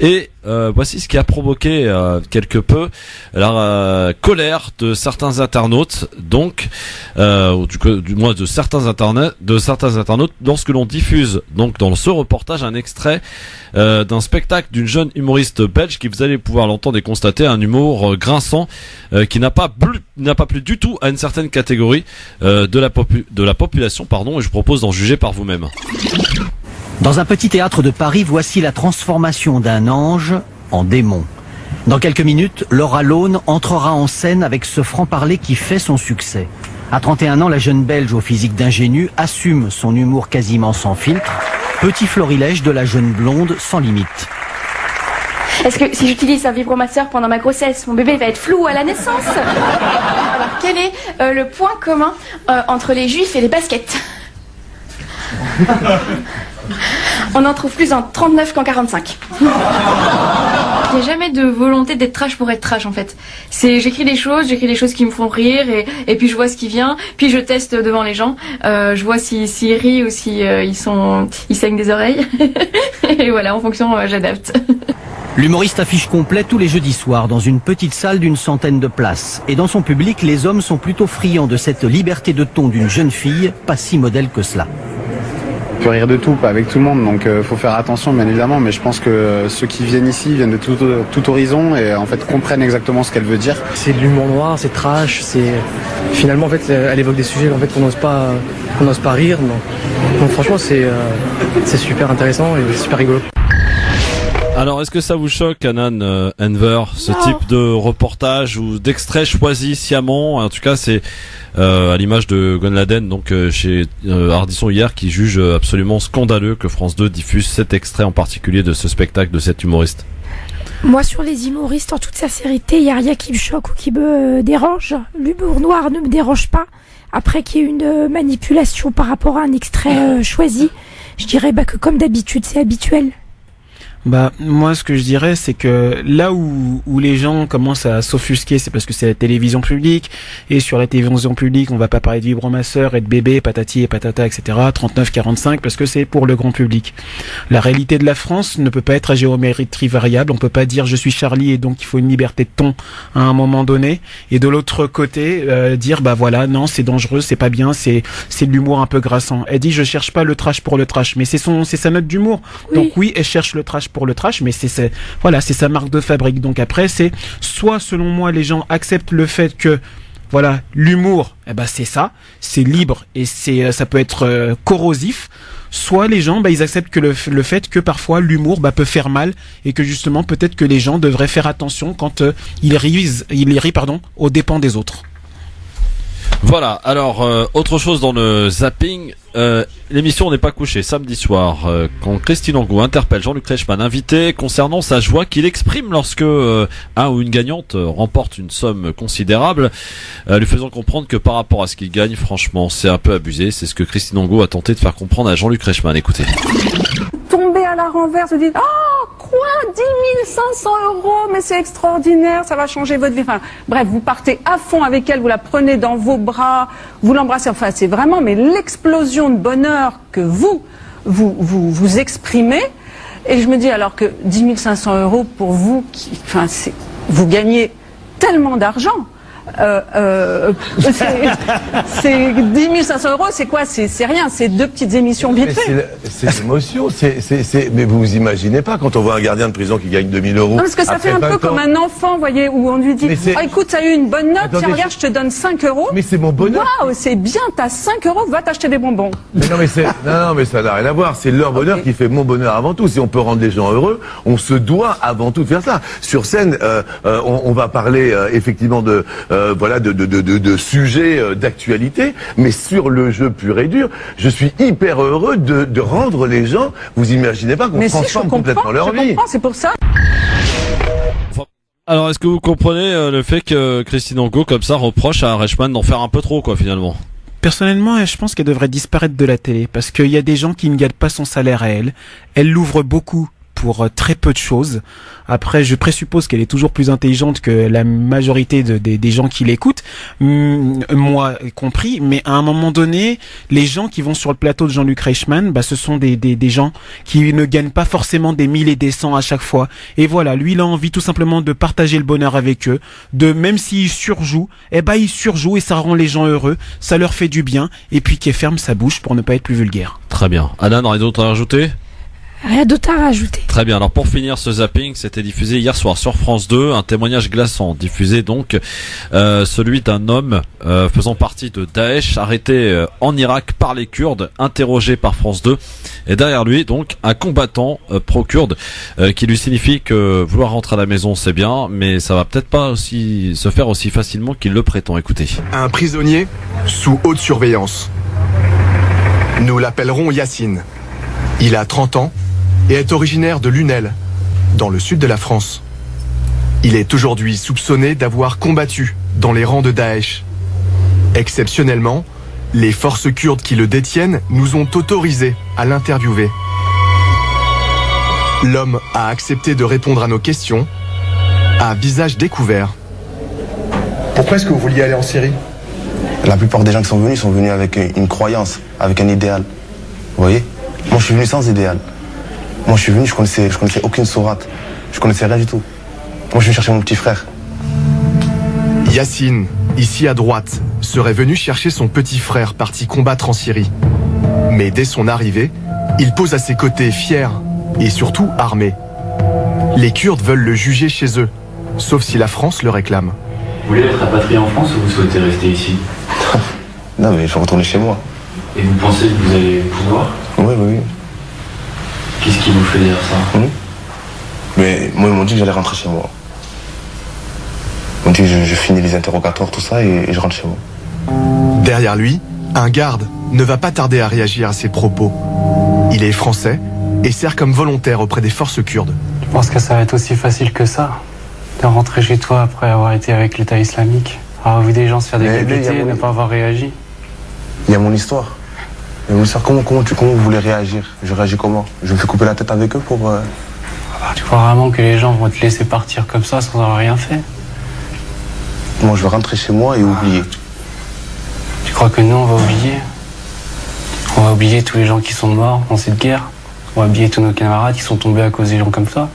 et voici ce qui a provoqué quelque peu la colère de certains internautes, donc, ou du moins de certains internautes, dans ce que l'on diffuse donc dans ce reportage un extrait d'un spectacle d'une jeune humoriste belge qui, vous allez pouvoir l'entendre et constater, un humour grinçant qui n'a pas plu du tout à une certaine catégorie de la population, et je vous propose d'en juger par vous-même. Dans un petit théâtre de Paris, voici la transformation d'un ange en démon. Dans quelques minutes, Laura Lone entrera en scène avec ce franc-parler qui fait son succès. À 31 ans, la jeune Belge au physique d'ingénu assume son humour quasiment sans filtre. Petit florilège de la jeune blonde sans limite. Est-ce que si j'utilise un vibromasseur pendant ma grossesse, mon bébé va être flou à la naissance? Alors, quel est le point commun entre les juifs et les baskets? On en trouve plus en 39 qu'en 45. Il n'y a jamais de volonté d'être trash pour être trash en fait. J'écris des choses qui me font rire et puis je vois ce qui vient, puis je teste devant les gens, je vois s'ils rient ou si ils saignent des oreilles. Et voilà, en fonction, j'adapte. L'humoriste affiche complet tous les jeudis soirs dans une petite salle d'une centaine de places. Et dans son public, les hommes sont plutôt friands de cette liberté de ton d'une jeune fille, pas si modèle que cela. On peut rire de tout, pas avec tout le monde, donc faut faire attention bien évidemment, mais je pense que ceux qui viennent ici viennent de tout horizon et en fait comprennent exactement ce qu'elle veut dire. C'est de l'humour noir, c'est trash, finalement en fait elle évoque des sujets en fait qu'on n'ose pas rire, donc franchement c'est super intéressant et super rigolo. Alors, est-ce que ça vous choque, Hanan Enver, ce type de reportage ou d'extrait choisi sciemment? En tout cas, c'est à l'image de Gon Laden, donc chez Ardisson hier, qui juge absolument scandaleux que France 2 diffuse cet extrait en particulier de ce spectacle de cet humoriste. Moi, sur les humoristes, en toute sincérité, il n'y a rien qui me choque ou qui me dérange. L'humour noir ne me dérange pas. Après qu'il y ait une manipulation par rapport à un extrait choisi, je dirais que comme d'habitude, c'est habituel. Moi, ce que je dirais, c'est que là où les gens commencent à s'offusquer, c'est parce que c'est la télévision publique, et sur la télévision publique, on va pas parler de vibromasseur et de bébé, patati et patata, etc., 39-45, parce que c'est pour le grand public. La réalité de la France ne peut pas être à géométrie variable, on peut pas dire je suis Charlie et donc il faut une liberté de ton à un moment donné, et de l'autre côté, dire voilà, non, c'est dangereux, c'est pas bien, c'est de l'humour un peu grassant. Elle dit je cherche pas le trash pour le trash, mais c'est sa note d'humour. Oui. Donc oui, elle cherche le trash pour le trash, mais c'est sa marque de fabrique. Donc après, c'est soit selon moi les gens acceptent le fait que l'humour, c'est ça, c'est libre et ça peut être corrosif. Soit les gens, ils acceptent que le fait que parfois l'humour peut faire mal et que justement peut-être que les gens devraient faire attention quand ils rient aux dépens des autres. Voilà, alors autre chose dans le zapping, l'émission n'est pas couchée samedi soir quand Christine Angot interpelle Jean-Luc Reichmann, invité, concernant sa joie qu'il exprime lorsque un ou une gagnante remporte une somme considérable, lui faisant comprendre que par rapport à ce qu'il gagne, franchement c'est un peu abusé. C'est ce que Christine Angot a tenté de faire comprendre à Jean-Luc Reichmann. Écoutez. Tomber à la renverse, vous dites quoi, 10 500 €, mais c'est extraordinaire, ça va changer votre vie. Enfin, bref, vous partez à fond avec elle, vous la prenez dans vos bras, vous l'embrassez. Enfin, c'est vraiment l'explosion de bonheur que vous exprimez. Et je me dis alors que 10 500 € pour vous, vous gagnez tellement d'argent. c'est 10 500 €, c'est quoi? C'est rien, c'est 2 petites émissions vite fait. C'est l'émotion, mais vous vous imaginez pas quand on voit un gardien de prison qui gagne 2000 €. Non, parce que ça fait un peu comme un enfant, vous voyez, où on lui dit, écoute, t'as eu une bonne note, tiens, regarde, je te donne 5 €. Mais c'est mon bonheur. Waouh, c'est bien, t'as 5 €, va t'acheter des bonbons. Mais non, mais ça n'a rien à voir. C'est leur bonheur qui fait mon bonheur avant tout. Si on peut rendre les gens heureux, on se doit avant tout de faire ça. Sur scène, on va parler effectivement de sujets d'actualité, mais sur le jeu pur et dur, je suis hyper heureux de rendre les gens. Vous imaginez pas qu'on transforme complètement leur vie. C'est pour ça. Alors, est-ce que vous comprenez le fait que Christine Angot, comme ça, reproche à Reichmann d'en faire un peu trop, quoi, finalement? Personnellement, je pense qu'elle devrait disparaître de la télé, parce qu'il y a des gens qui ne gagnent pas son salaire à elle. Elle l'ouvre beaucoup pour très peu de choses. Après, je présuppose qu'elle est toujours plus intelligente que la majorité des gens qui l'écoutent, moi compris, mais à un moment donné, les gens qui vont sur le plateau de Jean-Luc Reichmann, ce sont des gens qui ne gagnent pas forcément des 1000 et des 100 à chaque fois. Et voilà, lui, il a envie tout simplement de partager le bonheur avec eux, même s'il surjoue, il surjoue et ça rend les gens heureux, ça leur fait du bien, et puis qu'il ferme sa bouche pour ne pas être plus vulgaire. Très bien. Alan, rien d'autre à rajouter? Rien d'autre à rajouter. Très bien. Alors pour finir ce zapping, c'était diffusé hier soir sur France 2, un témoignage glaçant diffusé donc celui d'un homme faisant partie de Daesh arrêté en Irak par les Kurdes, interrogé par France 2, et derrière lui donc un combattant pro-kurde qui lui signifie que vouloir rentrer à la maison c'est bien, mais ça va peut-être pas aussi se faire aussi facilement qu'il le prétend. Écoutez. Un prisonnier sous haute surveillance. Nous l'appellerons Yacine. Il a 30 ans et est originaire de Lunel, dans le sud de la France. Il est aujourd'hui soupçonné d'avoir combattu dans les rangs de Daesh. Exceptionnellement, les forces kurdes qui le détiennent nous ont autorisé à l'interviewer. L'homme a accepté de répondre à nos questions, à visage découvert. Pourquoi est-ce que vous vouliez aller en Syrie? La plupart des gens qui sont venus avec une croyance, avec un idéal. Vous voyez? Moi, je suis venu sans idéal. Moi, je suis venu, je connaissais aucune sourate. Je connaissais rien du tout. Moi, je suis venu chercher mon petit frère. Yacine, ici à droite, serait venu chercher son petit frère parti combattre en Syrie. Mais dès son arrivée, il pose à ses côtés fier et surtout armé. Les Kurdes veulent le juger chez eux, sauf si la France le réclame. Vous voulez être rapatrié en France ou vous souhaitez rester ici? Non, mais il faut retourner chez moi. Et vous pensez que vous allez pouvoir? Oui. Qu'est-ce qui vous fait dire ça? Mais moi, ils m'ont dit que j'allais rentrer chez moi. Ils m'ont dit que je finis les interrogatoires, tout ça, et je rentre chez moi. Derrière lui, un garde ne va pas tarder à réagir à ses propos. Il est français et sert comme volontaire auprès des forces kurdes. Tu penses que ça va être aussi facile que ça, de rentrer chez toi après avoir été avec l'État islamique, avoir vu des gens se faire décapiter et ne pas avoir réagi? Il y a mon histoire. Comment vous voulez réagir? Je réagis comment? Je me fais couper la tête avec eux pour... Tu crois vraiment que les gens vont te laisser partir comme ça sans avoir rien fait? Moi, je veux rentrer chez moi et oublier. Tu crois que nous, on va oublier? On va oublier tous les gens qui sont morts dans cette guerre? On va oublier tous nos camarades qui sont tombés à cause des gens comme ça?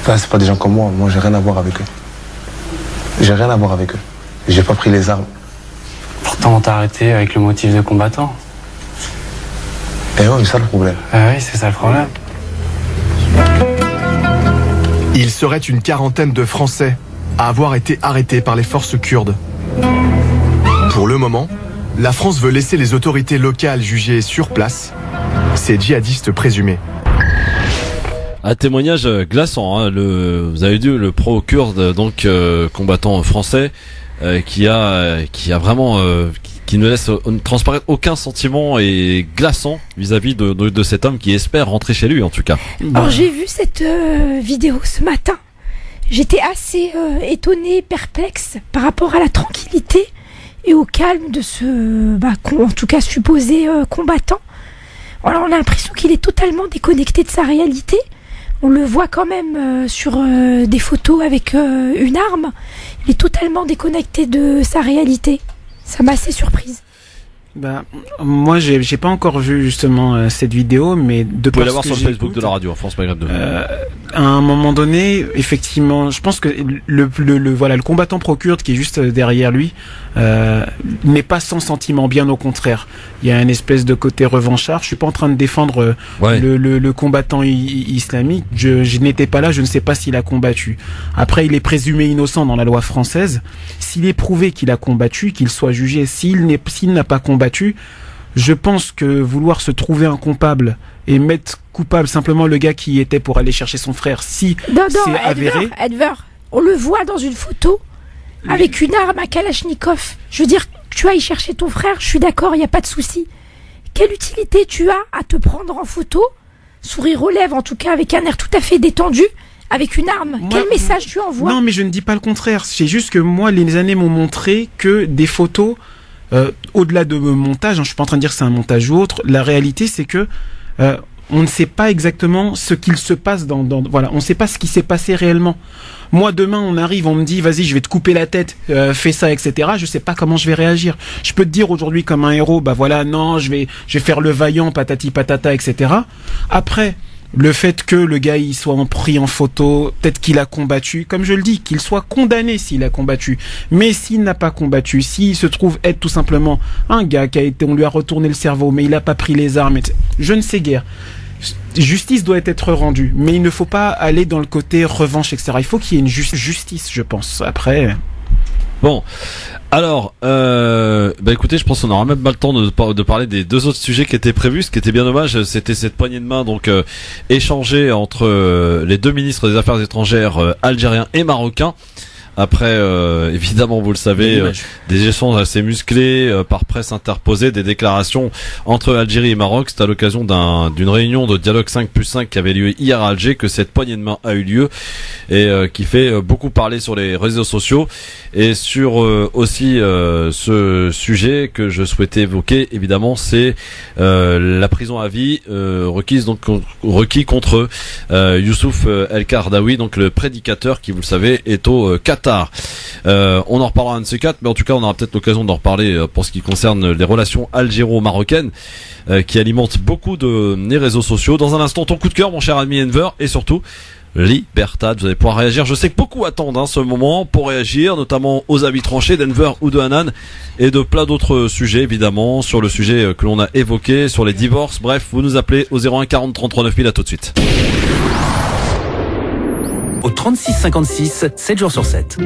Ça, c'est pas des gens comme moi. Moi, j'ai rien à voir avec eux. J'ai rien à voir avec eux. J'ai pas pris les armes. Pourtant, on t'a arrêté avec le motif de combattant. Eh ouais, c'est ça le problème. Ah oui, c'est ça le problème. Il serait une quarantaine de Français à avoir été arrêtés par les forces kurdes. Pour le moment, la France veut laisser les autorités locales juger sur place ces djihadistes présumés. Un témoignage glaçant, hein. Vous avez vu le pro-kurde, donc combattant français, qui a vraiment qui ne laisse transparaître aucun sentiment et glaçant vis-à-vis de cet homme qui espère rentrer chez lui en tout cas. Alors j'ai vu cette vidéo ce matin. J'étais assez étonnée, perplexe par rapport à la tranquillité et au calme de ce, en tout cas supposé combattant. Alors on a l'impression qu'il est totalement déconnecté de sa réalité. On le voit quand même sur des photos avec une arme. Il est totalement déconnecté de sa réalité. Ça m'a assez surprise. Moi, j'ai pas encore vu justement cette vidéo, mais vous pouvez la voir sur le Facebook de la radio, France Maghreb 2. À un moment donné, effectivement, je pense que le combattant pro-kurde qui est juste derrière lui n'est pas sans sentiment, bien au contraire. Il y a une espèce de côté revanchard. Je suis pas en train de défendre le combattant islamique. Je n'étais pas là, je ne sais pas s'il a combattu. Après, il est présumé innocent dans la loi française. S'il est prouvé qu'il a combattu, qu'il soit jugé. S'il n'a pas combattu, je pense que vouloir se trouver un coupable et mettre coupable simplement le gars qui était pour aller chercher son frère, si c'est avéré. Edver, on le voit dans une photo avec une arme à Kalachnikov. Je veux dire, tu ailles chercher ton frère, je suis d'accord, il n'y a pas de souci. Quelle utilité tu as à te prendre en photo, sourire aux lèvres en tout cas, avec un air tout à fait détendu, avec une arme? Quel message tu envoies? Non, mais je ne dis pas le contraire. C'est juste que moi, les années m'ont montré que des photos, au-delà de montage, je suis pas en train de dire que c'est un montage ou autre, la réalité c'est que on ne sait pas exactement ce qu'il se passe voilà, on ne sait pas ce qui s'est passé réellement. Moi demain on arrive, on me dit vas-y je vais te couper la tête, fais ça, etc. Je sais pas comment je vais réagir. Je peux te dire aujourd'hui comme un héros, bah voilà, non, je vais faire le vaillant, patati patata, etc. Après, le fait que le gars il soit pris en photo, peut-être qu'il a combattu, comme je le dis, qu'il soit condamné s'il a combattu. Mais s'il n'a pas combattu, s'il se trouve être tout simplement un gars on lui a retourné le cerveau, mais il a pas pris les armes, je ne sais guère. Justice doit être rendue, mais il ne faut pas aller dans le côté revanche, etc. Il faut qu'il y ait une justice, je pense. Après. Bon. Alors, écoutez, je pense qu'on aura même pas le temps de parler des deux autres sujets qui étaient prévus. Ce qui était bien dommage, c'était cette poignée de main donc échangée entre les deux ministres des Affaires étrangères algériens et marocains. Après, évidemment, vous le savez, des échanges assez musclés par presse interposée, des déclarations entre Algérie et Maroc. C'est à l'occasion d'une réunion de dialogue 5+5 qui avait lieu hier à Alger que cette poignée de main a eu lieu et qui fait beaucoup parler sur les réseaux sociaux et sur aussi ce sujet que je souhaitais évoquer. Évidemment, c'est la prison à vie requis contre Youssouf El Kardaoui, donc le prédicateur qui, vous le savez, est au Qatar. On en reparlera un de ces quatre, mais en tout cas on aura peut-être l'occasion d'en reparler pour ce qui concerne les relations algéro-marocaines qui alimentent beaucoup les réseaux sociaux. Dans un instant, ton coup de cœur, mon cher ami Enver, et surtout Libertad. Vous allez pouvoir réagir. Je sais que beaucoup attendent ce moment pour réagir, notamment aux avis tranchés d'Enver ou de Hanan et de plein d'autres sujets, évidemment, sur le sujet que l'on a évoqué, sur les divorces. Bref, vous nous appelez au 01 40 33 9000. À tout de suite. Au 36 56, 7 jours sur 7.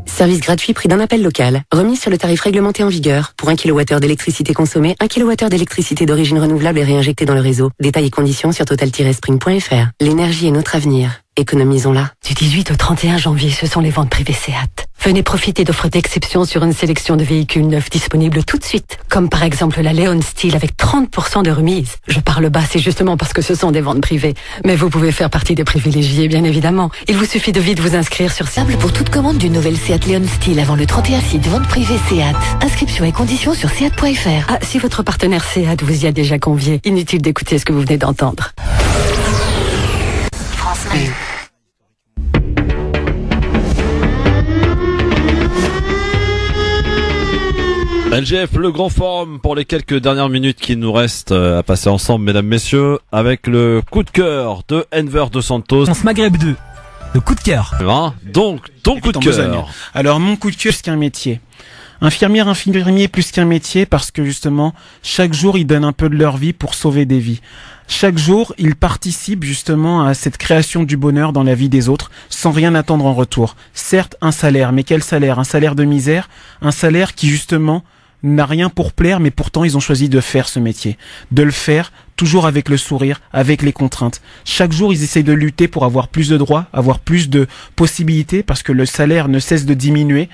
Service gratuit prix d'un appel local. Remise sur le tarif réglementé en vigueur. Pour 1 kWh d'électricité consommée, 1 kWh d'électricité d'origine renouvelable est réinjecté dans le réseau. Détails et conditions sur total-spring.fr. L'énergie est notre avenir. Économisons-la. Du 18 au 31 janvier, ce sont les ventes privées SEAT. Venez profiter d'offres d'exception sur une sélection de véhicules neufs disponibles tout de suite. Comme par exemple la Leon Steel avec 30% de remise. Je parle bas, c'est justement parce que ce sont des ventes privées. Mais vous pouvez faire partie des privilégiés, bien évidemment. Il vous suffit de vite vous inscrire sur Simple pour toute commande d'une nouvelle SEAT Leon Steel avant le 31 site vente privée SEAT. Inscription et conditions sur SEAT.fr. Ah, si votre partenaire SEAT vous y a déjà convié, inutile d'écouter ce que vous venez d'entendre. LGF, le grand forum pour les quelques dernières minutes qui nous restent à passer ensemble, mesdames, messieurs, avec le coup de cœur de Enver Dos Santos. France Maghreb 2, le coup de cœur. Donc, ton coup de cœur. Alors, mon coup de cœur, c'est qu'un métier. Infirmier plus qu'un métier parce que justement, chaque jour, ils donnent un peu de leur vie pour sauver des vies. Chaque jour, ils participent justement à cette création du bonheur dans la vie des autres sans rien attendre en retour. Certes, un salaire, mais quel salaire? Un salaire de misère, un salaire qui justement n'a rien pour plaire, mais pourtant ils ont choisi de faire ce métier. De le faire toujours avec le sourire, avec les contraintes. Chaque jour, ils essayent de lutter pour avoir plus de droits, avoir plus de possibilités parce que le salaire ne cesse de diminuer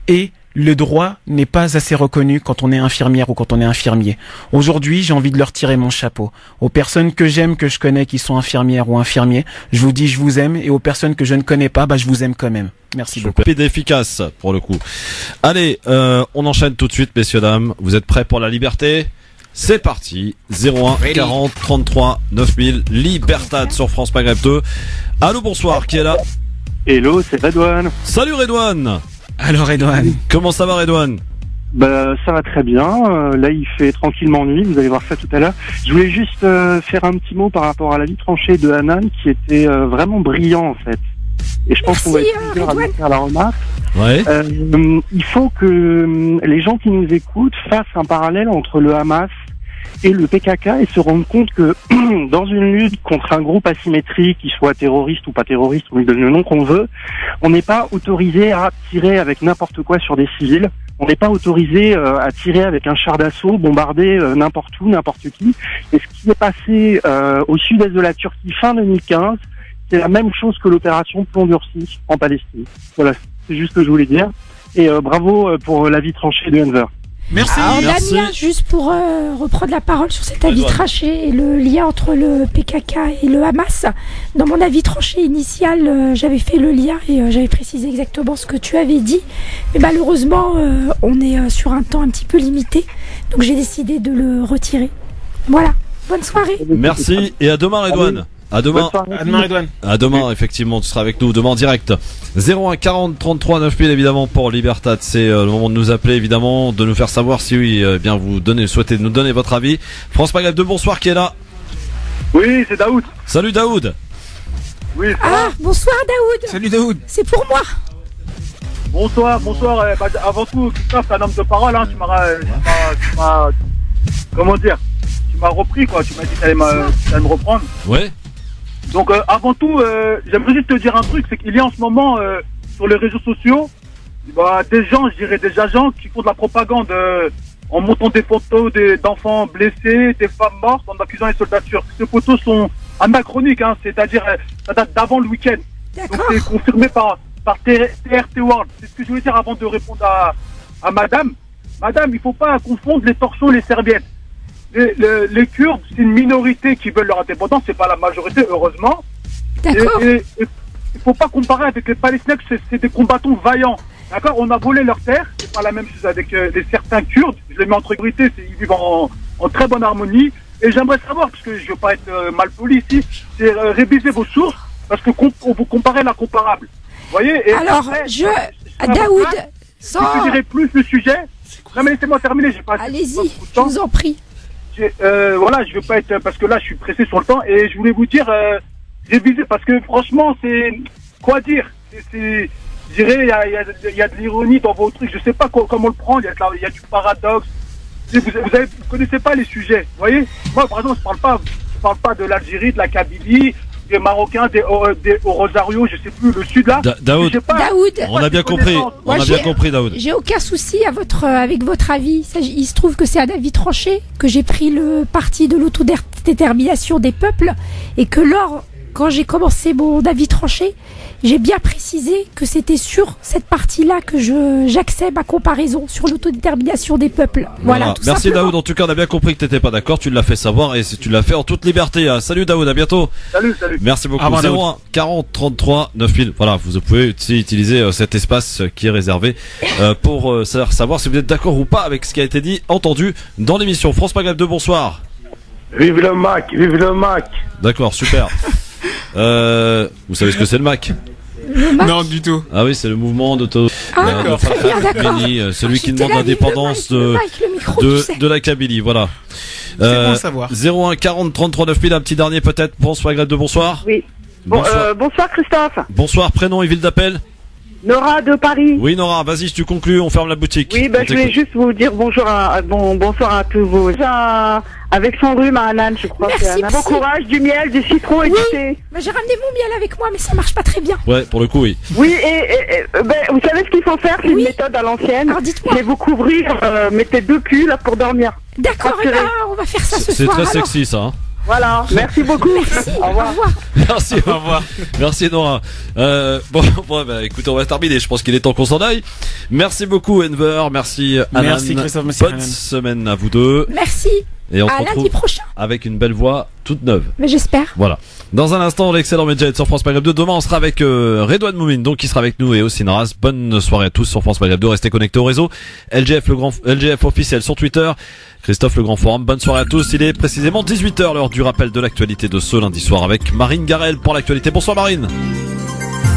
et le droit n'est pas assez reconnu quand on est infirmière ou quand on est infirmier. Aujourd'hui, j'ai envie de leur tirer mon chapeau. Aux personnes que j'aime, que je connais, qui sont infirmières ou infirmiers, je vous dis je vous aime, et aux personnes que je ne connais pas, je vous aime quand même. Merci beaucoup. Rapide et efficace, pour le coup. Allez, on enchaîne tout de suite, messieurs, dames. Vous êtes prêts pour la liberté? C'est parti. 01 40 33 9000. Libertad sur France Maghreb 2. Allô, bonsoir, qui est là? Hello, c'est Redouane. Salut Redouane. Alors Redouane. Comment ça va Redouane? Ça va très bien. Là, il fait tranquillement nuit. Vous allez voir ça tout à l'heure. Je voulais juste faire un petit mot par rapport à l'avis tranché de Hanan, qui était vraiment brillant en fait. Et je pense qu'on va être plusieurs à lui faire la remarque. Ouais. Il faut que les gens qui nous écoutent fassent un parallèle entre le Hamas et le PKK et se rendent compte que dans une lutte contre un groupe asymétrique, qu'il soit terroriste ou pas terroriste, on lui donne le nom qu'on veut, on n'est pas autorisé à tirer avec n'importe quoi sur des civils. On n'est pas autorisé à tirer avec un char d'assaut, bombarder n'importe où, n'importe qui. Et ce qui est passé au sud-est de la Turquie fin 2015, c'est la même chose que l'opération Plomb durci en Palestine. Voilà, c'est juste ce que je voulais dire. Et bravo pour l'avis tranché de Enver. Merci. Alors Damien, juste pour reprendre la parole sur cet avis tranché et le lien entre le PKK et le Hamas, dans mon avis tranché initial, j'avais fait le lien et j'avais précisé exactement ce que tu avais dit. Mais malheureusement, on est sur un temps un petit peu limité, donc j'ai décidé de le retirer. Voilà, bonne soirée. Merci et à demain Redouane. À demain. À demain, Redouane. À demain, effectivement, tu seras avec nous demain en direct. 01 40 33 9000 évidemment pour Libertad. C'est le moment de nous appeler évidemment, de nous faire savoir si oui, bien vous souhaitez nous donner votre avis. France Maghreb de bonsoir qui est là. Oui, c'est Daoud. Salut Daoud. Oui. Bonsoir Daoud. Salut Daoud. C'est pour moi. Bonsoir. Avant tout, Christophe, t'es un homme de parole. Hein. Tu m'as, comment dire, tu m'as repris quoi. Tu m'as dit que t'allais me reprendre. Ouais. Donc avant tout, j'aimerais juste te dire un truc, c'est qu'il y a en ce moment sur les réseaux sociaux des gens, je dirais des agents qui font de la propagande en montant des photos d'enfants blessés, des femmes mortes, en accusant les soldats turcs. Ces photos sont anachroniques, hein, c'est-à-dire ça date d'avant le week-end. Donc c'est confirmé par TRT World. C'est ce que je voulais dire avant de répondre à madame. Madame, il faut pas confondre les torchons et les serviettes. Les Kurdes, c'est une minorité qui veulent leur indépendance, c'est pas la majorité, heureusement. D'accord. Et il faut pas comparer avec les Palestiniens, c'est des combattants vaillants. D'accord, on a volé leur terre, c'est pas la même chose avec certains Kurdes. Je les mets entre priorité, ils vivent en très bonne harmonie. Et j'aimerais savoir, parce que je veux pas être mal poli ici, c'est réviser vos sources, parce que on vous comparez l'incomparable. Vous voyez. Et alors, après, Daoud, si tu dirais plus le sujet. Non mais laissez-moi terminer, j'ai pas. Allez-y, je vous en prie. Voilà, je veux pas être, parce que là je suis pressé sur le temps et je voulais vous dire, réviser parce que franchement c'est quoi dire, je dirais il y a de l'ironie dans vos trucs, je sais pas comment le prendre, il y a du paradoxe. Vous connaissez pas les sujets, vous voyez. Moi par exemple je parle pas de l'Algérie, de la Kabylie, des Marocains, des au Rosario, je sais plus, le sud là. Daoud, on a bien compris. On a bien compris, Daoud. J'ai aucun souci avec votre avis. Il se trouve que c'est un avis tranché, que j'ai pris le parti de l'autodétermination des peuples et que quand j'ai commencé mon avis tranché, j'ai bien précisé que c'était sur cette partie-là que j'axais ma comparaison sur l'autodétermination des peuples. Voilà. Tout Merci simplement. Daoud. En tout cas, on a bien compris que t'étais pas d'accord. Tu l'as fait savoir et tu l'as fait en toute liberté. Salut Daoud, à bientôt. Salut. Merci beaucoup. 01 40 33 9000. Voilà, vous pouvez aussi utiliser cet espace qui est réservé pour savoir si vous êtes d'accord ou pas avec ce qui a été dit, entendu dans l'émission. France Maghreb 2, bonsoir. Vive le Mac, vive le Mac. D'accord, super. Vous savez ce que c'est le MAC? Non, du tout. Ah oui, c'est le mouvement d'accord. celui qui demande l'indépendance de la Kabylie, voilà. C'est bon à savoir. 01 40 33 9000, un petit dernier peut-être. Bonsoir Greg de bonsoir. Oui. Bonsoir Christophe. Bonsoir, prénom et ville d'appel. Nora de Paris. Oui Nora, vas-y, tu conclus, on ferme la boutique. Oui, je voulais juste vous dire bonsour bonsoir à tous vos avec son rhume à Anan, je crois. Merci, bon courage, du miel, du citron et du thé. J'ai ramené mon miel avec moi, mais ça marche pas très bien. Ouais, pour le coup, oui. Oui, et vous savez ce qu'il faut faire, c'est une méthode à l'ancienne. Alors dites-moi. C'est vous couvrir, mettez 2 culs là pour dormir. D'accord, on va faire ça ce soir. C'est très sexy ça. Hein. Voilà, merci beaucoup. Merci, au revoir. Merci, au revoir. Merci Nora. Écoutez, on va terminer. Je pense qu'il est temps qu'on s'en aille. Merci beaucoup Enver, merci Anan. Merci Christophe, merci Bonne semaine à vous deux. Merci. Et on se à retrouve lundi prochain. Avec une belle voix toute neuve. Mais j'espère. Voilà. Dans un instant, l'excellent Medjet sur France Maghreb 2. Demain, on sera avec Redouane Moumine, donc qui sera avec nous, et aussi Naras. Bonne soirée à tous sur France Maghreb 2. Restez connectés au réseau. LGF officiel sur Twitter. Christophe le Grand Forum. Bonne soirée à tous. Il est précisément 18h, l'heure du rappel de l'actualité de ce lundi soir avec Marine Garel pour l'actualité. Bonsoir Marine.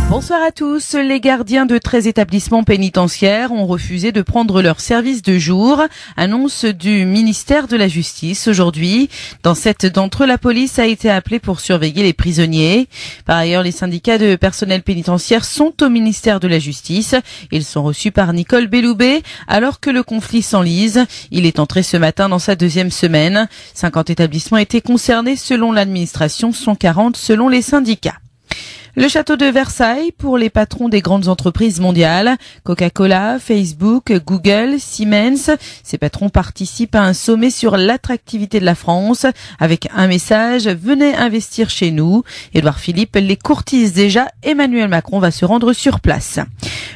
Bonsoir à tous. Les gardiens de 13 établissements pénitentiaires ont refusé de prendre leur service de jour. Annonce du ministère de la Justice aujourd'hui. Dans 7 d'entre eux, la police a été appelée pour surveiller les prisonniers. Par ailleurs, les syndicats de personnel pénitentiaire sont au ministère de la Justice. Ils sont reçus par Nicole Belloubet alors que le conflit s'enlise. Il est entré ce matin dans sa 2e semaine. 50 établissements étaient concernés selon l'administration, 140 selon les syndicats. Le château de Versailles pour les patrons des grandes entreprises mondiales. Coca-Cola, Facebook, Google, Siemens. Ces patrons participent à un sommet sur l'attractivité de la France avec un message: venez investir chez nous. Édouard Philippe les courtise déjà. Emmanuel Macron va se rendre sur place.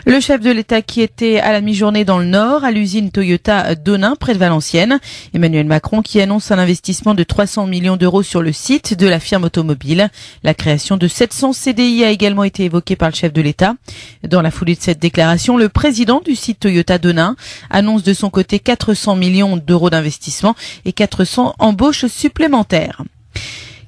Le chef de l'État qui était à la mi-journée dans le Nord, à l'usine Toyota d'Onin, près de Valenciennes. Emmanuel Macron qui annonce un investissement de 300 millions d'euros sur le site de la firme automobile. La création de 700 CDI a également été évoquée par le chef de l'État. Dans la foulée de cette déclaration, le président du site Toyota d'Onin annonce de son côté 400 millions d'euros d'investissement et 400 embauches supplémentaires.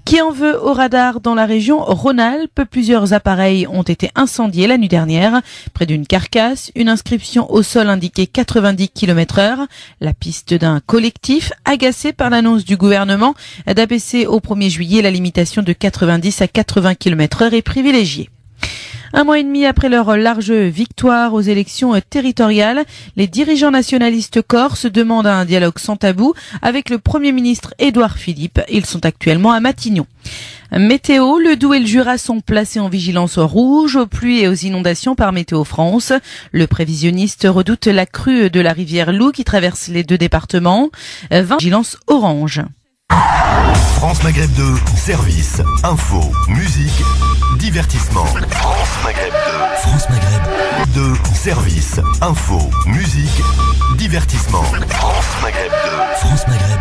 Qui en veut au radar dans la région Rhône-Alpes? Plusieurs appareils ont été incendiés la nuit dernière. Près d'une carcasse, une inscription au sol indiquait 90 km/h. La piste d'un collectif agacé par l'annonce du gouvernement d'abaisser au 1er juillet la limitation de 90 à 80 km/h est privilégiée. 1 mois et demi après leur large victoire aux élections territoriales, les dirigeants nationalistes corses demandent un dialogue sans tabou avec le Premier ministre Édouard Philippe. Ils sont actuellement à Matignon. Météo, le Doubs et le Jura sont placés en vigilance rouge aux pluies et aux inondations par Météo France. Le prévisionniste redoute la crue de la rivière Loup qui traverse les 2 départements. Vigilance orange. France Maghreb 2, service, info, musique, divertissement. France Maghreb 2. France Maghreb 2, service, info, musique, divertissement. France Maghreb 2. France Maghreb.